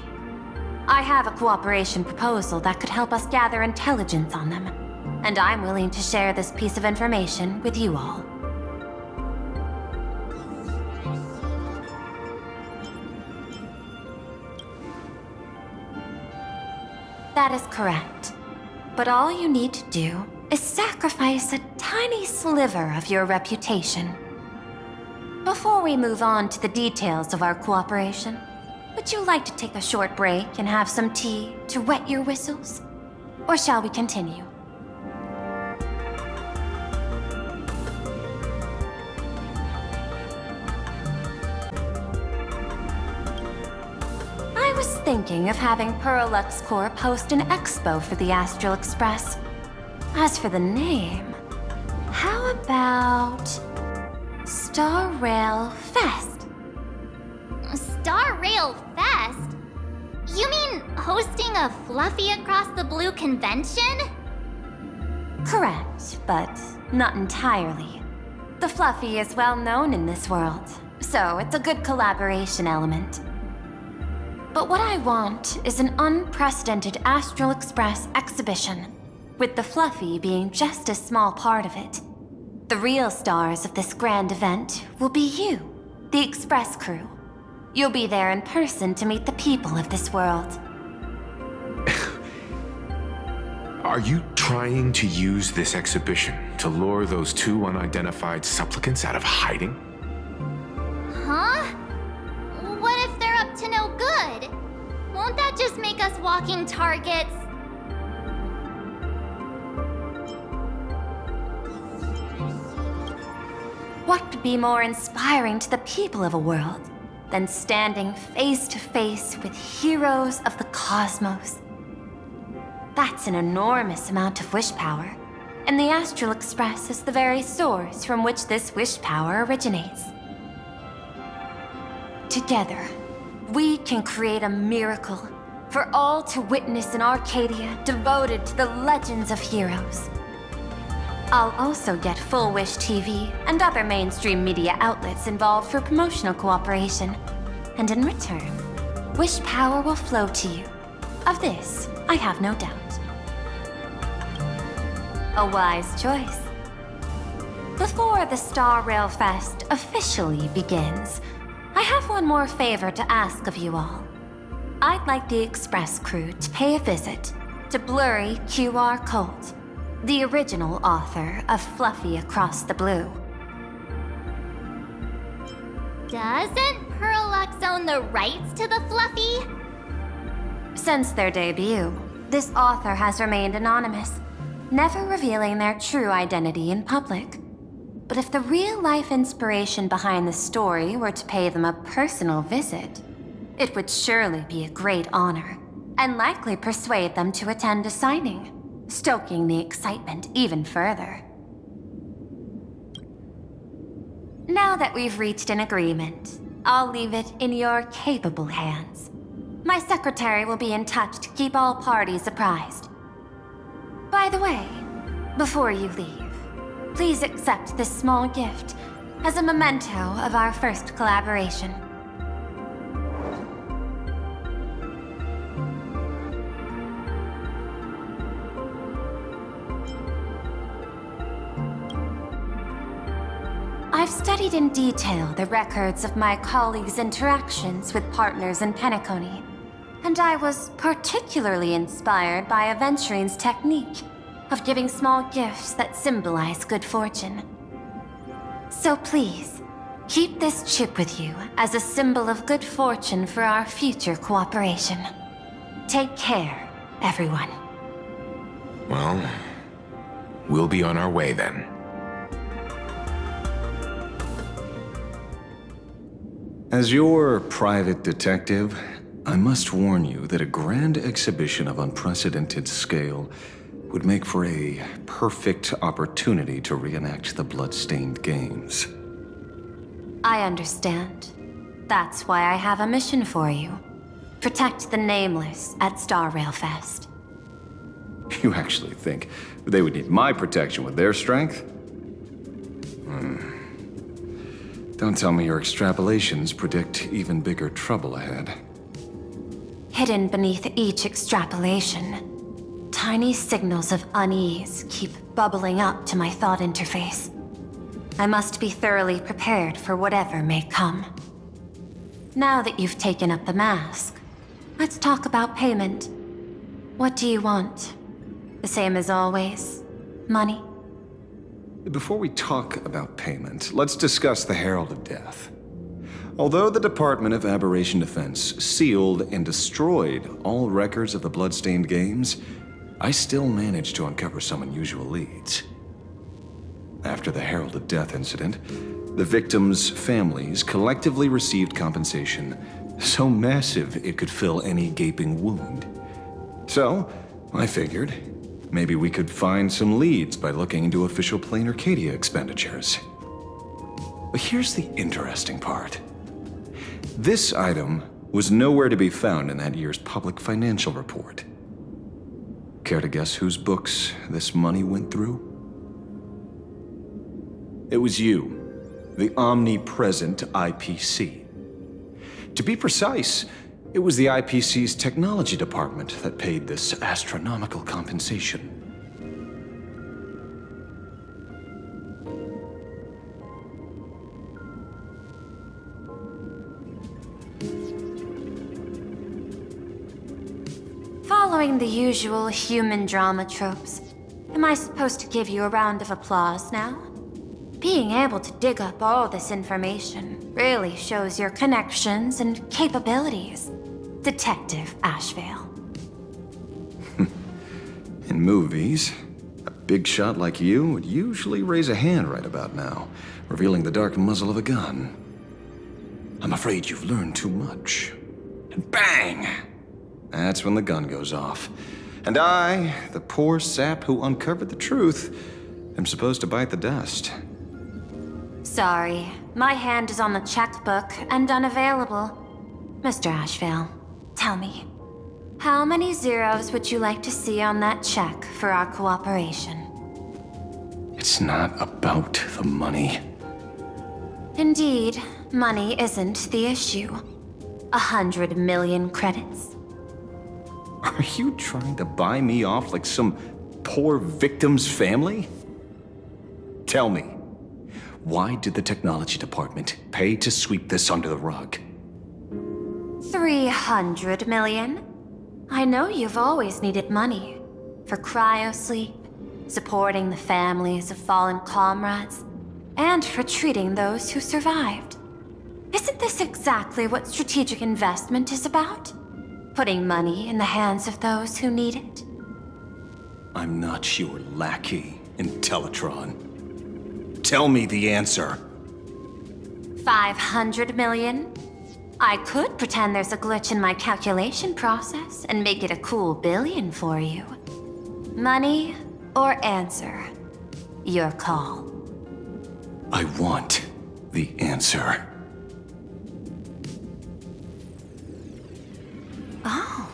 Speaker 21: I have a cooperation proposal that could help us gather intelligence on them, and I'm willing to share this piece of information with you all. That is correct. But all you need to do is sacrifice a tiny sliver of your reputation. Before we move on to the details of our cooperation, would you like to take a short break and have some tea to wet your whistles? Or shall we continue? I was thinking of having Perlux Corp host an expo for the Astral Express. As for the name, how about Star Rail Fest?
Speaker 3: Star Rail Fest? You mean hosting a Fluffy Across the Blue convention?
Speaker 21: Correct, but not entirely. The Fluffy is well known in this world, so it's a good collaboration element. But what I want is an unprecedented Astral Express exhibition, with the Fluffy being just a small part of it. The real stars of this grand event will be you, the Express crew. You'll be there in person to meet the people of this world.
Speaker 6: Are you trying to use this exhibition to lure those two unidentified supplicants out of hiding?
Speaker 3: Huh? What if they're up to no good? Won't that just make us walking targets?
Speaker 21: What could be more inspiring to the people of a world than standing face to face with heroes of the cosmos? That's an enormous amount of wish power, and the Astral Express is the very source from which this wish power originates. Together, we can create a miracle for all to witness in Arcadia devoted to the legends of heroes. I'll also get Full Wish TV and other mainstream media outlets involved for promotional cooperation. And in return, wish power will flow to you. Of this, I have no doubt. A wise choice. Before the Star Rail Fest officially begins, I have one more favor to ask of you all. I'd like the Express crew to pay a visit to Blurry QR Cult. the original author of Fluffy Across the Blue.
Speaker 3: Doesn't Perlux own the rights to the Fluffy?
Speaker 21: Since their debut, this author has remained anonymous, never revealing their true identity in public. But if the real-life inspiration behind the story were to pay them a personal visit, it would surely be a great honor, and likely persuade them to attend a signing, stoking the excitement even further. Now that we've reached an agreement, I'll leave it in your capable hands. My secretary will be in touch to keep all parties apprised. By the way, before you leave, please accept this small gift as a memento of our first collaboration. I've studied in detail the records of my colleagues' interactions with partners in Penacony, and I was particularly inspired by Aventurine's technique of giving small gifts that symbolize good fortune. So please, keep this chip with you as a symbol of good fortune for our future cooperation. Take care, everyone.
Speaker 6: Well, we'll be on our way then.
Speaker 13: As your private detective, I must warn you that a grand exhibition of unprecedented scale would make for a perfect opportunity to reenact the blood-stained games.
Speaker 21: I understand. That's why I have a mission for you. Protect the Nameless at Star Rail Fest.
Speaker 13: You actually think they would need my protection with their strength? Don't tell me your extrapolations predict even bigger trouble ahead.
Speaker 21: Hidden beneath each extrapolation, tiny signals of unease keep bubbling up to my thought interface. I must be thoroughly prepared for whatever may come. Now that you've taken up the mask, let's talk about payment. What do you want? The same as always? Money?
Speaker 13: Before we talk about payment, let's discuss the Herald of Death. Although the Department of Aberration Defense sealed and destroyed all records of the Bloodstained Games, I still managed to uncover some unusual leads. After the Herald of Death incident, the victims' families collectively received compensation so massive it could fill any gaping wound. So, I figured, maybe we could find some leads by looking into official Plain Arcadia expenditures. But here's the interesting part. This item was nowhere to be found in that year's public financial report. Care to guess whose books this money went through? It was you, the omnipresent IPC. To be precise, it was the IPC's technology department that paid this astronomical compensation.
Speaker 21: Following the usual human drama tropes, am I supposed to give you a round of applause now? Being able to dig up all this information really shows your connections and capabilities, Detective Ashvale.
Speaker 13: In movies, a big shot like you would usually raise a hand right about now, revealing the dark muzzle of a gun. I'm afraid you've learned too much. And bang! That's when the gun goes off. And I, the poor sap who uncovered the truth, am supposed to bite the dust.
Speaker 21: Sorry, my hand is on the checkbook and unavailable. Mr. Ashvale, tell me, how many zeros would you like to see on that check for our cooperation?
Speaker 13: It's not about the money.
Speaker 21: Indeed, money isn't the issue. 100 million credits.
Speaker 13: Are you trying to buy me off like some poor victim's family? Tell me, why did the technology department pay to sweep this under the rug?
Speaker 21: 300 million? I know you've always needed money. For cryosleep, supporting the families of fallen comrades, and for treating those who survived. Isn't this exactly what strategic investment is about? Putting money in the hands of those who need it?
Speaker 13: I'm not your lackey, Intellitron. Tell me the answer.
Speaker 21: 500 million? I could pretend there's a glitch in my calculation process and make it a cool billion for you. Money or answer? Your call.
Speaker 13: I want the answer.
Speaker 21: Oh,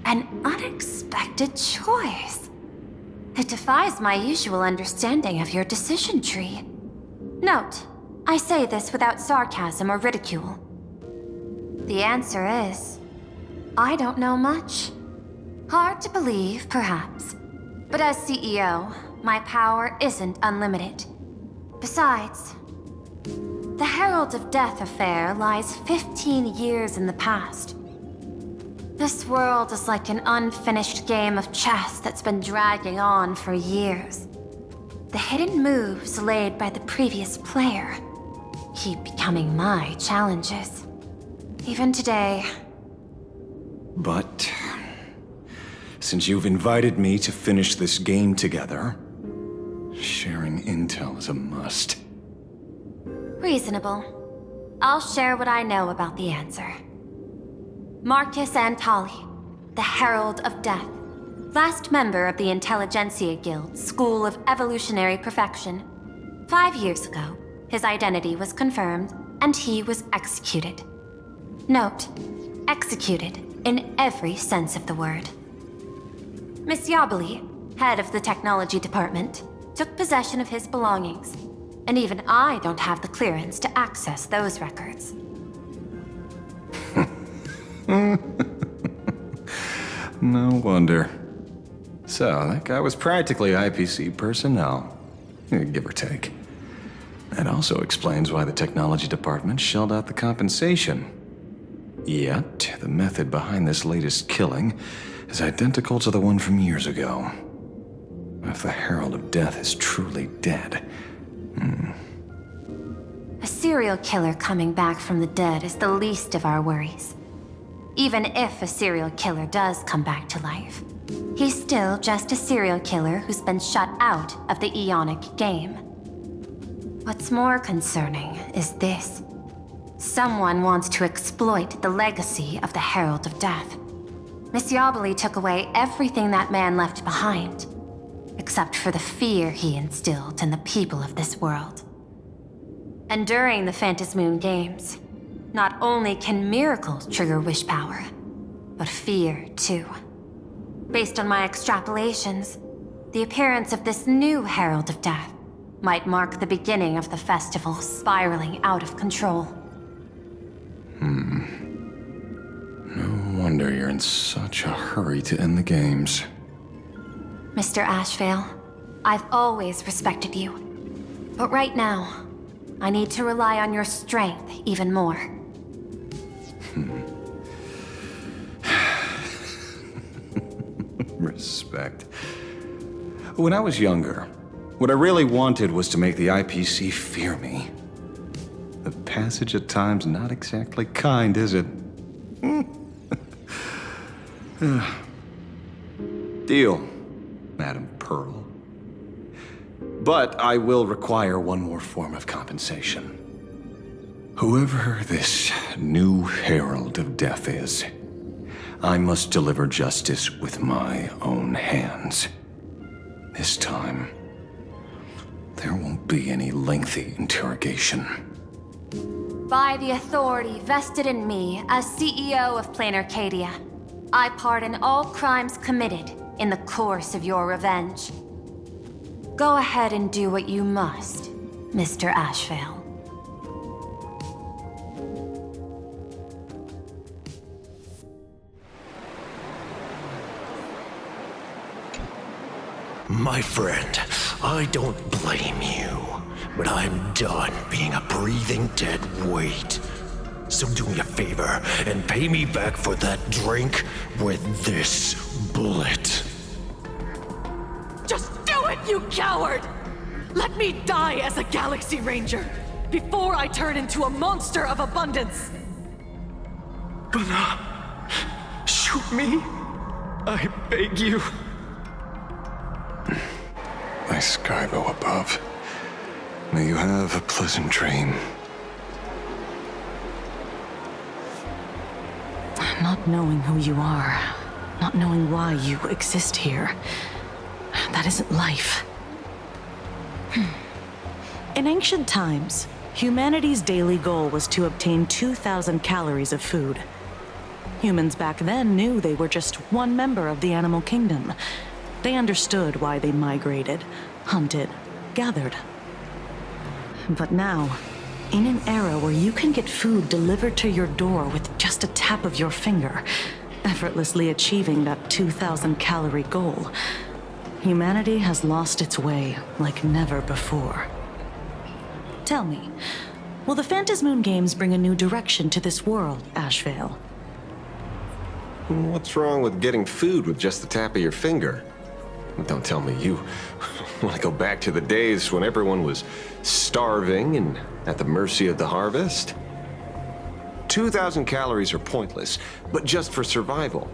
Speaker 21: an unexpected choice. It defies my usual understanding of your decision tree. Note, I say this without sarcasm or ridicule. The answer is, I don't know much. Hard to believe, perhaps. But as CEO, my power isn't unlimited. Besides, the Herald of Death affair lies 15 years in the past. This world is like an unfinished game of chess that's been dragging on for years. The hidden moves laid by the previous player keep becoming my challenges. Even today.
Speaker 13: But since you've invited me to finish this game together, sharing intel is a must.
Speaker 21: Reasonable. I'll share what I know about the answer. Marcus Antali, the Herald of Death, last member of the Intelligentsia Guild School of Evolutionary Perfection. 5 years ago, his identity was confirmed, and he was executed. Note, executed in every sense of the word. Miss Yabali, head of the technology department, took possession of his belongings, and even I don't have the clearance to access those records.
Speaker 13: No wonder. So, that guy was practically IPC personnel, give or take. That also explains why the technology department shelled out the compensation. Yet, the method behind this latest killing is identical to the one from years ago. If the Herald of Death is truly dead...
Speaker 21: A serial killer coming back from the dead is the least of our worries. Even if a serial killer does come back to life, he's still just a serial killer who's been shut out of the Ionic game. What's more concerning is this. Someone wants to exploit the legacy of the Herald of Death. Miss Yabali took away everything that man left behind, except for the fear he instilled in the people of this world. And during the Phantasmoon Games, not only can miracles trigger wish power, but fear too. Based on my extrapolations, the appearance of this new Herald of Death might mark the beginning of the festival spiraling out of control.
Speaker 13: No wonder you're in such a hurry to end the games.
Speaker 21: Mr. Ashvale, I've always respected you. But right now, I need to rely on your strength even more.
Speaker 13: Respect. When I was younger, what I really wanted was to make the IPC fear me. The passage at time's not exactly kind, is it? Deal, Madam Pearl. But I will require one more form of compensation. Whoever this new Herald of Death is, I must deliver justice with my own hands. This time, there won't be any lengthy interrogation.
Speaker 21: By the authority vested in me as CEO of Plain Arcadia, I pardon all crimes committed in the course of your revenge. Go ahead and do what you must, Mr. Ashvale.
Speaker 12: My friend, I don't blame you, but I'm done being a breathing dead weight. So do me a favor and pay me back for that drink with this bullet.
Speaker 20: Just do
Speaker 2: you coward! Let me die as a Galaxy Ranger before I turn into a monster of abundance!
Speaker 13: Shoot me! I beg you. My Skybo above, may you have a pleasant dream.
Speaker 2: Not knowing who you are, not knowing why you exist here, that isn't life. In ancient times, humanity's daily goal was to obtain 2,000 calories of food. Humans back then knew they were just one member of the animal kingdom. They understood why they migrated, hunted, gathered. But now, in an era where you can get food delivered to your door with just a tap of your finger, effortlessly achieving that 2,000 calorie goal, humanity has lost its way like never before. Tell me, will the Phantasmoon Games bring a new direction to this world, Ashvale?
Speaker 13: What's wrong with getting food with just the tap of your finger? Don't tell me you want to go back to the days when everyone was starving and at the mercy of the harvest? 2,000 calories are pointless, but just for survival.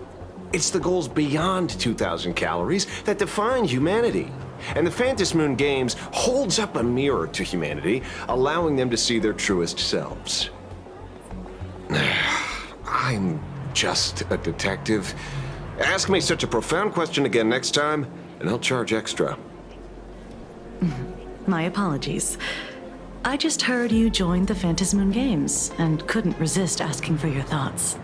Speaker 13: It's the goals beyond 2,000 calories that define humanity. And the Phantasmoon Games holds up a mirror to humanity, allowing them to see their truest selves. I'm just a detective. Ask me such a profound question again next time, and I'll charge extra.
Speaker 2: My apologies. I just heard you joined the Phantasmoon Games and couldn't resist asking for your thoughts.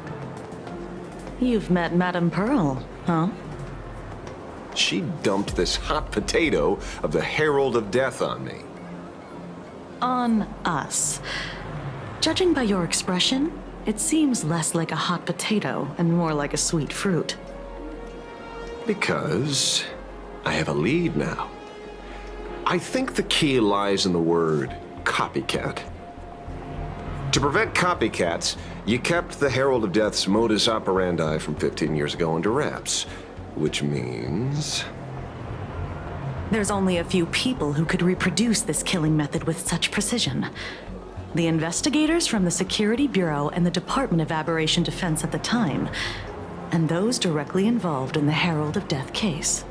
Speaker 2: You've met Madame Pearl, huh?
Speaker 13: She dumped this hot potato of the Herald of Death on me.
Speaker 2: On us. Judging by your expression, it seems less like a hot potato and more like a sweet fruit.
Speaker 13: Because I have a lead now. I think the key lies in the word copycat. To prevent copycats, you kept the Herald of Death's modus operandi from 15 years ago under wraps, which means...
Speaker 2: There's only a few people who could reproduce this killing method with such precision. The investigators from the Security Bureau and the Department of Aberration Defense at the time, and those directly involved in the Herald of Death case.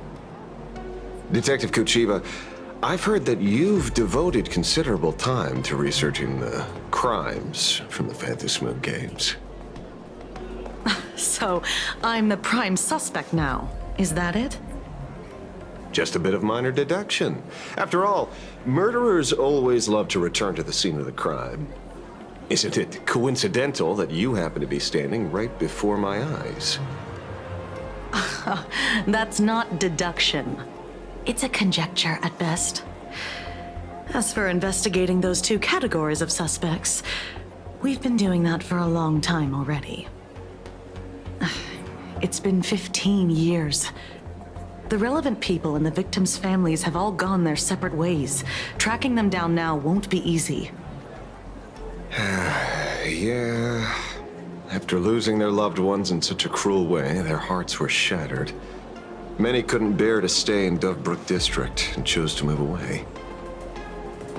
Speaker 13: Detective Kuchiba, I've heard that you've devoted considerable time to researching the crimes from the Phantasmoon Games.
Speaker 2: So, I'm the prime suspect now. Is that it?
Speaker 13: Just a bit of minor deduction. After all, murderers always love to return to the scene of the crime. Isn't it coincidental that you happen to be standing right before my eyes?
Speaker 2: That's not deduction. It's a conjecture at best. As for investigating those two categories of suspects, we've been doing that for a long time already. It's been 15 years. The relevant people and the victims' families have all gone their separate ways. Tracking them down now won't be easy.
Speaker 13: Yeah. After losing their loved ones in such a cruel way, their hearts were shattered. Many couldn't bear to stay in Dovebrook District and chose to move away.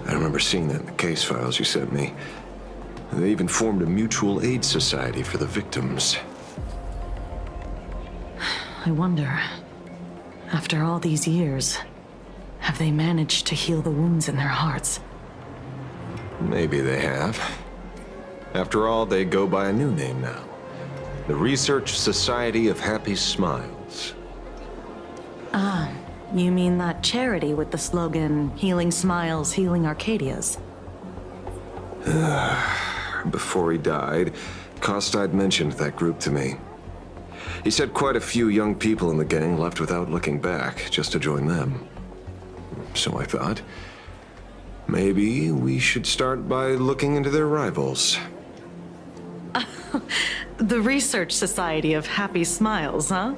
Speaker 13: I remember seeing that in the case files you sent me. They even formed a mutual aid society for the victims.
Speaker 2: I wonder, after all these years, have they managed to heal the wounds in their hearts?
Speaker 13: Maybe they have. After all, they go by a new name now. The Research Society of Happy Smiles.
Speaker 2: Ah, you mean that charity with the slogan, Healing Smiles, Healing Arcadias?
Speaker 13: Before he died, Kostide mentioned that group to me. He said quite a few young people in the gang left without looking back, just to join them. So I thought, maybe we should start by looking into their rivals.
Speaker 2: The Research Society of Happy Smiles, huh?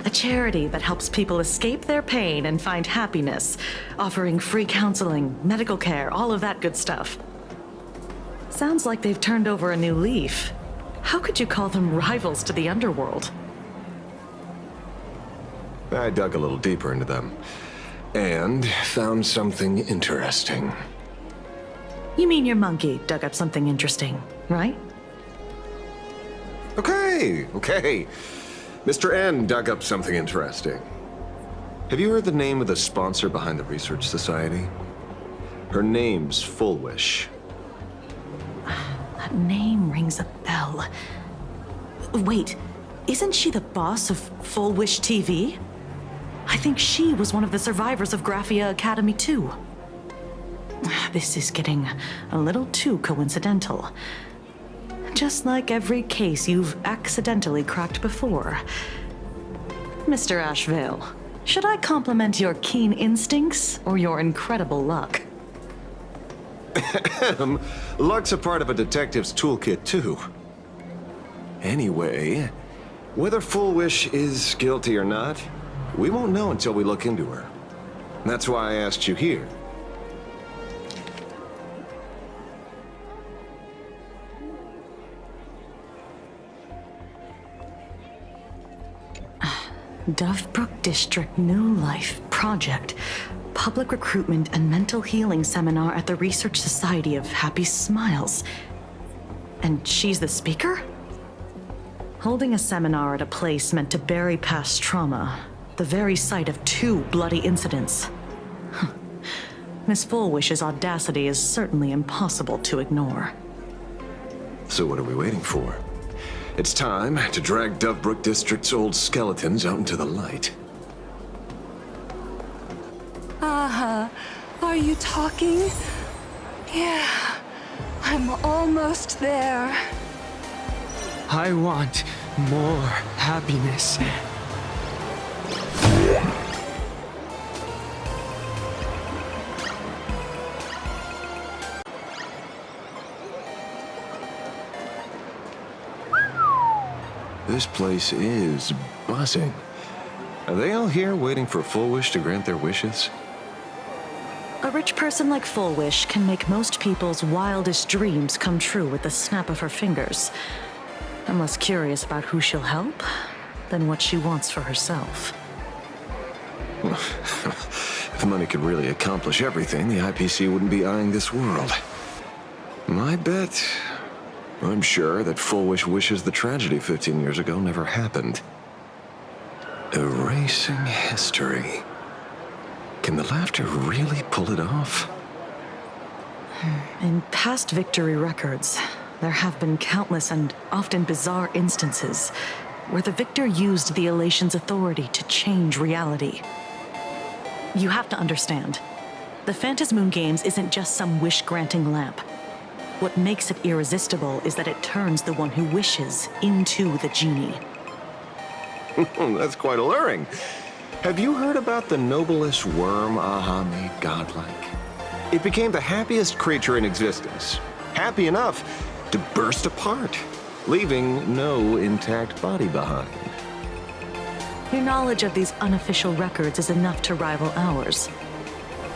Speaker 2: A charity that helps people escape their pain and find happiness, offering free counseling, medical care, all of that good stuff. Sounds like they've turned over a new leaf. How could you call them rivals to the underworld?
Speaker 13: I dug a little deeper into them. And found something interesting.
Speaker 2: You mean your monkey dug up something interesting, right?
Speaker 13: Okay. Mr. N dug up something interesting. Have you heard the name of the sponsor behind the Research Society? Her name's Full Wish.
Speaker 2: That name rings a bell. Wait, isn't she the boss of Full Wish TV? I think she was one of the survivors of Graphia Academy too. This is getting a little too coincidental. Just like every case you've accidentally cracked before. Mr. Ashvale, should I compliment your keen instincts or your incredible luck?
Speaker 13: Luck's a part of a detective's toolkit too. Anyway, whether Full Wish is guilty or not, we won't know until we look into her. That's why I asked you here.
Speaker 2: Dovebrook District New Life Project. Public Recruitment and Mental Healing Seminar at the Research Society of Happy Smiles. And she's the speaker? Holding a seminar at a place meant to bury past trauma. The very site of 2 bloody incidents. Miss Fullwish's audacity is certainly impossible to ignore.
Speaker 13: So what are we waiting for? It's time to drag Dovebrook District's old skeletons out into the light.
Speaker 15: Are you talking? Yeah, I'm almost there.
Speaker 9: I want more happiness.
Speaker 13: This place is buzzing. Are they all here waiting for Full Wish to grant their wishes?
Speaker 2: A rich person like Full Wish can make most people's wildest dreams come true with the snap of her fingers. I'm less curious about who she'll help than what she wants for herself.
Speaker 13: If money could really accomplish everything, the IPC wouldn't be eyeing this world. My bet, I'm sure that Full Wish wishes the tragedy 15 years ago never happened. Erasing history. Can the laughter really pull it off?
Speaker 2: In past victory records, there have been countless and often bizarre instances where the victor used the elation's authority to change reality. You have to understand, the Phantasmoon Games isn't just some wish-granting lamp. What makes it irresistible is that it turns the one who wishes into the genie.
Speaker 13: That's quite alluring. Have you heard about the noblest worm Aha made godlike? It became the happiest creature in existence. Happy enough to burst apart, leaving no intact body behind.
Speaker 2: Your knowledge of these unofficial records is enough to rival ours.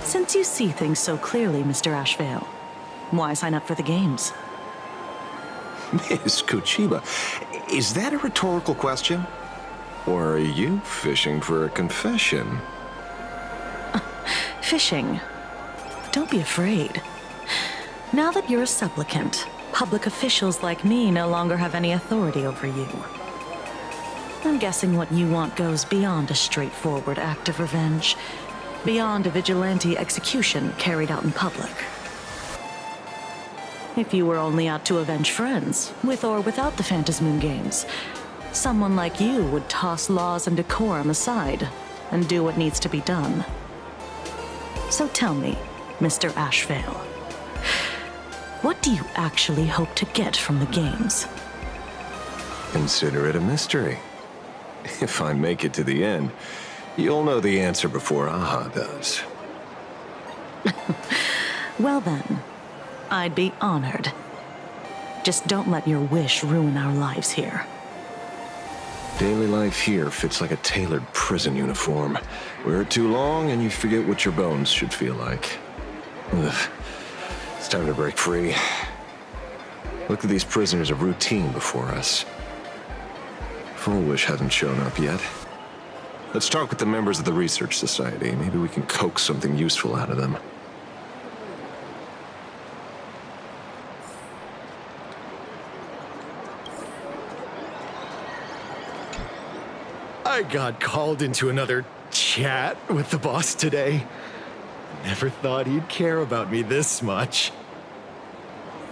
Speaker 2: Since you see things so clearly, Mr. Ashvale, why sign up for the games?
Speaker 13: Miss Kuchiba, is that a rhetorical question? Or are you fishing for a confession?
Speaker 2: Fishing? Don't be afraid. Now that you're a supplicant, public officials like me no longer have any authority over you. I'm guessing what you want goes beyond a straightforward act of revenge, beyond a vigilante execution carried out in public. If you were only out to avenge friends, with or without the Phantasmoon Games, someone like you would toss laws and decorum aside and do what needs to be done. So tell me, Mr. Ashvale, what do you actually hope to get from the games?
Speaker 13: Consider it a mystery. If I make it to the end, you'll know the answer before Aha does.
Speaker 2: Well then, I'd be honored. Just don't let your wish ruin our lives here.
Speaker 13: Daily life here fits like a tailored prison uniform. Wear it too long and you forget what your bones should feel like. Ugh. It's time to break free. Look at these prisoners of routine before us. Full Wish hasn't shown up yet.
Speaker 6: Let's talk with the members of the Research Society. Maybe we can coax something useful out of them.
Speaker 17: I got called into another chat with the boss today. Never thought he'd care about me this much.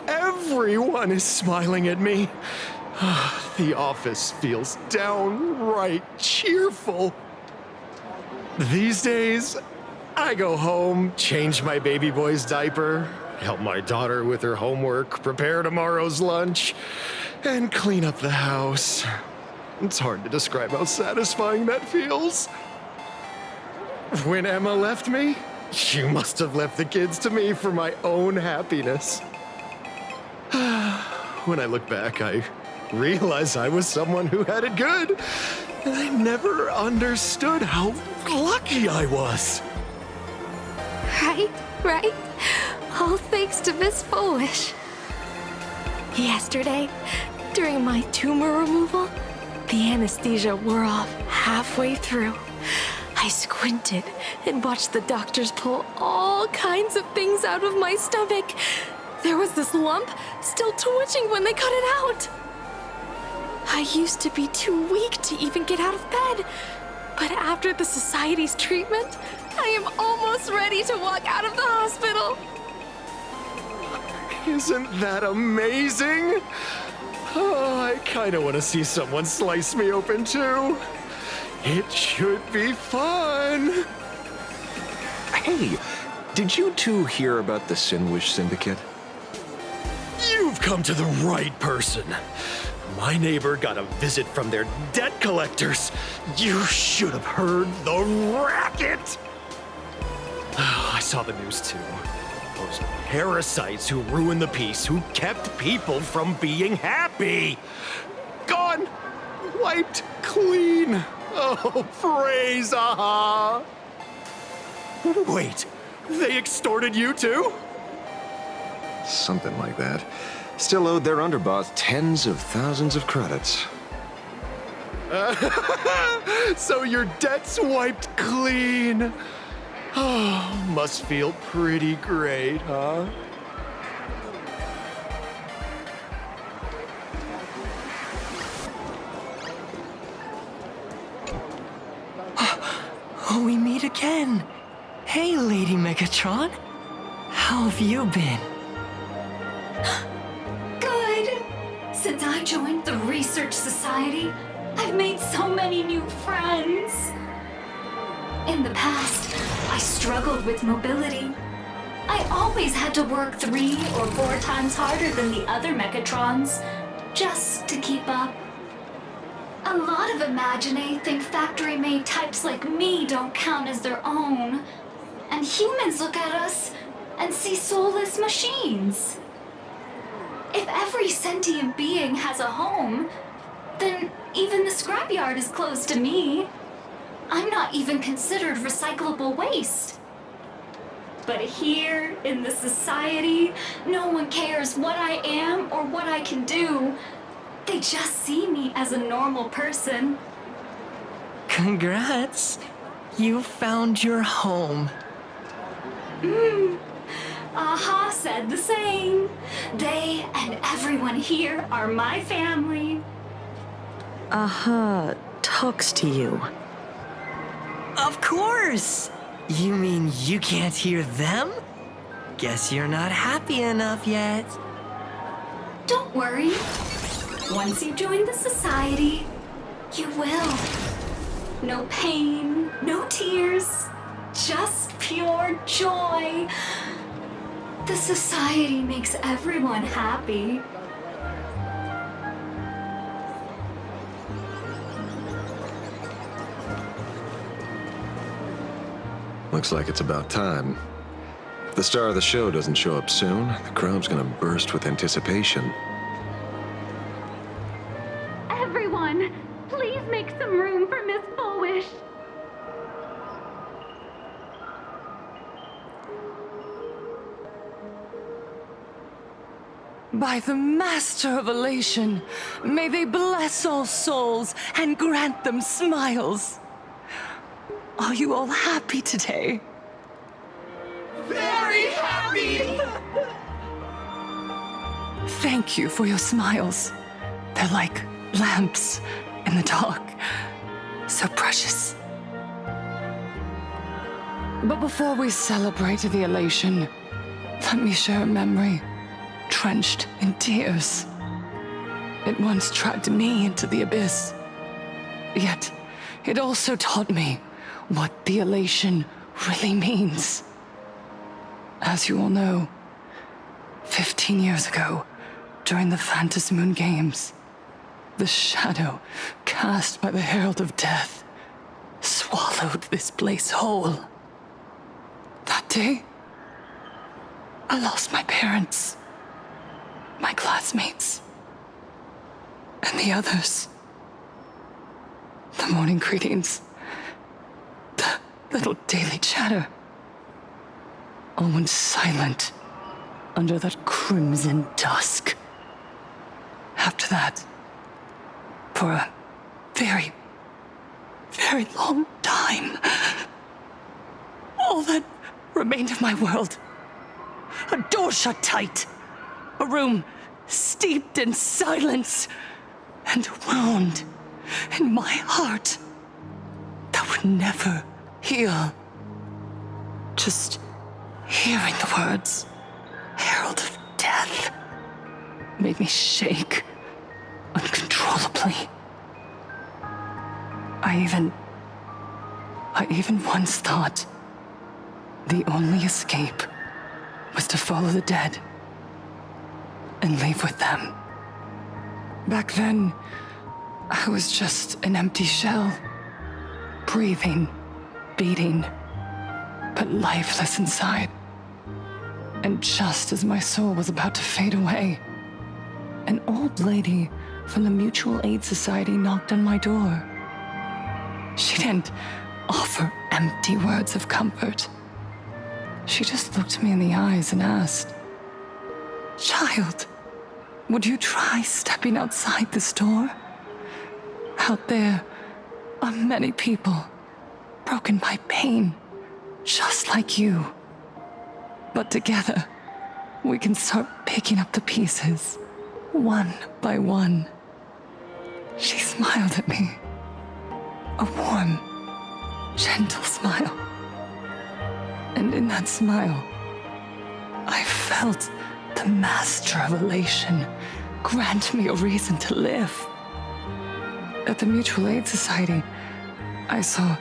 Speaker 17: Everyone is smiling at me. The office feels downright cheerful. These days, I go home, change my baby boy's diaper, help my daughter with her homework, prepare tomorrow's lunch, and clean up the house. It's hard to describe how satisfying that feels. When Emma left me, she must have left the kids to me for my own happiness. When I look back, I realize I was someone who had it good, and I never understood how lucky I was.
Speaker 22: Right? All thanks to Miss Foolish. Yesterday, during my tumor removal, the anesthesia wore off halfway through. I squinted and watched the doctors pull all kinds of things out of my stomach. There was this lump still twitching when they cut it out. I used to be too weak to even get out of bed, but after the Society's treatment, I am almost ready to walk out of the hospital.
Speaker 17: Isn't that amazing? Oh, I kind of want to see someone slice me open too. It should be fun.
Speaker 6: Hey, did you two hear about the Sinwish Syndicate?
Speaker 17: You've come to the right person. My neighbor got a visit from their debt collectors. You should have heard the racket. Oh, I saw the news too. Those parasites who ruined the peace, who kept people from being happy. Gone, wiped clean. Oh, praise Aha! Wait, they extorted you too?
Speaker 6: Something like that. Still owed their underboss tens of thousands of credits.
Speaker 17: So your debt's wiped clean. Oh, must feel pretty great, huh?
Speaker 23: We meet again. Hey, Lady Megatron. How have you been?
Speaker 11: Good. Since I joined the Research Society, I've made so many new friends. In the past, I struggled with mobility. I always had to work 3 or 4 times harder than the other Megatrons, just to keep up. A lot of Imagine think factory-made types like me don't count as their own. And humans look at us and see soulless machines. If every sentient being has a home, then even the scrapyard is closed to me. I'm not even considered recyclable waste. But here, in the society, no one cares what I am or what I can do. They just see me as a normal person.
Speaker 23: Congrats. You found your home.
Speaker 11: Aha said the same. They and everyone here are my family.
Speaker 2: Aha talks to you.
Speaker 23: Of course! You mean you can't hear them? Guess you're not happy enough yet.
Speaker 11: Don't worry. Once you join the society, you will. No pain, no tears, just pure joy. The society makes everyone happy.
Speaker 6: Looks like it's about time. If the star of the show doesn't show up soon, the crowd's gonna burst with anticipation.
Speaker 11: Everyone, please make some room for Miss Foolish.
Speaker 15: By the Master of Elation, may they bless all souls and grant them smiles. Are you all happy today?
Speaker 8: Very happy!
Speaker 15: Thank you for your smiles. They're like lamps in the dark. So precious. But before we celebrate the elation, let me share a memory drenched in tears. It once dragged me into the abyss. Yet, it also taught me what the elation really means. As you all know, 15 years ago, during the Phantasmoon Games, the shadow cast by the Herald of Death swallowed this place whole. That day, I lost my parents, my classmates, and the others. The morning greetings, the little daily chatter, all went silent under that crimson dusk. After that, for a very, very long time, all that remained of my world, a door shut tight, a room steeped in silence, and a wound in my heart that would never heal. Just hearing the words, Herald of Death, made me shake uncontrollably. I even once thought the only escape was to follow the dead and leave with them. Back then, I was just an empty shell, breathing, beating, but lifeless inside. And just as my soul was about to fade away, an old lady from the Mutual Aid Society knocked on my door. She didn't offer empty words of comfort. She just looked me in the eyes and asked, "Child, would you try stepping outside this door? Out there are many people broken by pain, just like you. But together, we can start picking up the pieces, one by one." She smiled at me, a warm, gentle smile. And in that smile, I felt the Master of Elation grant me a reason to live. At the Mutual Aid Society, I saw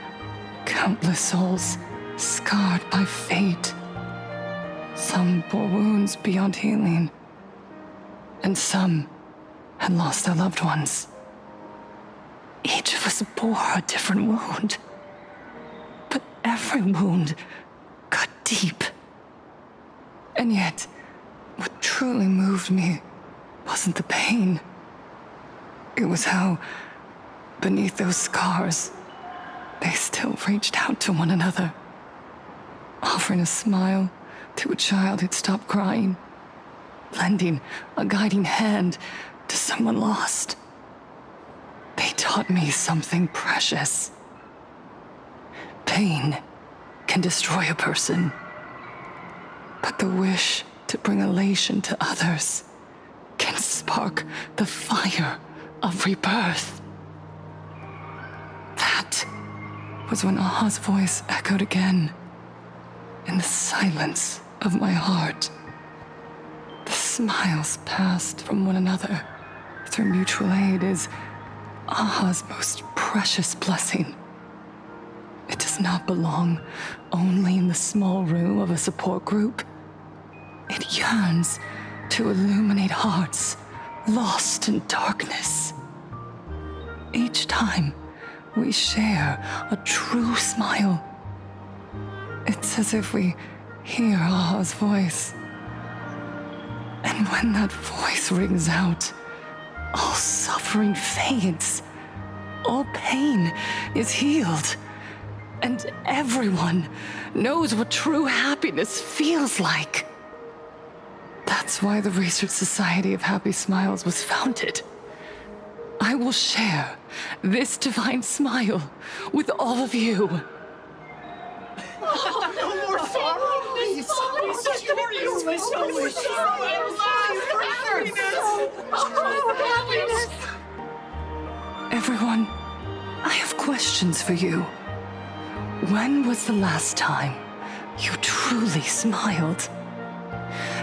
Speaker 15: countless souls scarred by fate. Some bore wounds beyond healing, and some had lost their loved ones. Each of us bore a different wound, but every wound cut deep. And yet, what truly moved me wasn't the pain. It was how, beneath those scars, they still reached out to one another, offering a smile to a child who'd stopped crying, lending a guiding hand to someone lost. They taught me something precious. Pain can destroy a person, but the wish to bring elation to others can spark the fire of rebirth. That was when Aha's voice echoed again in the silence of my heart. The smiles passed from one another through mutual aid is Aha's most precious blessing. It does not belong only in the small room of a support group. It yearns to illuminate hearts lost in darkness. Each time we share a true smile, it's as if we hear Aha's voice. And when that voice rings out, all suffering fades, all pain is healed, and everyone knows what true happiness feels like. That's why the Research Society of Happy Smiles was founded. I will share this divine smile with all of you,
Speaker 10: No more sorrow!
Speaker 15: Everyone, I have questions for you. When was the last time you truly smiled?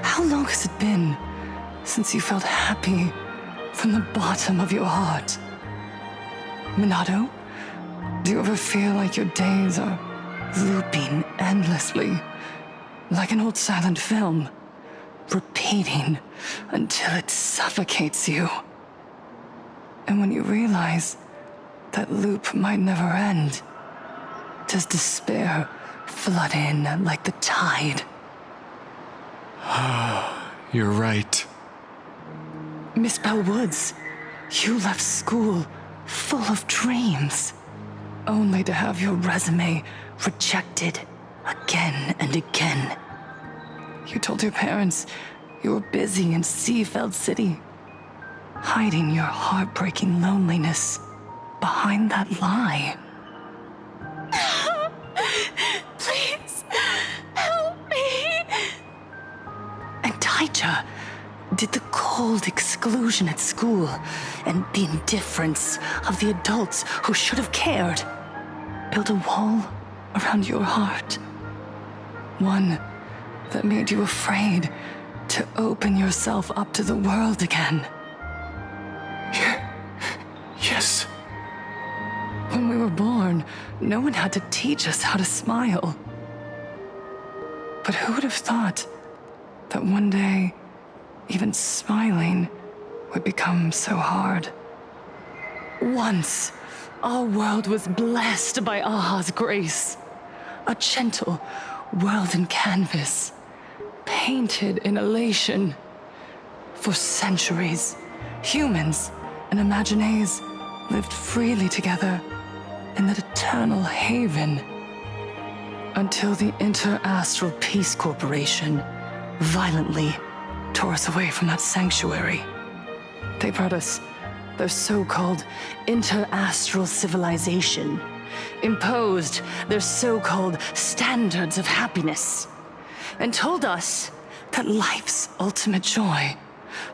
Speaker 15: How long has it been since you felt happy from the bottom of your heart? Minato, do you ever feel like your days are looping endlessly, like an old silent film, repeating until it suffocates you? And when you realize that loop might never end, does despair flood in like the tide?
Speaker 6: You're right.
Speaker 15: Miss Bellwoods, you left school full of dreams, only to have your resume rejected again and again. You told your parents you were busy in Seafeld City, hiding your heartbreaking loneliness behind that lie.
Speaker 22: Please, help me.
Speaker 15: And Taija did the cold exclusion at school and the indifference of the adults who should have cared build a wall around your heart. One that made you afraid to open yourself up to the world again.
Speaker 6: Yes.
Speaker 15: When we were born, no one had to teach us how to smile. But who would have thought that one day, even smiling would become so hard? Once, our world was blessed by Aha's grace. A gentle, world canvas, painted in elation. For centuries, humans and Imaginaes lived freely together in that eternal haven. Until the Inter-Astral Peace Corporation violently tore us away from that sanctuary. They brought us their so-called inter-astral civilization, imposed their so-called standards of happiness, and told us that life's ultimate joy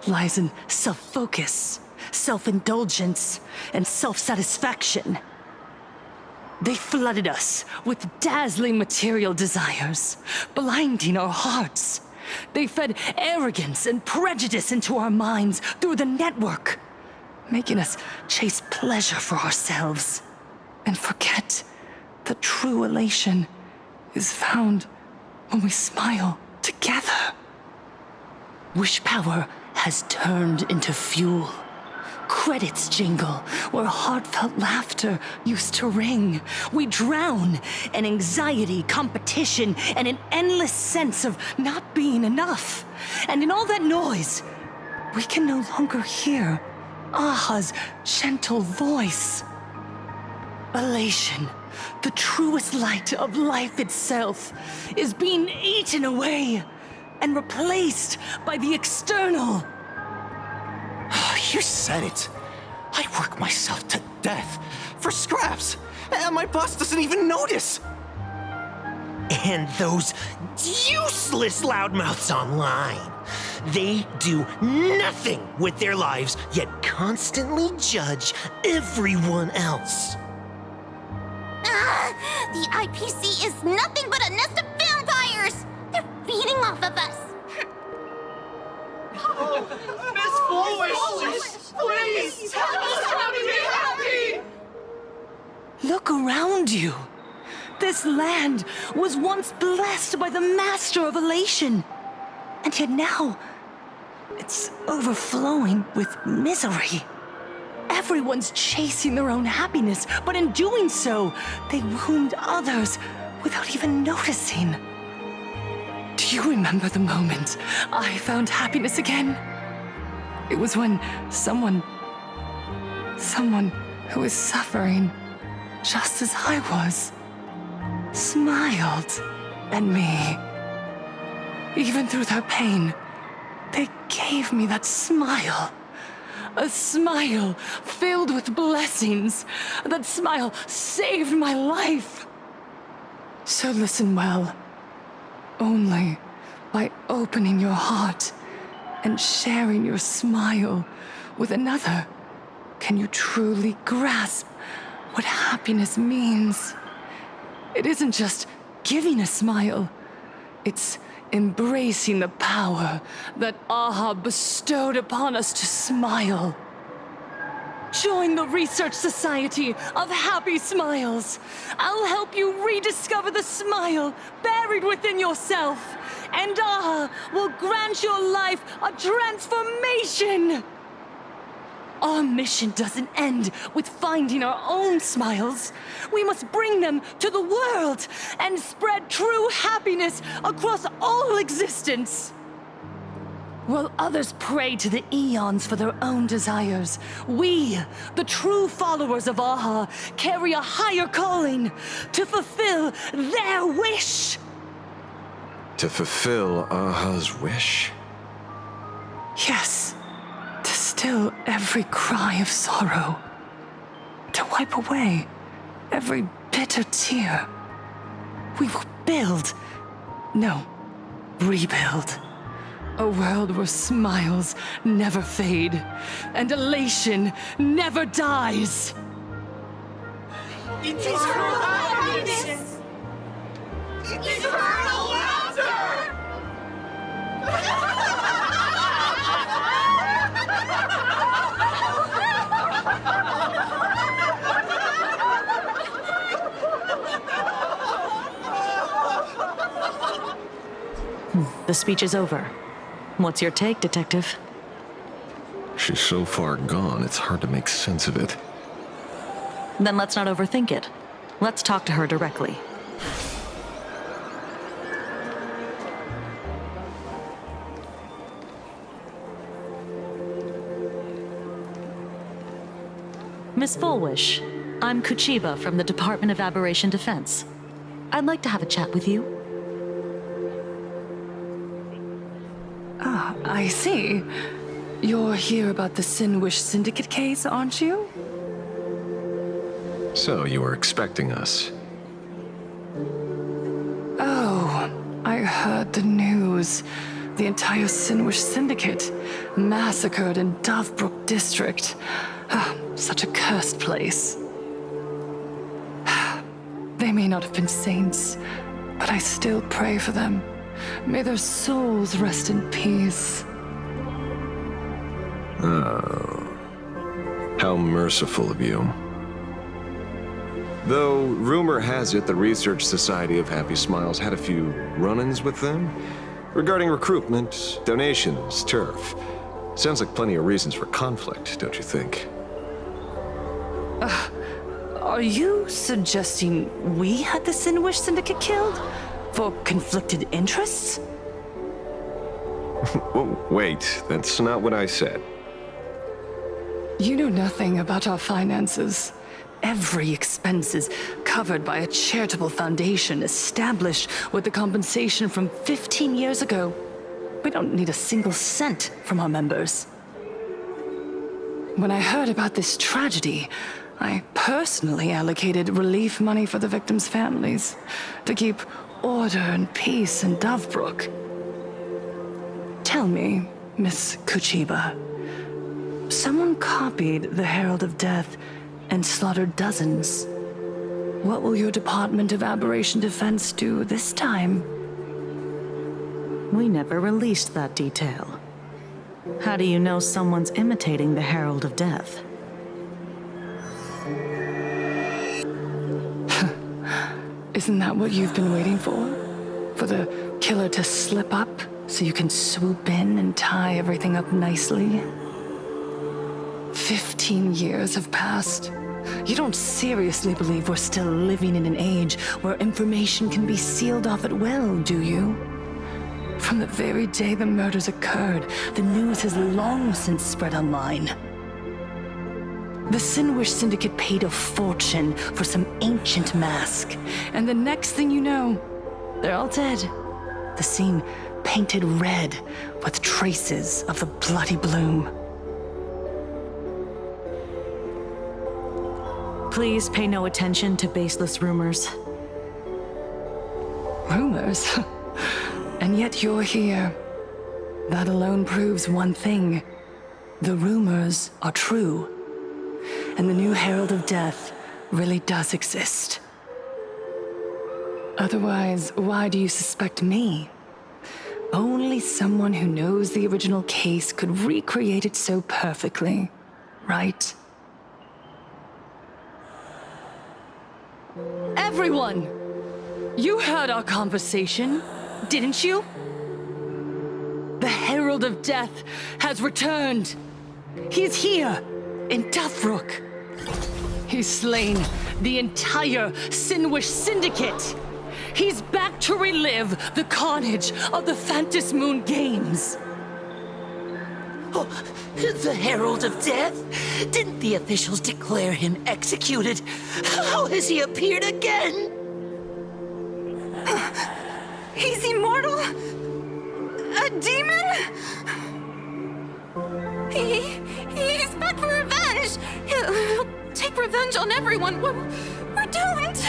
Speaker 15: lies in self-focus, self-indulgence, and self-satisfaction. They flooded us with dazzling material desires, blinding our hearts. They fed arrogance and prejudice into our minds through the network, making us chase pleasure for ourselves and forget that true elation is found when we smile together. Wish power has turned into fuel. Credits jingle where heartfelt laughter used to ring. We drown in anxiety, competition, and an endless sense of not being enough. And in all that noise, we can no longer hear Aha's gentle voice. Elation, the truest light of life itself, is being eaten away and replaced by the external.
Speaker 12: You said it. I work myself to death for scraps, and my boss doesn't even notice. And those useless loudmouths online. They do nothing with their lives, yet constantly judge everyone else.
Speaker 3: The IPC is nothing but a nest of vampires! They're feeding off of us!
Speaker 10: Miss Foolish! Please! Tell us how to be happy!
Speaker 15: Look around you. This land was once blessed by the master of elation. And yet now, it's overflowing with misery. Everyone's chasing their own happiness, but in doing so, they wound others without even noticing. Do you remember the moment I found happiness again? It was when someone who was suffering just as I was, smiled at me. Even through their pain, they gave me that smile. A smile filled with blessings. That smile saved my life. So listen well. Only by opening your heart and sharing your smile with another can you truly grasp what happiness means. It isn't just giving a smile, it's embracing the power that Aha bestowed upon us to smile. Join the Research Society of Happy Smiles. I'll help you rediscover the smile buried within yourself, and Aha will grant your life a transformation. Our mission doesn't end with finding our own smiles. We must bring them to the world and spread true happiness across all existence. While others pray to the eons for their own desires, we, the true followers of Aha, carry a higher calling to fulfill their wish.
Speaker 6: To fulfill Aha's wish?
Speaker 15: Yes, to still every cry of sorrow, to wipe away every bitter tear. We will build, no, rebuild. A world where smiles never fade and elation never dies.
Speaker 10: Eternal happiness! Eternal laughter!
Speaker 2: The speech is over. What's your take, Detective?
Speaker 13: She's so far gone, it's hard to make sense of it.
Speaker 2: Then let's not overthink it. Let's talk to her directly. Miss Fullwish, I'm Kuchiba from the Department of Aberration Defense. I'd like to have a chat with you.
Speaker 15: Ah, I see. You're here about the Sinwish Syndicate case, aren't you?
Speaker 13: So, you were expecting us.
Speaker 15: Oh, I heard the news. The entire Sinwish Syndicate massacred in Dovebrook District. Ah, such a cursed place. They may not have been saints, but I still pray for them. May their souls rest in peace.
Speaker 13: Oh. How merciful of you. Though, rumor has it the Research Society of Happy Smiles had a few run-ins with them regarding recruitment, donations, turf. Sounds like plenty of reasons for conflict, don't you think?
Speaker 15: Are you suggesting we had the Sinwish Syndicate killed? For conflicted interests?
Speaker 13: Whoa, wait, that's not what I said.
Speaker 15: You know nothing about our finances. Every expense is covered by a charitable foundation established with the compensation from 15 years ago. We don't need a single cent from our members. When I heard about this tragedy, I personally allocated relief money for the victims' families to keep order and peace in Dovebrook. Tell me, Miss Kuchiba, someone copied the Herald of Death and slaughtered dozens. What will your Department of Aberration Defense do this time?
Speaker 2: We never released that detail. How do you know someone's imitating the Herald of Death?
Speaker 15: Isn't that what you've been waiting for? For the killer to slip up so you can swoop in and tie everything up nicely? 15 years have passed. You don't seriously believe we're still living in an age where information can be sealed off at will, do you? From the very day the murders occurred, the news has long since spread online. The Sinwish Syndicate paid a fortune for some ancient mask, and the next thing you know, they're all dead. The scene painted red with traces of the bloody bloom.
Speaker 2: Please pay no attention to baseless rumors.
Speaker 15: Rumors? And yet you're here. That alone proves one thing. The rumors are true. And the new Herald of Death really does exist. Otherwise, why do you suspect me? Only someone who knows the original case could recreate it so perfectly, right? Everyone! You heard our conversation, didn't you? The Herald of Death has returned. He's here, in Dufrook. He's slain the entire Sinwish Syndicate. He's back to relive the carnage of the Phantom Moon Games.
Speaker 14: Oh, the Herald of Death? Didn't the officials declare him executed? How has he appeared again?
Speaker 20: He's immortal? A demon? He's back for revenge! He'll take revenge on everyone. We're doomed!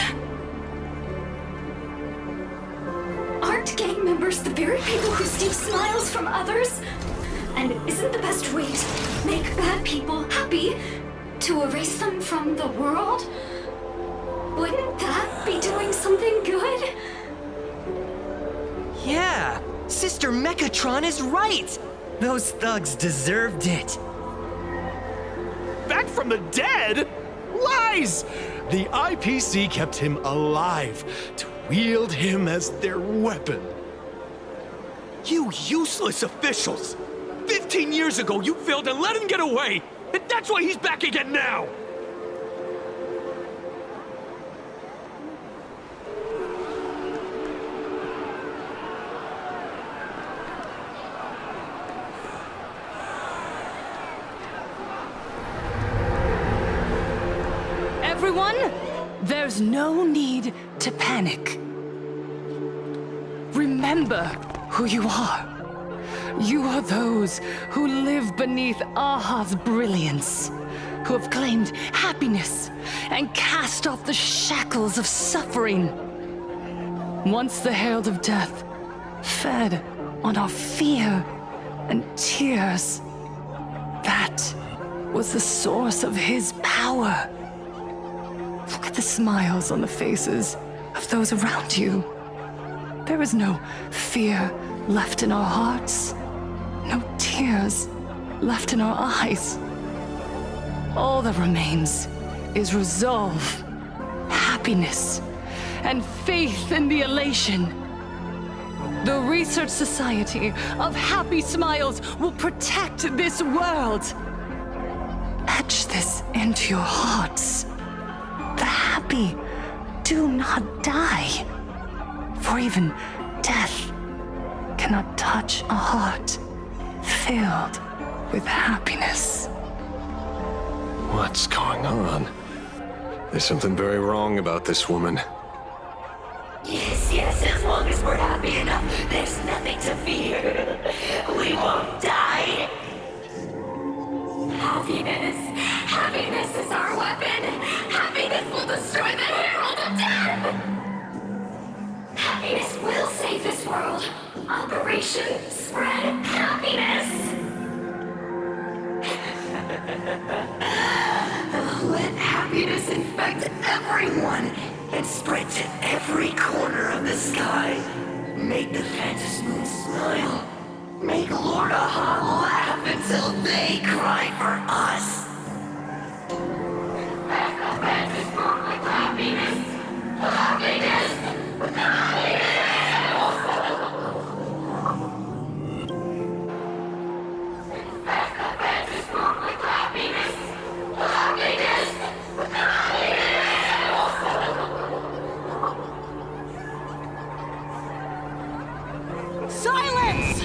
Speaker 18: Aren't gang members the very people who steal smiles from others? And isn't the best way to make bad people happy to erase them from the world? Wouldn't that be doing something good?
Speaker 23: Yeah, Sister Mechatron is right. Those thugs deserved it.
Speaker 17: Back from the dead? Lies! The IPC kept him alive to wield him as their weapon. You useless officials! 15 years ago, you failed and let him get away! And that's why he's back again now!
Speaker 15: Everyone, there's no need to panic. Remember who you are. You are those who live beneath Aha's brilliance, who have claimed happiness and cast off the shackles of suffering. Once the Herald of Death fed on our fear and tears, that was the source of his power. Look at the smiles on the faces of those around you. There is no fear left in our hearts, no tears left in our eyes. All that remains is resolve, happiness, and faith in the elation. The Research Society of Happy Smiles will protect this world. Etch this into your hearts. The happy do not die, for even death cannot touch a heart filled with happiness.
Speaker 13: What's going on? There's something very wrong about this woman.
Speaker 14: Yes, as long as we're happy enough, there's nothing to fear. We won't die. Happiness is our weapon. Happiness will destroy the Herald of Death. Happiness will save this world. Operation Spread Happiness. Let happiness infect everyone and spread to every corner of the sky. Make the Phantom Moon smile. Make Lord Aha laugh until they cry for us. Infect the Phantom Moon with happiness. Happiness. Happiness. Infect the Phantom Moon with happiness. Happiness.
Speaker 15: Silence!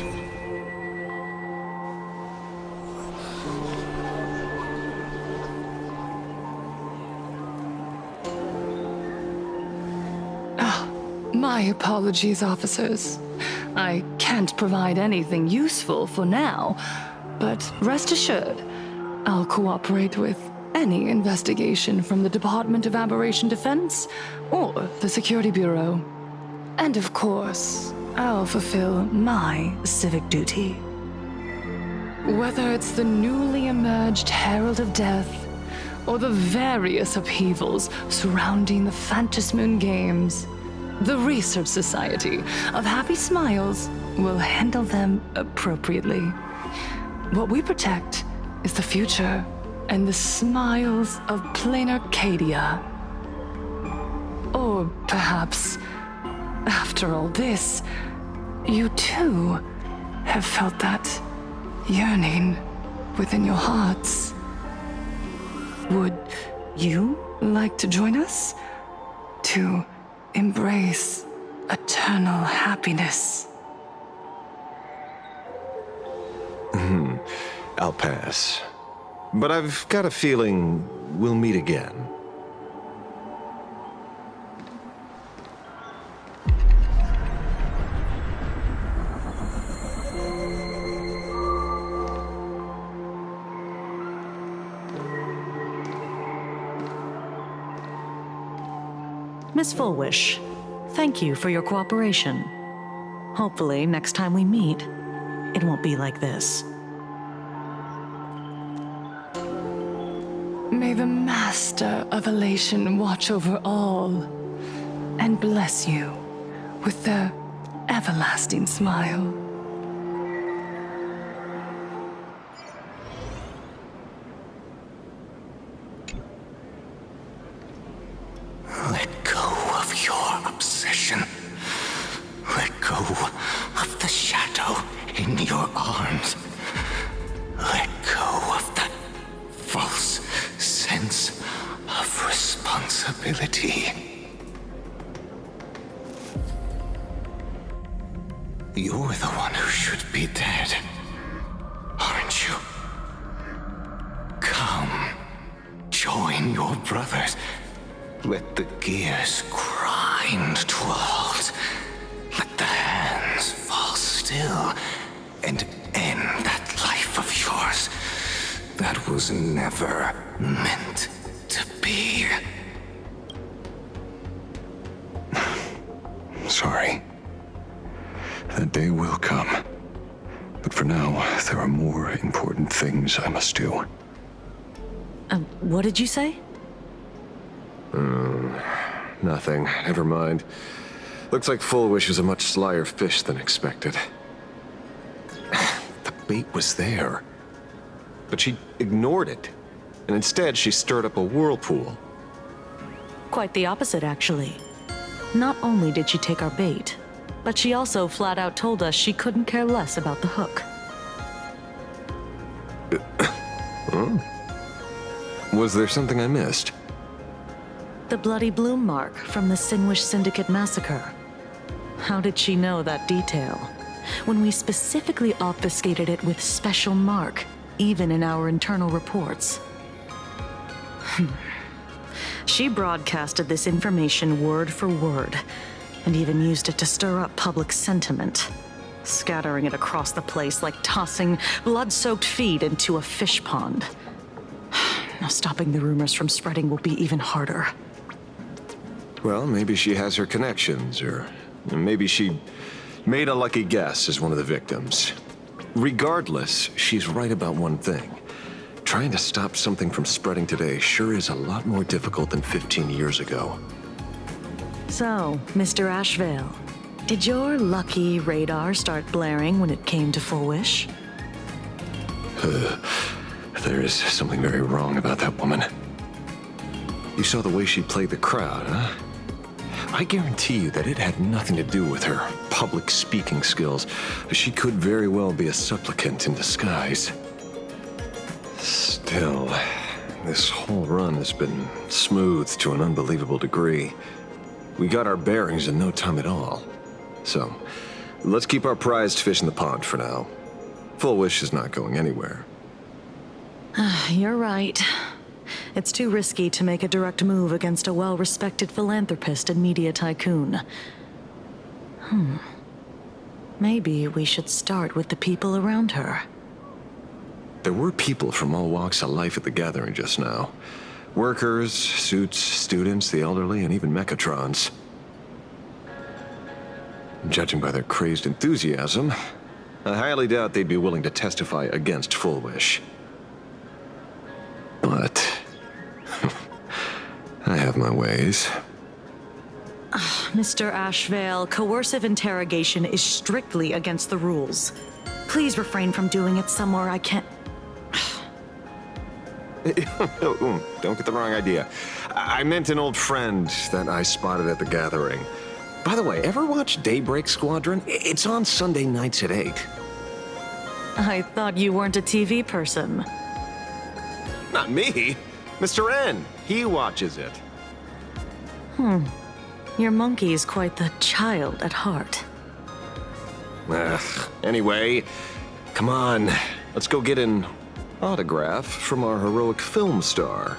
Speaker 15: My apologies, officers. I can't provide anything useful for now, but rest assured, I'll cooperate with any investigation from the Department of Aberration Defense or the Security Bureau. And of course, I'll fulfill my civic duty. Whether it's the newly emerged Herald of Death, or the various upheavals surrounding the Phantasmoon Games, the Research Society of Happy Smiles will handle them appropriately. What we protect is the future and the smiles of plain Arcadia. Or perhaps, after all this, you too have felt that yearning within your hearts. Would you like to join us to embrace eternal happiness?
Speaker 13: I'll pass. But I've got a feeling we'll meet again.
Speaker 2: Miss Fullwish, thank you for your cooperation. Hopefully, next time we meet, it won't be like this.
Speaker 15: May the Master of Elation watch over all and bless you with their everlasting smile.
Speaker 12: Let go of your obsession. Let go of the shadow in your arms. Let go of that false sense of responsibility. You're the one who should be dead, aren't you? Come, join your brothers. Let the gears grind to a halt. Let the hands fall still and end that life of yours that was never meant to be.
Speaker 13: Sorry. That day will come. But for now, there are more important things I must do.
Speaker 2: What did you say?
Speaker 13: Nothing. Never mind. Looks like Fullwish is a much slyer fish than expected. The bait was there. But she ignored it. And instead, she stirred up a whirlpool.
Speaker 2: Quite the opposite, actually. Not only did she take our bait, but she also flat out told us she couldn't care less about the hook.
Speaker 13: Huh? Was there something I missed?
Speaker 2: The bloody bloom mark from the Sinwish Syndicate massacre. How did she know that detail? When we specifically obfuscated it with special mark, even in our internal reports. She broadcasted this information word for word, and even used it to stir up public sentiment, scattering it across the place like tossing blood-soaked feed into a fish pond. Now stopping the rumors from spreading will be even harder.
Speaker 13: Well, maybe she has her connections, or maybe she made a lucky guess as one of the victims. Regardless, she's right about one thing. Trying to stop something from spreading today sure is a lot more difficult than 15 years ago.
Speaker 2: So, Mr. Ashvale, did your lucky radar start blaring when it came to Fullwish?
Speaker 13: There is something very wrong about that woman. You saw the way she played the crowd, huh? I guarantee you that it had nothing to do with her public speaking skills. She could very well be a supplicant in disguise. Still, this whole run has been smooth to an unbelievable degree. We got our bearings in no time at all. So, let's keep our prized fish in the pond for now. Fullwish is not going anywhere.
Speaker 2: You're right. It's too risky to make a direct move against a well-respected philanthropist and media tycoon. Maybe we should start with the people around her.
Speaker 13: There were people from all walks of life at the gathering just now. Workers, suits, students, the elderly, and even Mechatrons. Judging by their crazed enthusiasm, I highly doubt they'd be willing to testify against Full Wish. But I have my ways.
Speaker 2: Mr. Ashvale, coercive interrogation is strictly against the rules. Please refrain from doing it somewhere I can't...
Speaker 13: Don't get the wrong idea. I meant an old friend that I spotted at the gathering. By the way, ever watch Daybreak Squadron? It's on Sunday nights at 8.
Speaker 2: I thought you weren't a TV person.
Speaker 13: Not me. Mr. N. He watches it.
Speaker 2: Your monkey is quite the child at heart.
Speaker 13: Anyway, come on. Let's go get an autograph from our heroic film star.